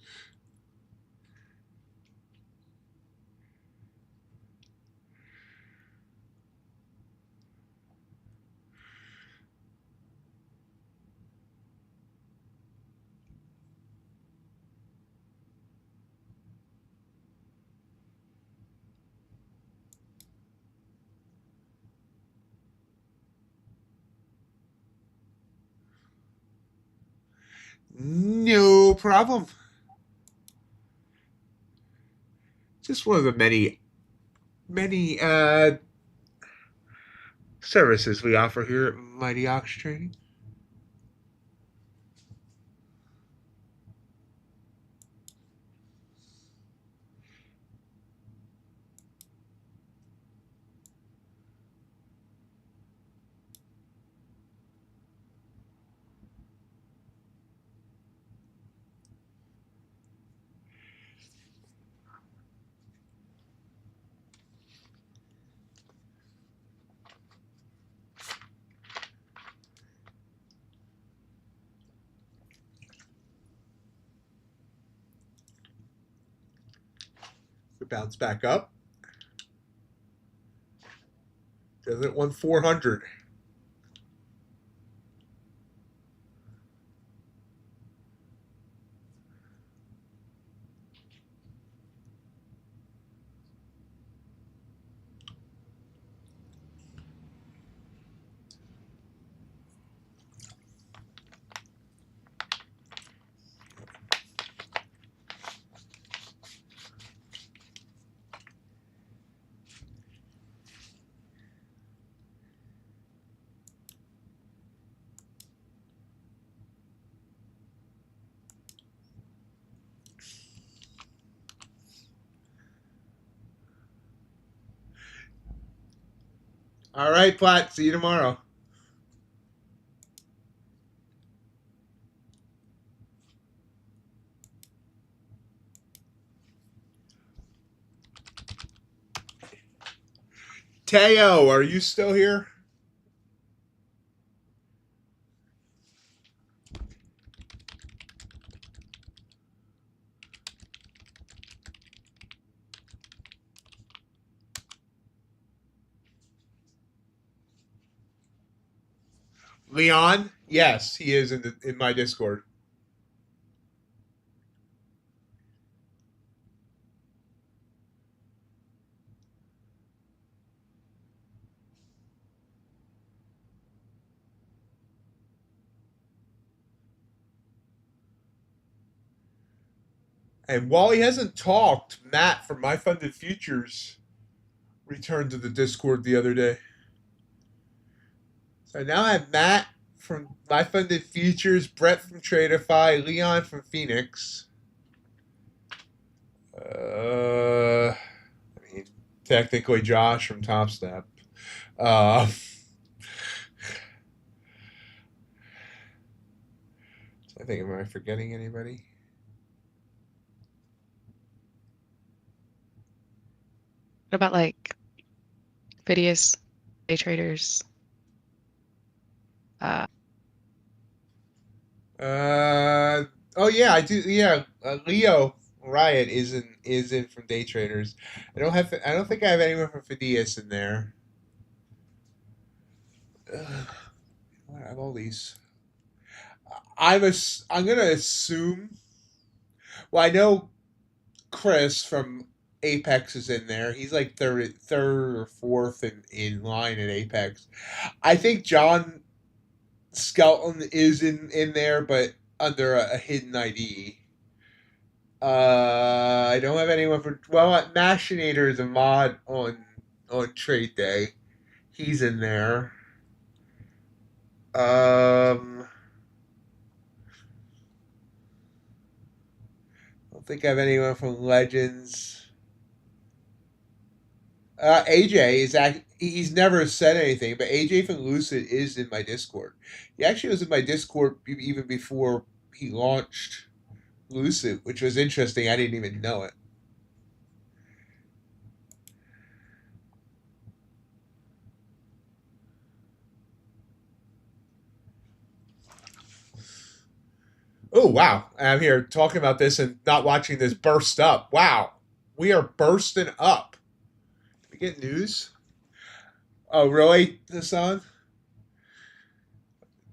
No problem. Just one of the many services we offer here at MIGHTYOX Trading. We bounce back up. Doesn't want 400. All right, Platt. See you tomorrow. Teo, are you still here? Leon, yes, he is in my Discord. And while he hasn't talked, Matt from My Funded Futures returned to the Discord the other day. So now I have Matt from My Funded Futures, Brett from Tradeify, Leon from Phoenix. I mean, technically Josh from Top Step. I think, am I forgetting anybody? What about like Phidias, day traders? Oh yeah, I do. Yeah, Leo Riot is in from Day Traders. I don't think I have anyone from Phidias in there. I have all these. I'm gonna assume. Well, I know Chris from Apex is in there. He's like third or fourth in line at Apex. I think John Skelton is in there, but under a hidden ID. I don't have anyone for. Well, Machinator is a mod on Trade Day. He's in there. I don't think I have anyone from Legends. AJ is he's never said anything, but AJ from Lucid is in my Discord. He actually was in my Discord even before he launched Lucid, which was interesting. I didn't even know it. Oh wow! I'm here talking about this and not watching this burst up. Wow, we are bursting up. Did we get news? Oh really, Hassan?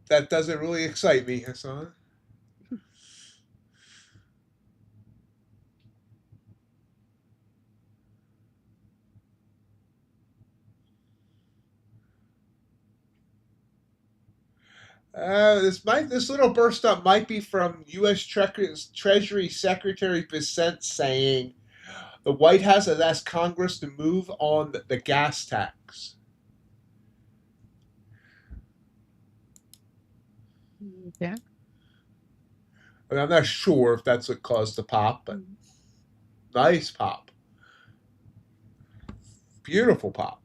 That doesn't really excite me, Hassan. This little burst up might be from U.S. Treasury Secretary Bissett saying the White House has asked Congress to move on the gas tax. Yeah. I mean, I'm not sure if that's what caused the pop, but nice pop, beautiful pop.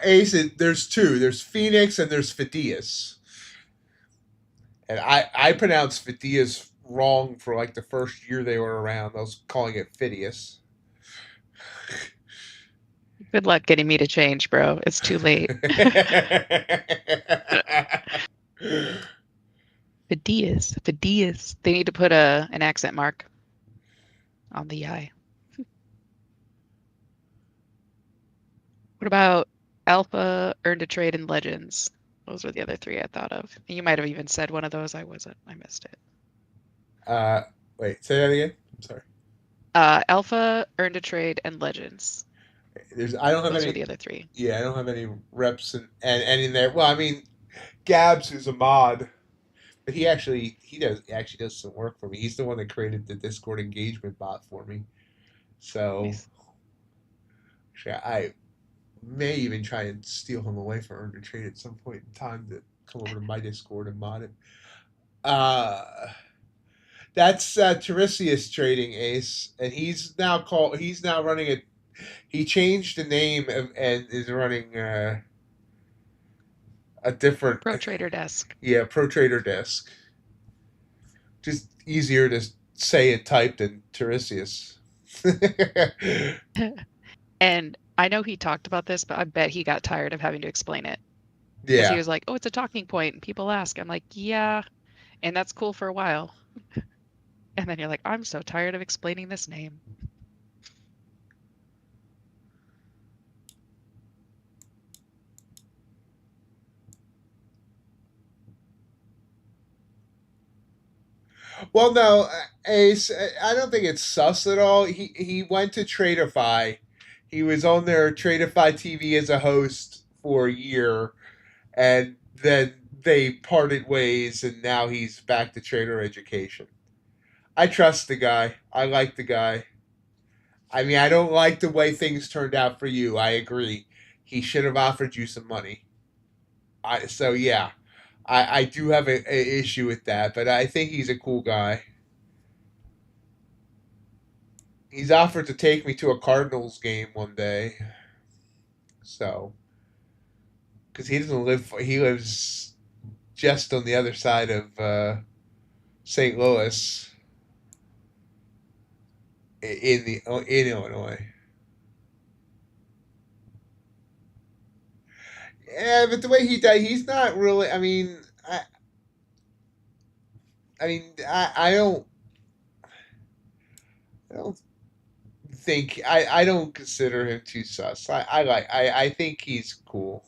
Ace, there's two. There's Phoenix and there's Phidias. And I pronounced Phidias wrong for like the first year they were around. I was calling it Phidias. Good luck getting me to change, bro. It's too late. Phidias. They need to put an accent mark on the I. What about Alpha, Earned a Trade, and Legends? Those were the other three I thought of. You might have even said one of those. I wasn't. I missed it. Wait, say that again. I'm sorry. Alpha, Earned a Trade, and Legends. I don't have Those any. Are the other three. Yeah, I don't have any reps and in there. Well, I mean, Gabs is a mod, but he does some work for me. He's the one that created the Discord engagement bot for me. So, Nice. actually, I may even try and steal him away from Earn to Trade at some point in time to come over to my Discord and mod it. That's Tiresias Trading, Ace, and he's now running it. He changed the name and is running a different Pro Trader Desk. Yeah, Pro Trader Desk. Just easier to say and type than Tiresias. And I know he talked about this, but I bet he got tired of having to explain it. Because he Yeah. was like, oh, it's a talking point. And people ask. I'm like, yeah. And that's cool for a while. And then you're like, I'm so tired of explaining this name. Well, no, Ace, I don't think it's sus at all. He went to Tradeify. He was on their Tradeify TV as a host for a year, and then they parted ways, and now he's back to Trader Education. I trust the guy. I like the guy. I mean, I don't like the way things turned out for you. I agree. He should have offered you some money. So yeah, I do have a issue with that, but I think he's a cool guy. He's offered to take me to a Cardinals game one day. So, because he doesn't live, he lives just on the other side of St. Louis in Illinois. Yeah, but the way he died, he's not really. I don't think I don't consider him too sus. I think he's cool.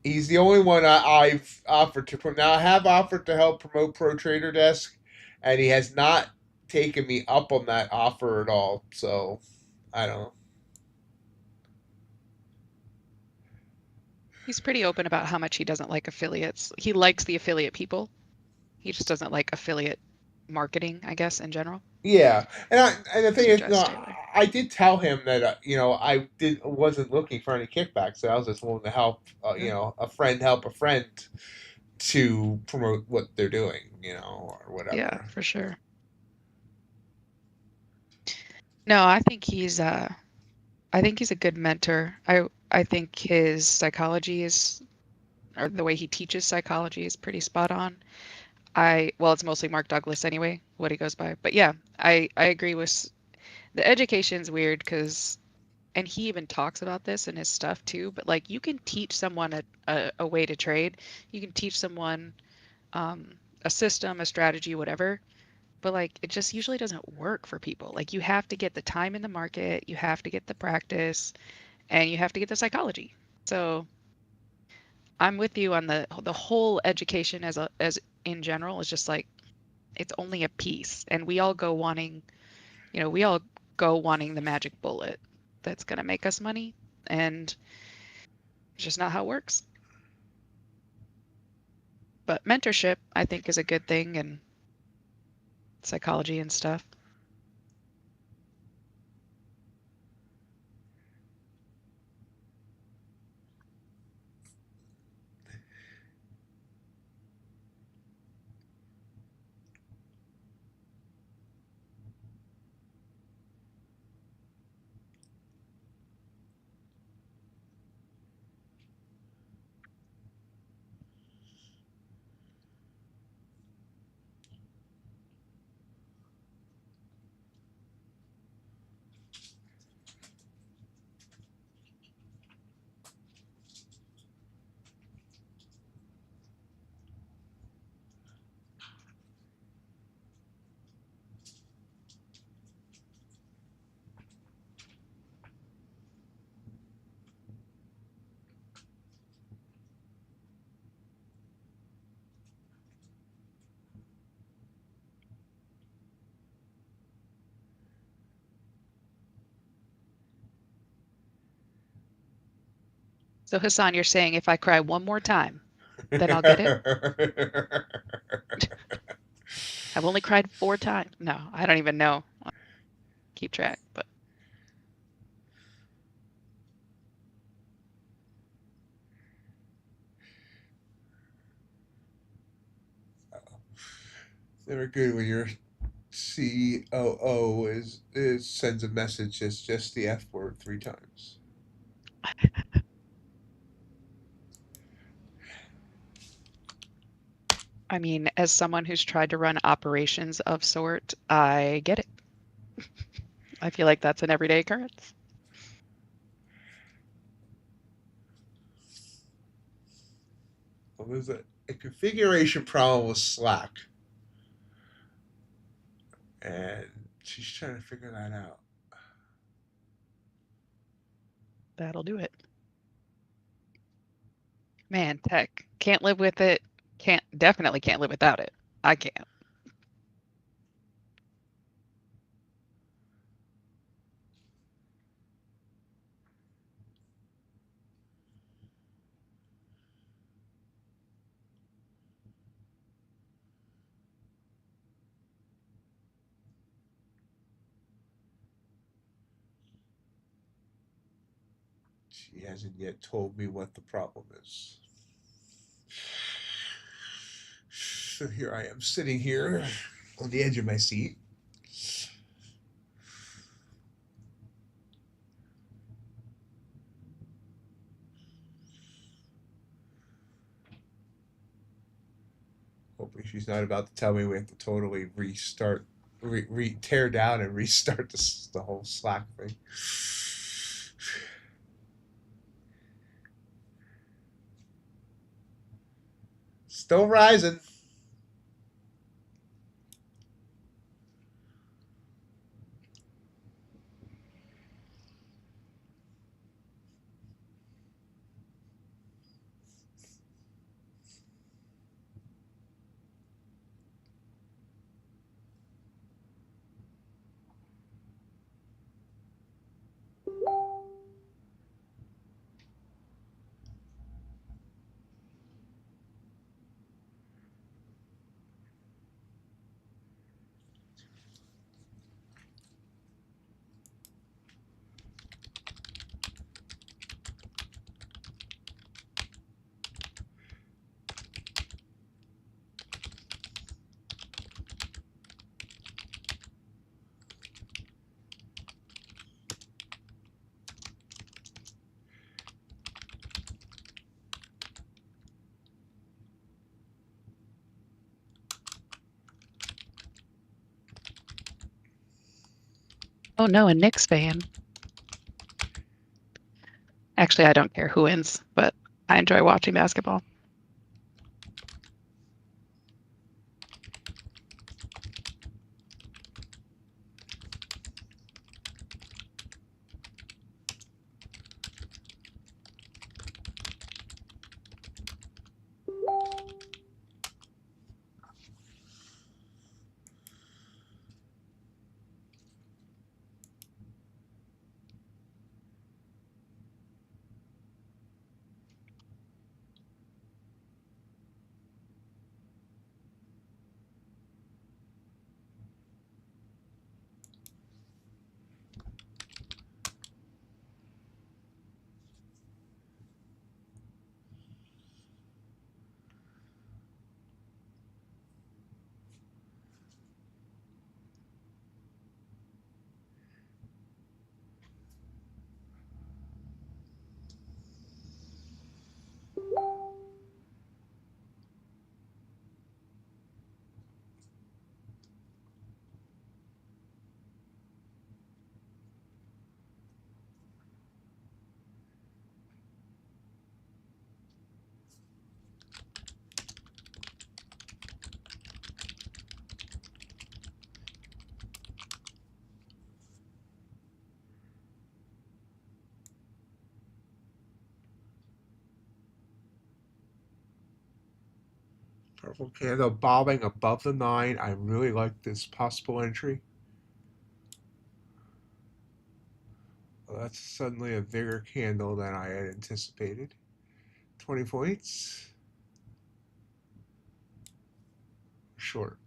He's the only one I've offered to promote. Now I have offered to help promote Pro Trader Desk, and he has not taken me up on that offer at all. So I don't know. He's pretty open about how much he doesn't like affiliates. He likes the affiliate people. He just doesn't like affiliate marketing, I guess, in general. Yeah, and the thing So he is, tries to no, stay away. I did tell him that I wasn't looking for any kickbacks. So I was just willing to help a friend help a friend to promote what they're doing, or Yeah, whatever. for sure. No, I think he's a good mentor. I think his psychology is, or the way he teaches psychology is pretty spot on. Well, it's mostly Mark Douglas anyway, what he goes by. But yeah, I agree with the education's weird because, and he even talks about this in his stuff too, but like you can teach someone a way to trade. You can teach someone a system, a strategy, whatever. But like it just usually doesn't work for people. Like you have to get the time in the market, you have to get the practice, and you have to get the psychology. So I'm with you on the whole education as in general is just like it's only a piece, and we all go wanting the magic bullet that's gonna make us money, and it's just not how it works. But mentorship, I think, is a good thing, and psychology and stuff. So Hassan, you're saying if I cry one more time, then I'll get it? I've only cried 4 times. No, I don't even know. Keep track, but Never good when your COO is sends a message as just the F word 3 times. I mean, as someone who's tried to run operations of sort, I get it. I feel like that's an everyday occurrence. Well, there's a configuration problem with Slack. And she's trying to figure that out. That'll do it. Man, tech. Can't live with it. Definitely can't live without it. I can't. She hasn't yet told me what the problem is. So here I am sitting here on the edge of my seat. Hoping she's not about to tell me we have to totally restart, tear down and restart the whole Slack thing. Still rising. Oh no, a Knicks fan. Actually, I don't care who wins, but I enjoy watching basketball. Purple candle bobbing above the 9. I really like this possible entry. Well, that's suddenly a bigger candle than I had anticipated. 20 points. Short.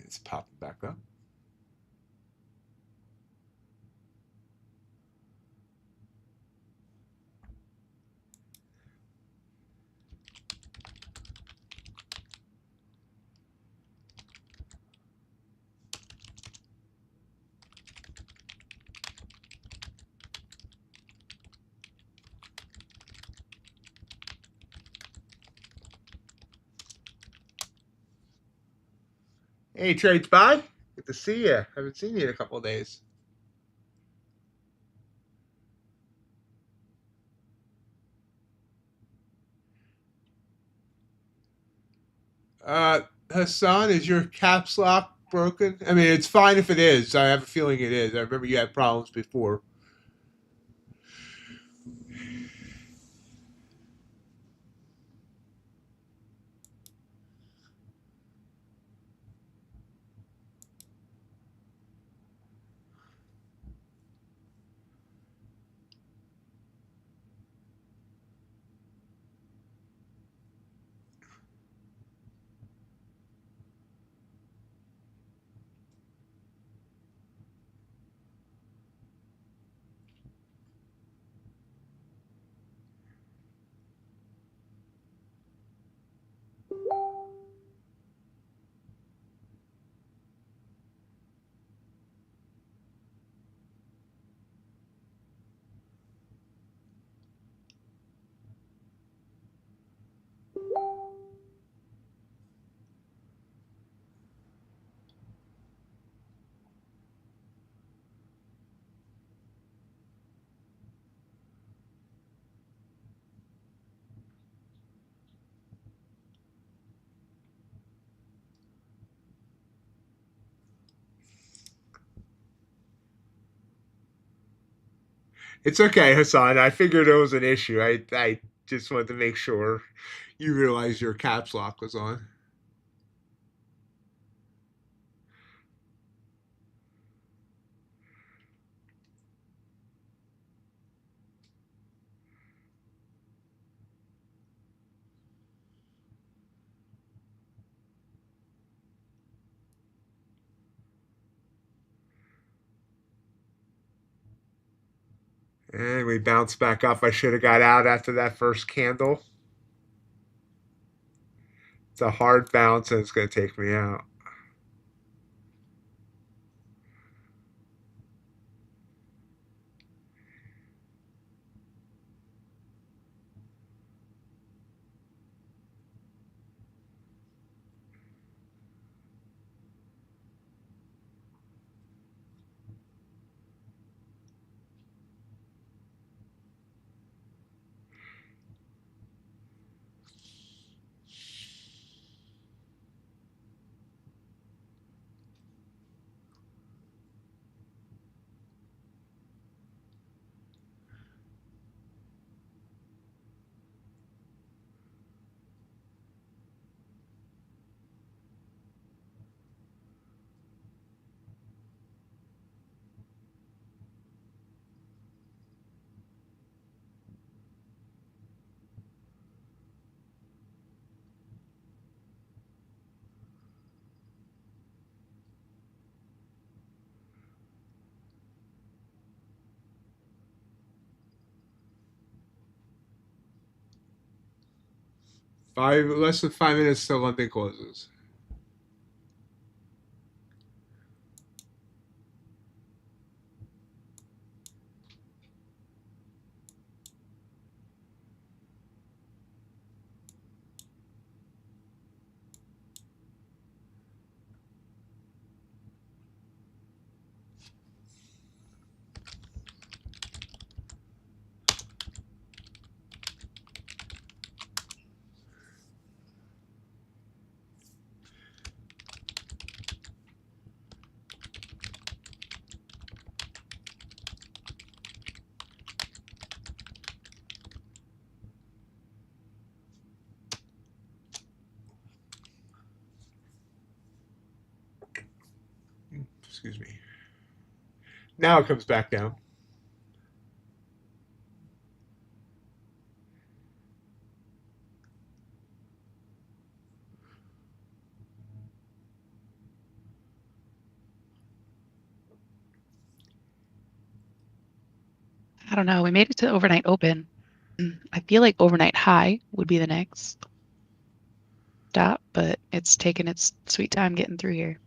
It's popping back up. Hey, Trades Bye. Good to see you. Haven't seen you in a couple of days. Hassan, is your caps lock broken? I mean, it's fine if it is. I have a feeling it is. I remember you had problems before. It's okay, Hassan. I figured it was an issue. I just wanted to make sure you realized your caps lock was on. And we bounced back up. I should have got out after that first candle. It's a hard bounce and it's going to take me out. Less than 5 minutes till London closes. Excuse me. Now it comes back down. I don't know. We made it to overnight open. I feel like overnight high would be the next stop, but it's taken its sweet time getting through here.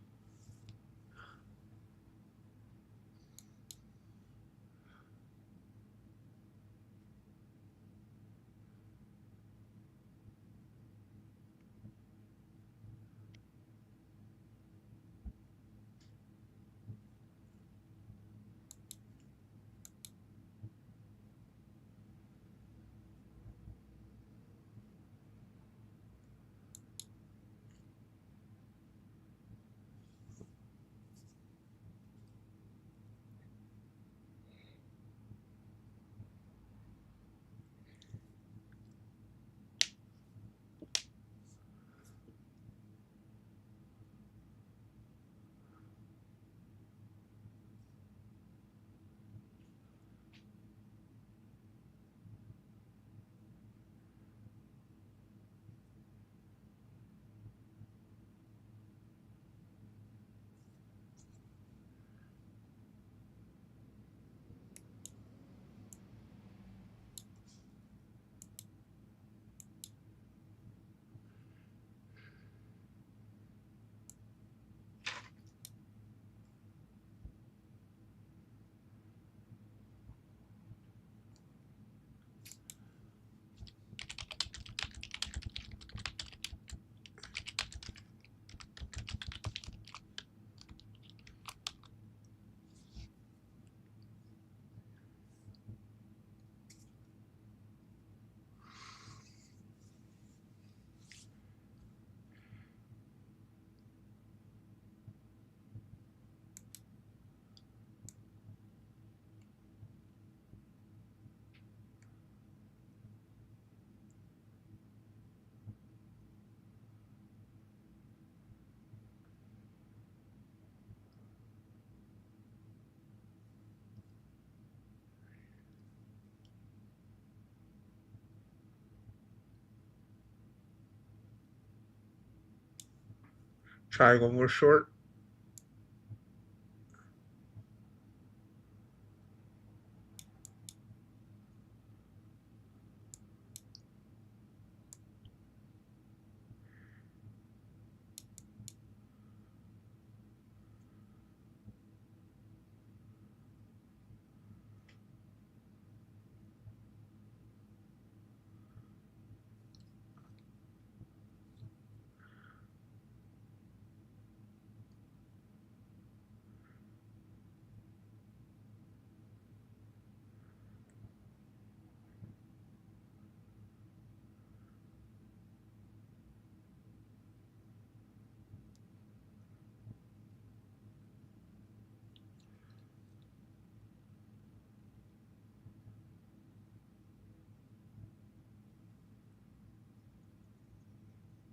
Try one more short.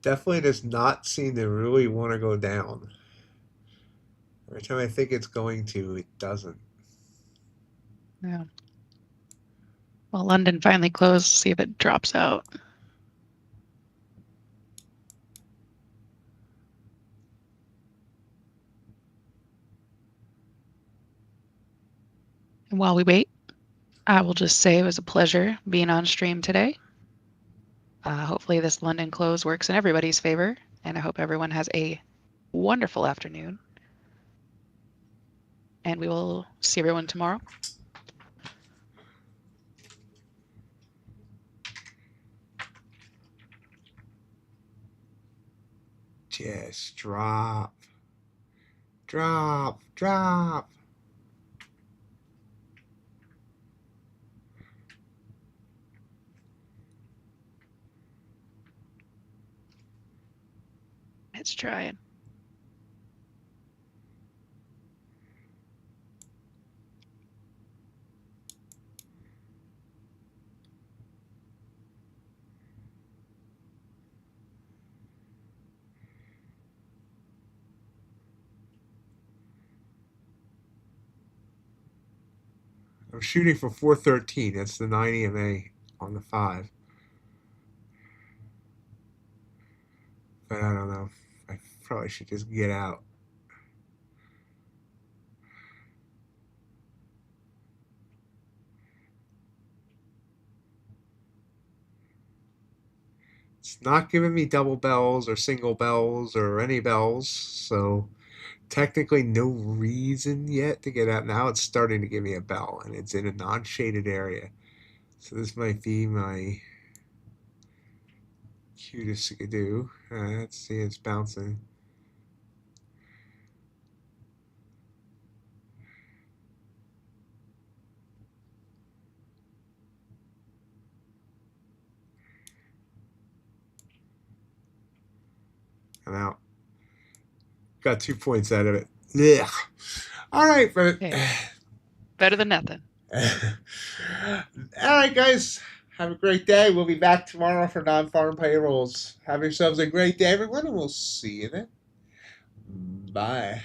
Definitely does not seem to really want to go down. Every time I think it's going to, it doesn't. Yeah. Well, London finally closed. See if it drops out. And while we wait, I will just say it was a pleasure being on stream today. Hopefully this London close works in everybody's favor, and I hope everyone has a wonderful afternoon. And we will see everyone tomorrow. Just drop. Drop. Drop. It's trying. I'm shooting for 413. That's the 9 EMA on the 5. But I don't know. I probably should just get out. It's not giving me double bells or single bells or any bells, so technically no reason yet to get out. Now it's starting to give me a bell, and it's in a non-shaded area. So this might be my cutest to do. Let's see, it's bouncing. I'm out. Got 2 points out of it. Yeah. All right, but Hey, better than nothing. all right, guys. Have a great day. We'll be back tomorrow for non-farm payrolls. Have yourselves a great day, everyone, and we'll see you then. Bye.